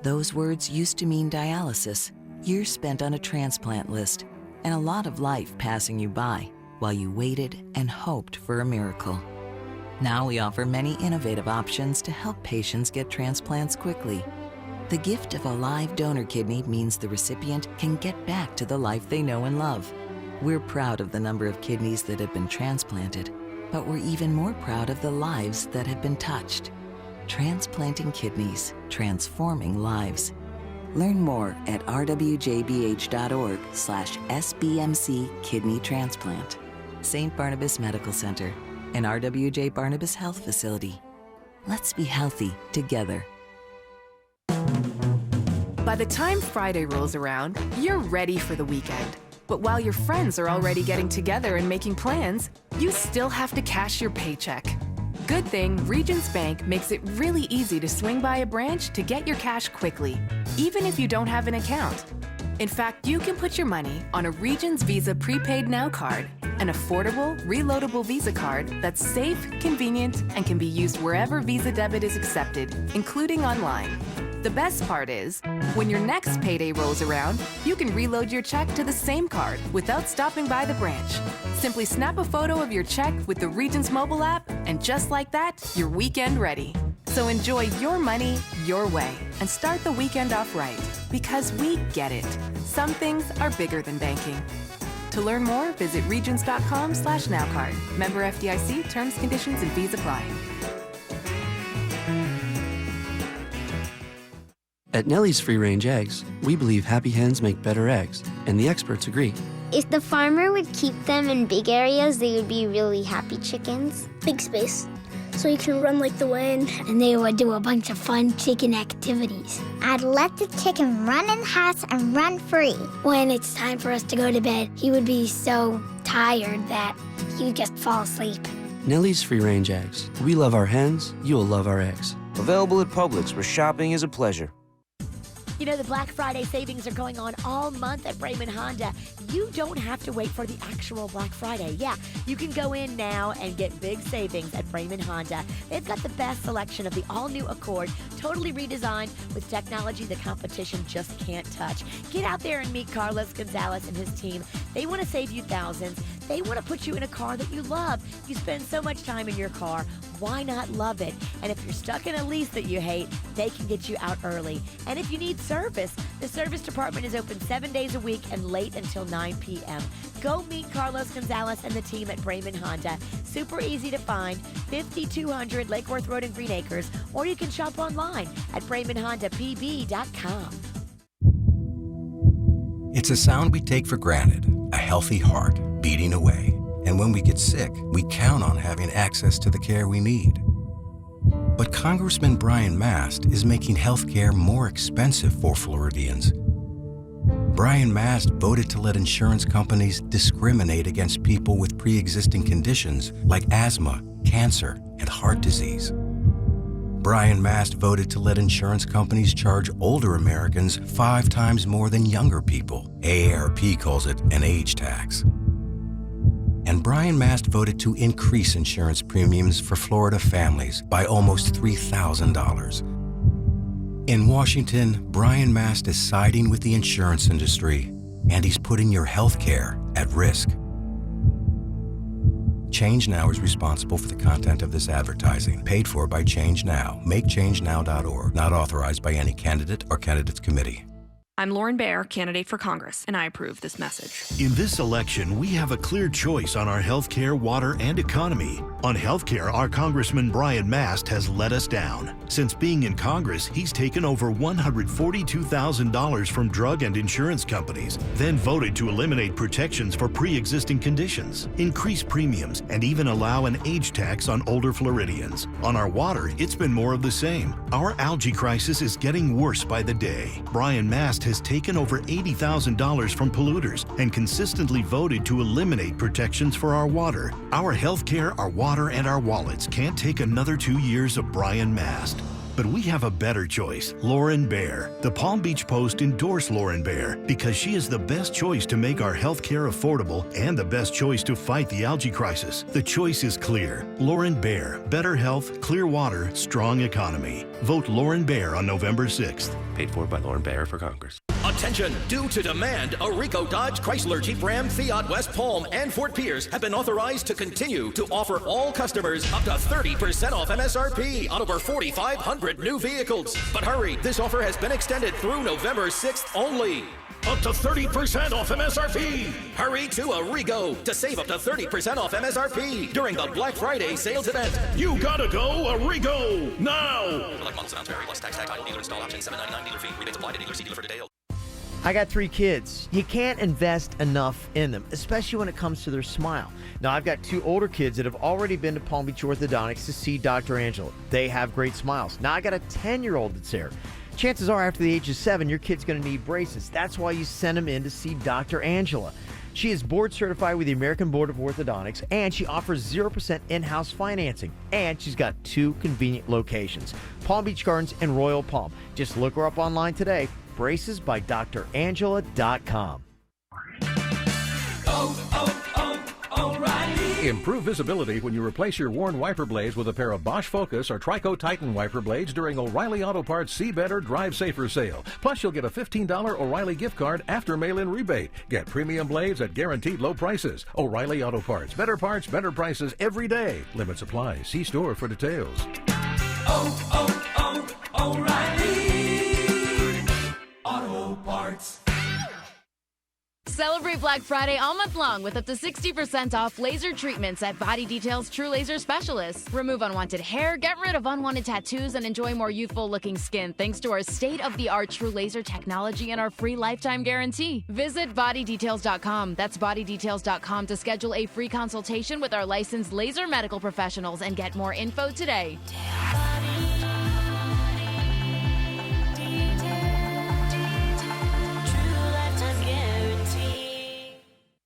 Those words used to mean dialysis, years spent on a transplant list, and a lot of life passing you by while you waited and hoped for a miracle. Now we offer many innovative options to help patients get transplants quickly. The gift of a live donor kidney means the recipient can get back to the life they know and love. We're proud of the number of kidneys that have been transplanted, but we're even more proud of the lives that have been touched. Transplanting kidneys, transforming lives. Learn more at rwjbh.org/SBMC Kidney Transplant. St. Barnabas Medical Center, an RWJ Barnabas Health Facility. Let's be healthy together. By the time Friday rolls around, you're ready for the weekend. But while your friends are already getting together and making plans, you still have to cash your paycheck. Good thing Regions Bank makes it really easy to swing by a branch to get your cash quickly, even if you don't have an account. In fact, you can put your money on a Regions Visa Prepaid Now card, an affordable, reloadable Visa card that's safe, convenient, and can be used wherever Visa debit is accepted, including online. The best part is, when your next payday rolls around, you can reload your check to the same card without stopping by the branch. Simply snap a photo of your check with the Regions mobile app, and just like that, you're weekend ready. So enjoy your money your way and start the weekend off right, because we get it. Some things are bigger than banking. To learn more, visit regions.com/nowcard. Member FDIC, terms, conditions, and fees apply. At Nellie's Free Range Eggs, we believe happy hens make better eggs, and the experts agree. If the farmer would keep them in big areas, they would be really happy chickens. Big space, so you can run like the wind. And they would do a bunch of fun chicken activities. I'd let the chicken run in the house and run free. When it's time for us to go to bed, he would be so tired that he would just fall asleep. Nellie's Free Range Eggs. We love our hens, you'll love our eggs. Available at Publix, where shopping is a pleasure. You know, the Black Friday savings are going on all month at Braman Honda. You don't have to wait for the actual Black Friday. Yeah, you can go in now and get big savings at Braman Honda. They've got the best selection of the all-new Accord, totally redesigned with technology the competition just can't touch. Get out there and meet Carlos Gonzalez and his team. They want to save you thousands. They want to put you in a car that you love. You spend so much time in your car. Why not love it? And if you're stuck in a lease that you hate, they can get you out early. And if you need service, the service department is open 7 days a week and late until 9 p.m. Go meet Carlos Gonzalez and the team at Braman Honda. Super easy to find, 5200 Lake Worth Road in Green Acres, or you can shop online at BramanHondaPB.com. It's a sound we take for granted, a healthy heart beating away. And when we get sick, we count on having access to the care we need. But Congressman Brian Mast is making health care more expensive for Floridians. Brian Mast voted to let insurance companies discriminate against people with pre-existing conditions like asthma, cancer, and heart disease. Brian Mast voted to let insurance companies charge older Americans 5 times more than younger people. AARP calls it an age tax. And Brian Mast voted to increase insurance premiums for Florida families by almost $3,000. In Washington, Brian Mast is siding with the insurance industry, and he's putting your health care at risk. Change Now is responsible for the content of this advertising, paid for by Change Now. MakeChangeNow.org, not authorized by any candidate or candidates committee. I'm Lauren Baer, candidate for Congress, and I approve this message. In this election, we have a clear choice on our health care, water, and economy. On health care, our Congressman Brian Mast has let us down. Since being in Congress, he's taken over $142,000 from drug and insurance companies, then voted to eliminate protections for pre-existing conditions, increase premiums, and even allow an age tax on older Floridians. On our water, it's been more of the same. Our algae crisis is getting worse by the day. Brian Mast has taken over $80,000 from polluters and consistently voted to eliminate protections for our water. Our health care, our water, and our wallets can't take another 2 years of Brian Mast. But we have a better choice, Lauren Baer. The Palm Beach Post endorsed Lauren Baer because she is the best choice to make our health care affordable and the best choice to fight the algae crisis. The choice is clear. Lauren Baer, better health, clear water, strong economy. Vote Lauren Baer on November 6th. Paid for by Lauren Baer for Congress. Attention! Due to demand, Arico Dodge, Chrysler, Jeep Ram, Fiat, West Palm, and Fort Pierce have been authorized to continue to offer all customers up to 30% off MSRP on over 4,500 new vehicles. But hurry, this offer has been extended through November 6th only. Up to 30% off MSRP. Hurry to Arrigo to save up to 30% off MSRP during the Black Friday sales event. You gotta go Arrigo now! Select models and vary plus tax tag title dealer install option $7.99 dealer fee. Rebates apply to dealer. See dealer for details. I got 3 kids. You can't invest enough in them, especially when it comes to their smile. Now, I've got 2 older kids that have already been to Palm Beach Orthodontics to see Dr. Angela. They have great smiles. Now, I got a 10-year-old that's there. Chances are, after the age of 7, your kid's going to need braces. That's why you send them in to see Dr. Angela. She is board certified with the American Board of Orthodontics, and she offers 0% in-house financing. And she's got 2 convenient locations, Palm Beach Gardens and Royal Palm. Just look her up online today. bracesbydrangela.com. O'Reilly. Improve visibility when you replace your worn wiper blades with a pair of Bosch Focus or Trico Titan wiper blades during O'Reilly Auto Parts See Better, Drive Safer sale. Plus, you'll get a $15 O'Reilly gift card after mail-in rebate. Get premium blades at guaranteed low prices. O'Reilly Auto Parts. Better parts, better prices every day. Limits apply. See store for details. O'Reilly Auto Parts. Celebrate Black Friday all month long with up to 60% off laser treatments at Body Detail's True Laser Specialists. Remove unwanted hair, get rid of unwanted tattoos, and enjoy more youthful-looking skin thanks to our state-of-the-art True Laser technology and our free lifetime guarantee. Visit bodydetails.com. That's bodydetails.com to schedule a free consultation with our licensed laser medical professionals and get more info today.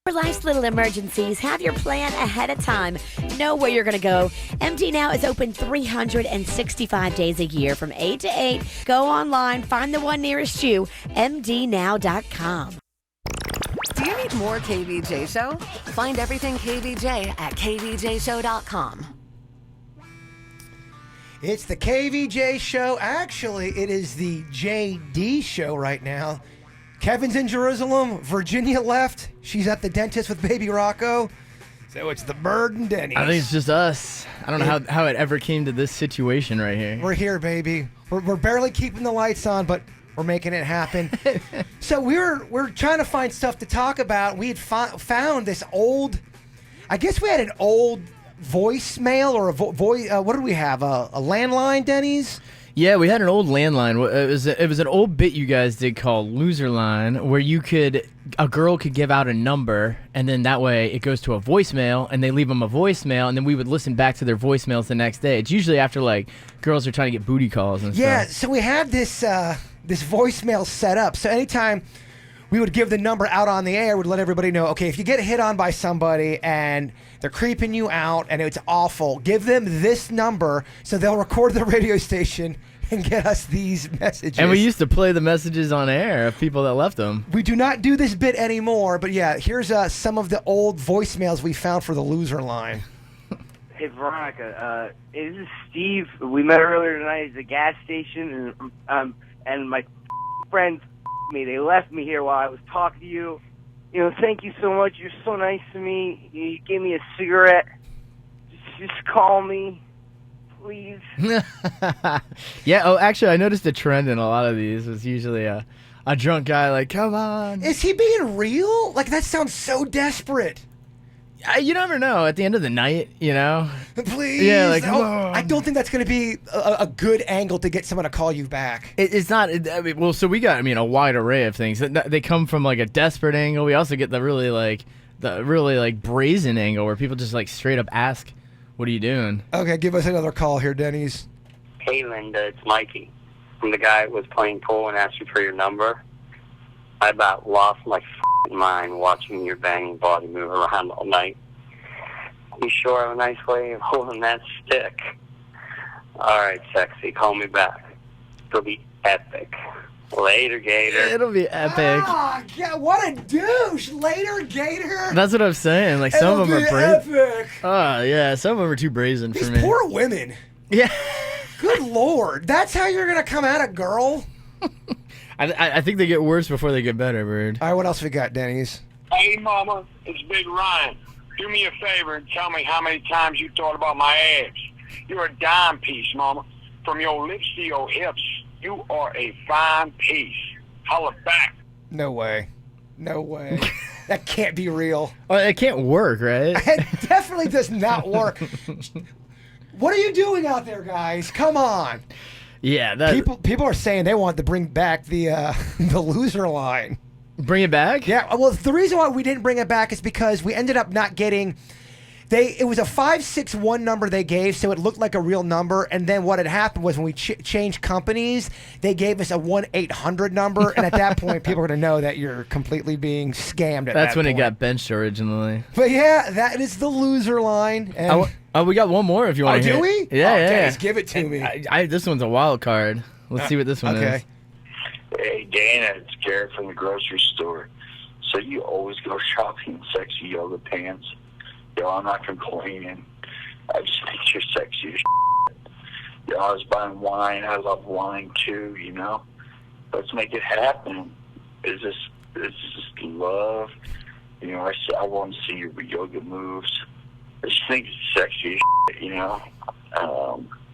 For life's little emergencies, have your plan ahead of time. Know where you're going to go. MD Now is open 365 days a year from 8 to 8. Go online, find the one nearest you, mdnow.com. Do you need more KVJ Show? Find everything KVJ at kvjshow.com. It's the KVJ show. Actually, it is the JD show right now. Kevin's in Jerusalem. Virginia left. She's at the dentist with baby Rocco. So it's the Bird and Denny's. I think it's just us. I don't know how it ever came to this situation right here. We're here, baby. We're barely keeping the lights on, but we're making it happen. So we're trying to find stuff to talk about. We had found this old, I guess we had an old voicemail or a voice. What did we have? A landline, Denny's? Yeah, we had an old landline. It was an old bit you guys did called Loser Line, where a girl could give out a number, and then that way it goes to a voicemail, and they leave them a voicemail, and then we would listen back to their voicemails the next day. It's usually after girls are trying to get booty calls and stuff. Yeah, so we had this voicemail set up. So anytime we would give the number out on the air, would let everybody know, okay, if you get hit on by somebody and they're creeping you out and it's awful, give them this number so they'll record the radio station and get us these messages. And we used to play the messages on air of people that left them. We do not do this bit anymore, but yeah, here's some of the old voicemails we found for the loser line. Hey, Veronica, this is Steve. We met earlier tonight at the gas station, and my friends me. They left me here while I was talking to you. You know, thank you so much. You're so nice to me. You gave me a cigarette. Just call me, please. Yeah. Oh, actually, I noticed a trend in a lot of these. It's usually a drunk guy like, "Come on." Is he being real? Like, that sounds so desperate. You never know. At the end of the night, you know. Please. Yeah, like, I don't think that's going to be a good angle to get someone to call you back. It's not. Well, so we got, a wide array of things. They come from like a desperate angle. We also get the really brazen angle where people just like straight up ask, "What are you doing?" Okay, give us another call here, Denny's. Hey, Linda, it's Mikey. I'm the guy that was playing pool and asked you for your number. I about lost my mind watching your banging body move around all night. You sure have a nice way of holding that stick. All right, sexy, call me back. It'll be epic. Later, Gator. It'll be epic. Ah, yeah, what a douche. Later, Gator. That's what I'm saying. Like, some of them are brazen. Epic. Oh, yeah, some of them are too brazen for me. These poor women. Yeah. Good Lord. That's how you're going to come at a girl? I think they get worse before they get better, Bird. All right, what else we got, Denny's? Hey, Mama, it's Big Ryan. Do me a favor and tell me how many times you thought about my abs. You're a dime piece, Mama. From your lips to your hips, you are a fine piece. Holla back. No way. No way. That can't be real. Oh, it can't work, right? It definitely does not work. What are you doing out there, guys? Come on. Yeah, people are saying they want to bring back the the loser line. Bring it back? Yeah. Well, the reason why we didn't bring it back is because we ended up not getting. It was a 561 number they gave, so it looked like a real number. And then what had happened was when we changed companies, they gave us a 1-800 number, and at that point, people are going to know that you're completely being scammed. That's when it got benched originally. But yeah, that is the loser line. And we got one more if you want to hear. Do we? Yeah, yeah. Dennis, give it to me. This one's a wild card. Let's see what this one is. Hey, Dana, it's Garrett from the grocery store. So you always go shopping in sexy yoga pants? Yo, I'm not complaining. I just think you're sexy as shit. Yo, I was buying wine. I love wine too, you know? Let's make it happen. Is this just love? You know, I want to see your yoga moves. I just think it's sexy as shit, you know?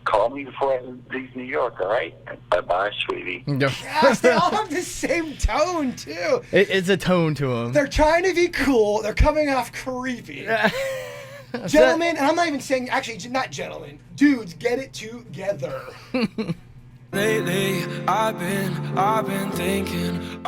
Call me before I leave New York, all right? Bye-bye, sweetie. Gosh, they all have the same tone, too. It's a tone to them. They're trying to be cool. They're coming off creepy. Gentlemen, and I'm not even saying, actually, not gentlemen, dudes, get it together. Lately, I've been thinking.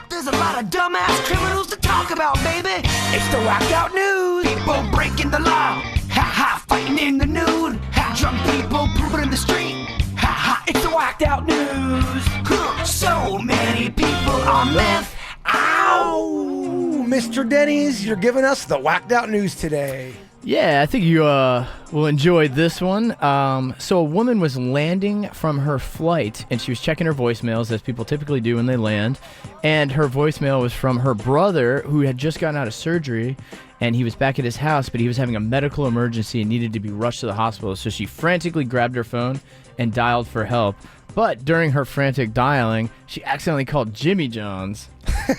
There's a lot of dumbass criminals to talk about, baby. It's the whacked out news. People breaking the law. Ha ha, fighting in the nude. Ha, drunk people pooping in the street. Ha ha, it's the whacked out news. So many people on meth. Ow! Mr. Denny's, you're giving us the whacked out news today. Yeah, I think you will enjoy this one. So a woman was landing from her flight, and she was checking her voicemails, as people typically do when they land. And her voicemail was from her brother, who had just gotten out of surgery, and he was back at his house, but he was having a medical emergency and needed to be rushed to the hospital. So she frantically grabbed her phone and dialed for help. But during her frantic dialing, she accidentally called Jimmy John's,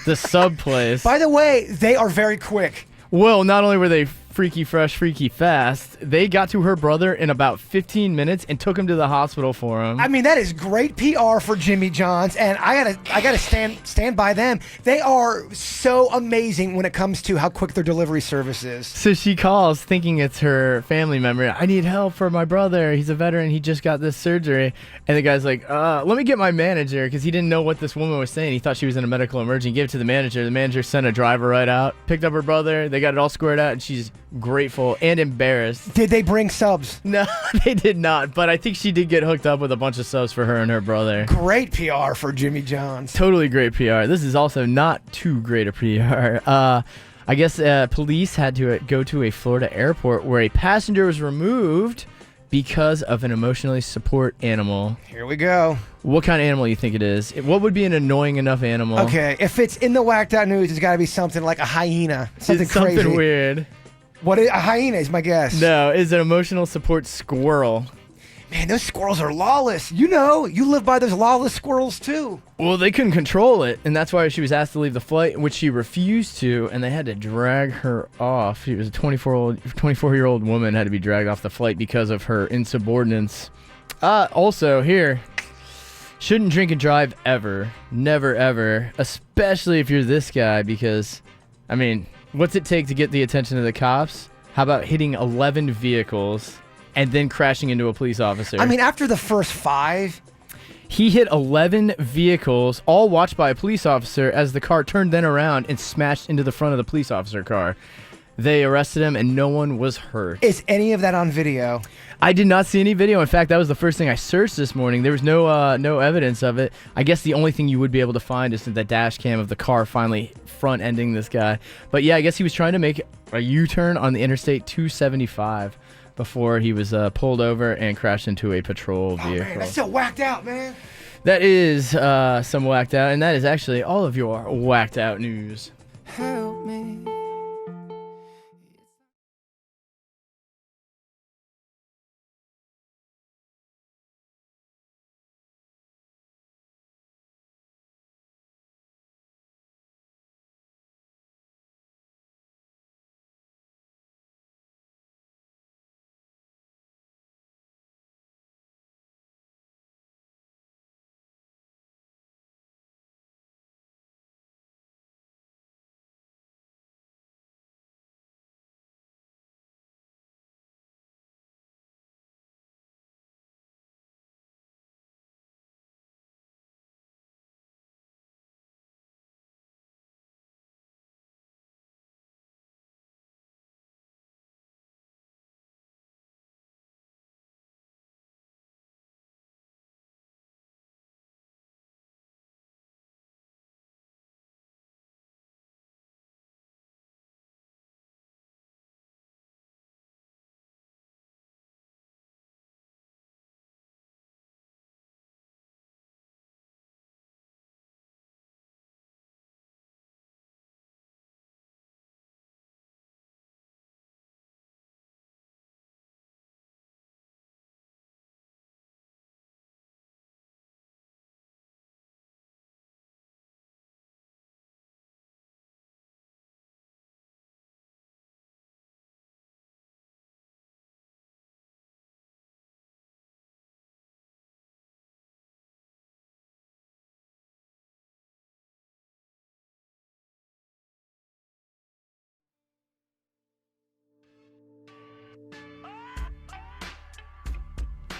the sub place. By the way, they are very quick. Well, not only were they freaky fresh, freaky fast, they got to her brother in about 15 minutes and took him to the hospital for him. I mean, that is great PR for Jimmy John's, and I gotta stand by them. They are so amazing when it comes to how quick their delivery service is. So she calls thinking it's her family member. I need help for my brother. He's a veteran. He just got this surgery. And the guy's like, let me get my manager, because he didn't know what this woman was saying. He thought she was in a medical emergency. He gave it to the manager. The manager sent a driver right out, picked up her brother. They got it all squared out, and she's grateful and embarrassed. Did they bring subs? No, they did not, but I think she did get hooked up with a bunch of subs for her and her brother. Great PR for Jimmy John's. Totally great PR. This is also not too great a PR. I guess police had to go to a Florida airport where a passenger was removed because of an emotionally support animal. Here we go. What kind of animal you think it is? What would be an annoying enough animal? Okay, if it's in the whacked out news, it's got to be something like a hyena. Something crazy. Something weird. What is a hyena is my guess. No, it's an emotional support squirrel. Man, those squirrels are lawless. You know, you live by those lawless squirrels too. Well, they couldn't control it, and that's why she was asked to leave the flight, which she refused to, and they had to drag her off. She was a 24-year-old woman, had to be dragged off the flight because of her insubordinance. Also, here, shouldn't drink and drive ever. Never, ever. Especially if you're this guy, because, I mean, what's it take to get the attention of the cops? How about hitting 11 vehicles and then crashing into a police officer? I mean, after the first 5... He hit 11 vehicles, all watched by a police officer, as the car turned then around and smashed into the front of the police officer car. They arrested him, and no one was hurt. Is any of that on video? I did not see any video. In fact, that was the first thing I searched this morning. There was no evidence of it. I guess the only thing you would be able to find is the dash cam of the car finally front-ending this guy. But yeah, I guess he was trying to make a U-turn on the Interstate 275 before he was pulled over and crashed into a patrol vehicle. Man, that's so whacked out, man. That is some whacked out, and that is actually all of your whacked out news. Help me.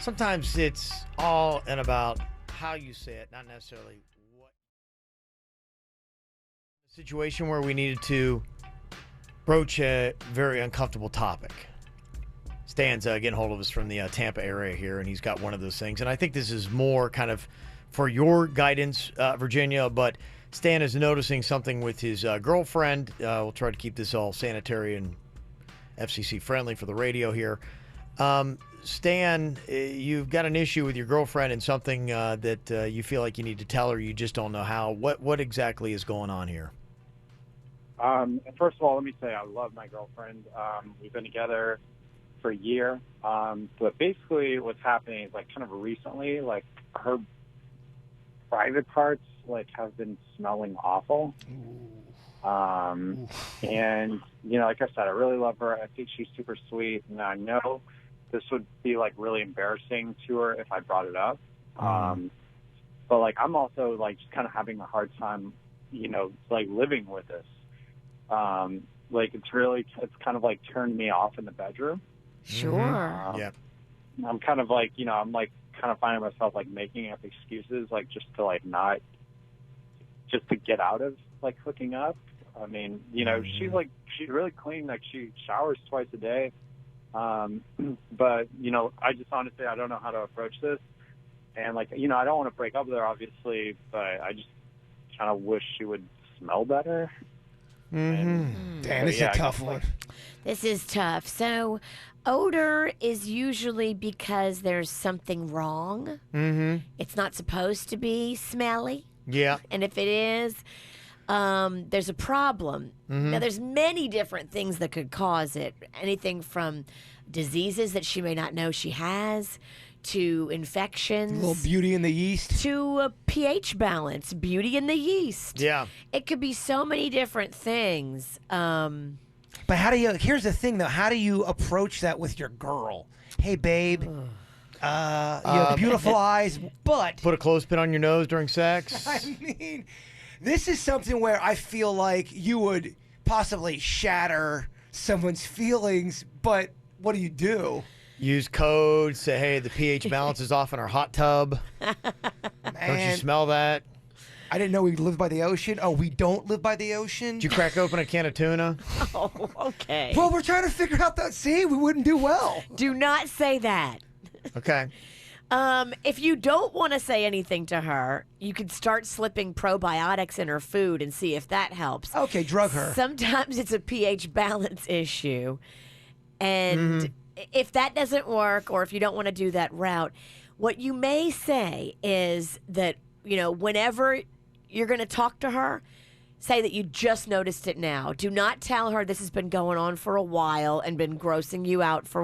Sometimes it's all in about how you say it, not necessarily Situation where we needed to broach a very uncomfortable topic. Stan's getting hold of us from the Tampa area here, and he's got one of those things. And I think this is more kind of for your guidance, Virginia, but Stan is noticing something with his girlfriend. We'll try to keep this all sanitary and FCC friendly for the radio here. Stan, you've got an issue with your girlfriend and something that you feel like you need to tell her. You just don't know how. What exactly is going on here? First of all, let me say I love my girlfriend. We've been together for a year. But basically what's happening is, like, kind of recently, like, her private parts, like, have been smelling awful. And, you know, like I said, I really love her. I think she's super sweet. And I know this would be, like, really embarrassing to her if I brought it up. But, like, I'm also, like, just kind of having a hard time, you know, like, living with this. Like, it's kind of, like, turned me off in the bedroom. Sure. Yeah. I'm kind of, like, you know, I'm, like, kind of finding myself, like, making up excuses, like, just to, like, not, just to get out of, like, hooking up. I mean, you know, she's really clean. Like, she showers twice a day. But, you know, I just honestly, I don't know how to approach this. And, like, you know, I don't want to break up with her, obviously, but I just kind of wish she would smell better. Damn, this is a tough one. This is tough. So, odor is usually because there's something wrong. It's not supposed to be smelly. Yeah. And if it is, there's a problem. Now, there's many different things that could cause it. Anything from diseases that she may not know she has, to infections. A little beauty in the yeast. To a pH balance, beauty in the yeast. Yeah. It could be so many different things. But how do you, here's the thing though, how do you approach that with your girl? Hey, babe, you have beautiful eyes, but... Put a clothespin on your nose during sex. I mean, this is something where I feel like you would possibly shatter someone's feelings, but what do? Use code, say, hey, the pH balance is off in our hot tub. Don't you smell that? I didn't know we lived by the ocean. Oh, we don't live by the ocean? Did you crack open a can of tuna? Oh, okay. Well, we're trying to figure out that. See, we wouldn't do well. Do not say that. Okay. If you don't want to say anything to her, you could start slipping probiotics in her food and see if that helps. Okay, drug her. Sometimes it's a pH balance issue. And if that doesn't work, or if you don't want to do that route, what you may say is that, you know, whenever you're going to talk to her, say that you just noticed it now. Do not tell her this has been going on for a while and been grossing you out for